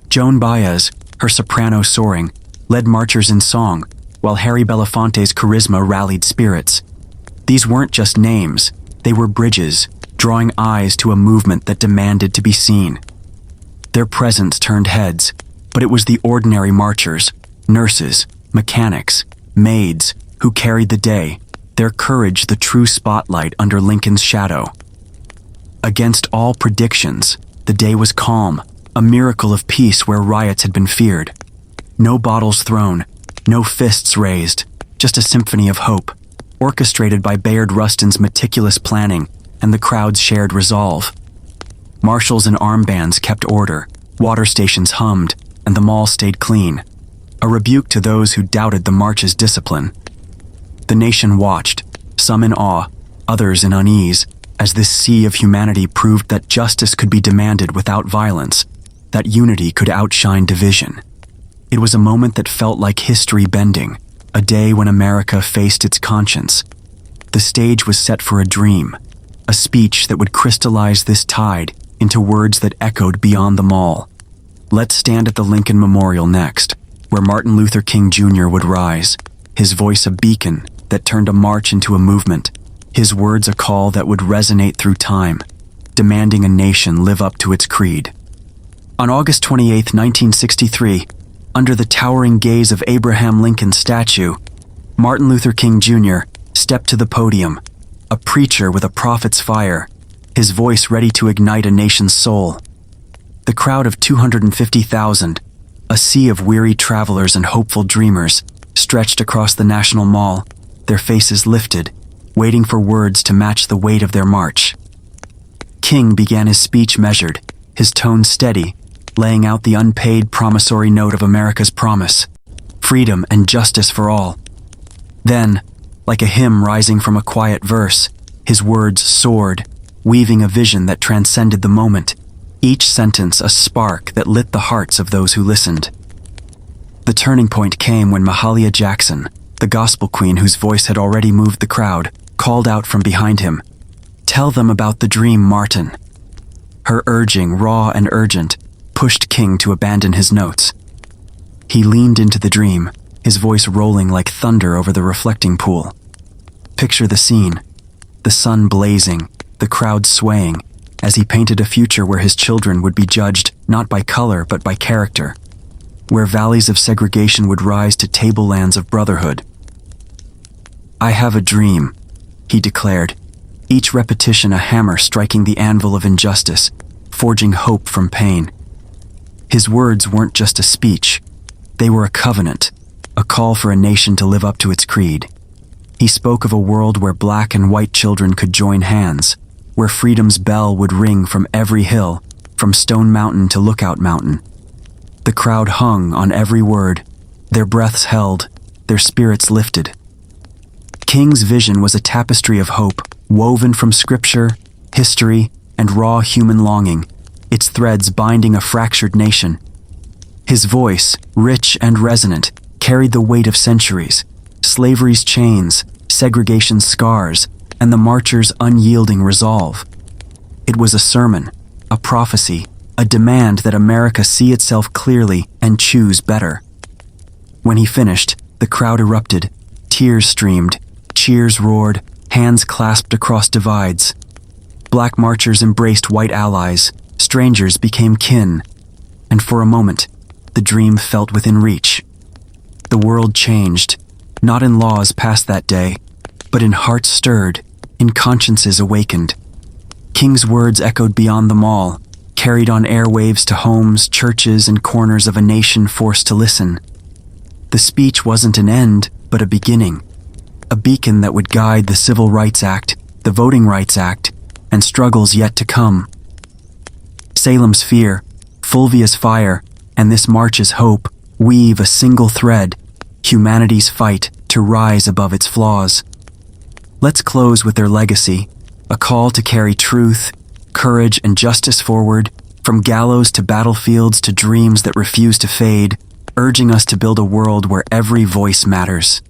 Speaker 1: Joan Baez, her soprano soaring, led marchers in song, while Harry Belafonte's charisma rallied spirits. These weren't just names, they were bridges, drawing eyes to a movement that demanded to be seen. Their presence turned heads, but it was the ordinary marchers, nurses, mechanics, maids, who carried the day, their courage the true spotlight under Lincoln's shadow. Against all predictions, the day was calm, a miracle of peace where riots had been feared. No bottles thrown, no fists raised, just a symphony of hope, orchestrated by Bayard Rustin's meticulous planning and the crowd's shared resolve. Marshals and armbands kept order, water stations hummed, and the mall stayed clean, a rebuke to those who doubted the march's discipline. The nation watched, some in awe, others in unease, as this sea of humanity proved that justice could be demanded without violence, that unity could outshine division. It was a moment that felt like history bending, a day when America faced its conscience. The stage was set for a dream, a speech that would crystallize this tide into words that echoed beyond the mall. Let's stand at the Lincoln Memorial next, where Martin Luther King Jr. would rise, his voice a beacon that turned a march into a movement, his words a call that would resonate through time, demanding a nation live up to its creed. On August 28, 1963, under the towering gaze of Abraham Lincoln's statue, Martin Luther King Jr. stepped to the podium, a preacher with a prophet's fire, his voice ready to ignite a nation's soul. The crowd of 250,000, a sea of weary travelers and hopeful dreamers, stretched across the National Mall, their faces lifted, waiting for words to match the weight of their march. King began his speech measured, his tone steady, laying out the unpaid promissory note of America's promise, freedom and justice for all. Then, like a hymn rising from a quiet verse, his words soared, weaving a vision that transcended the moment, each sentence a spark that lit the hearts of those who listened. The turning point came when Mahalia Jackson, the gospel queen whose voice had already moved the crowd, called out from behind him, "Tell them about the dream, Martin." Her urging, raw and urgent, pushed King to abandon his notes. He leaned into the dream, his voice rolling like thunder over the reflecting pool. Picture the scene, the sun blazing, the crowd swaying, as he painted a future where his children would be judged not by color but by character, where valleys of segregation would rise to tablelands of brotherhood. "I have a dream," he declared, each repetition a hammer striking the anvil of injustice, forging hope from pain. His words weren't just a speech, they were a covenant, a call for a nation to live up to its creed. He spoke of a world where black and white children could join hands, where freedom's bell would ring from every hill, from Stone Mountain to Lookout Mountain. The crowd hung on every word, their breaths held, their spirits lifted. King's vision was a tapestry of hope, woven from scripture, history, and raw human longing, its threads binding a fractured nation. His voice, rich and resonant, carried the weight of centuries, slavery's chains, segregation's scars, and the marchers' unyielding resolve. It was a sermon, a prophecy, a demand that America see itself clearly and choose better. When he finished, the crowd erupted, tears streamed, cheers roared, hands clasped across divides. Black marchers embraced white allies, strangers became kin, and for a moment, the dream felt within reach. The world changed, not in laws passed that day, but in hearts stirred, in consciences awakened. King's words echoed beyond them all, carried on airwaves to homes, churches, and corners of a nation forced to listen. The speech wasn't an end, but a beginning, a beacon that would guide the Civil Rights Act, the Voting Rights Act, and struggles yet to come. Salem's fear, Fulvia's fire, and this march's hope weave a single thread, humanity's fight to rise above its flaws. Let's close with their legacy, a call to carry truth, courage, and justice forward, from gallows to battlefields to dreams that refuse to fade, urging us to build a world where every voice matters.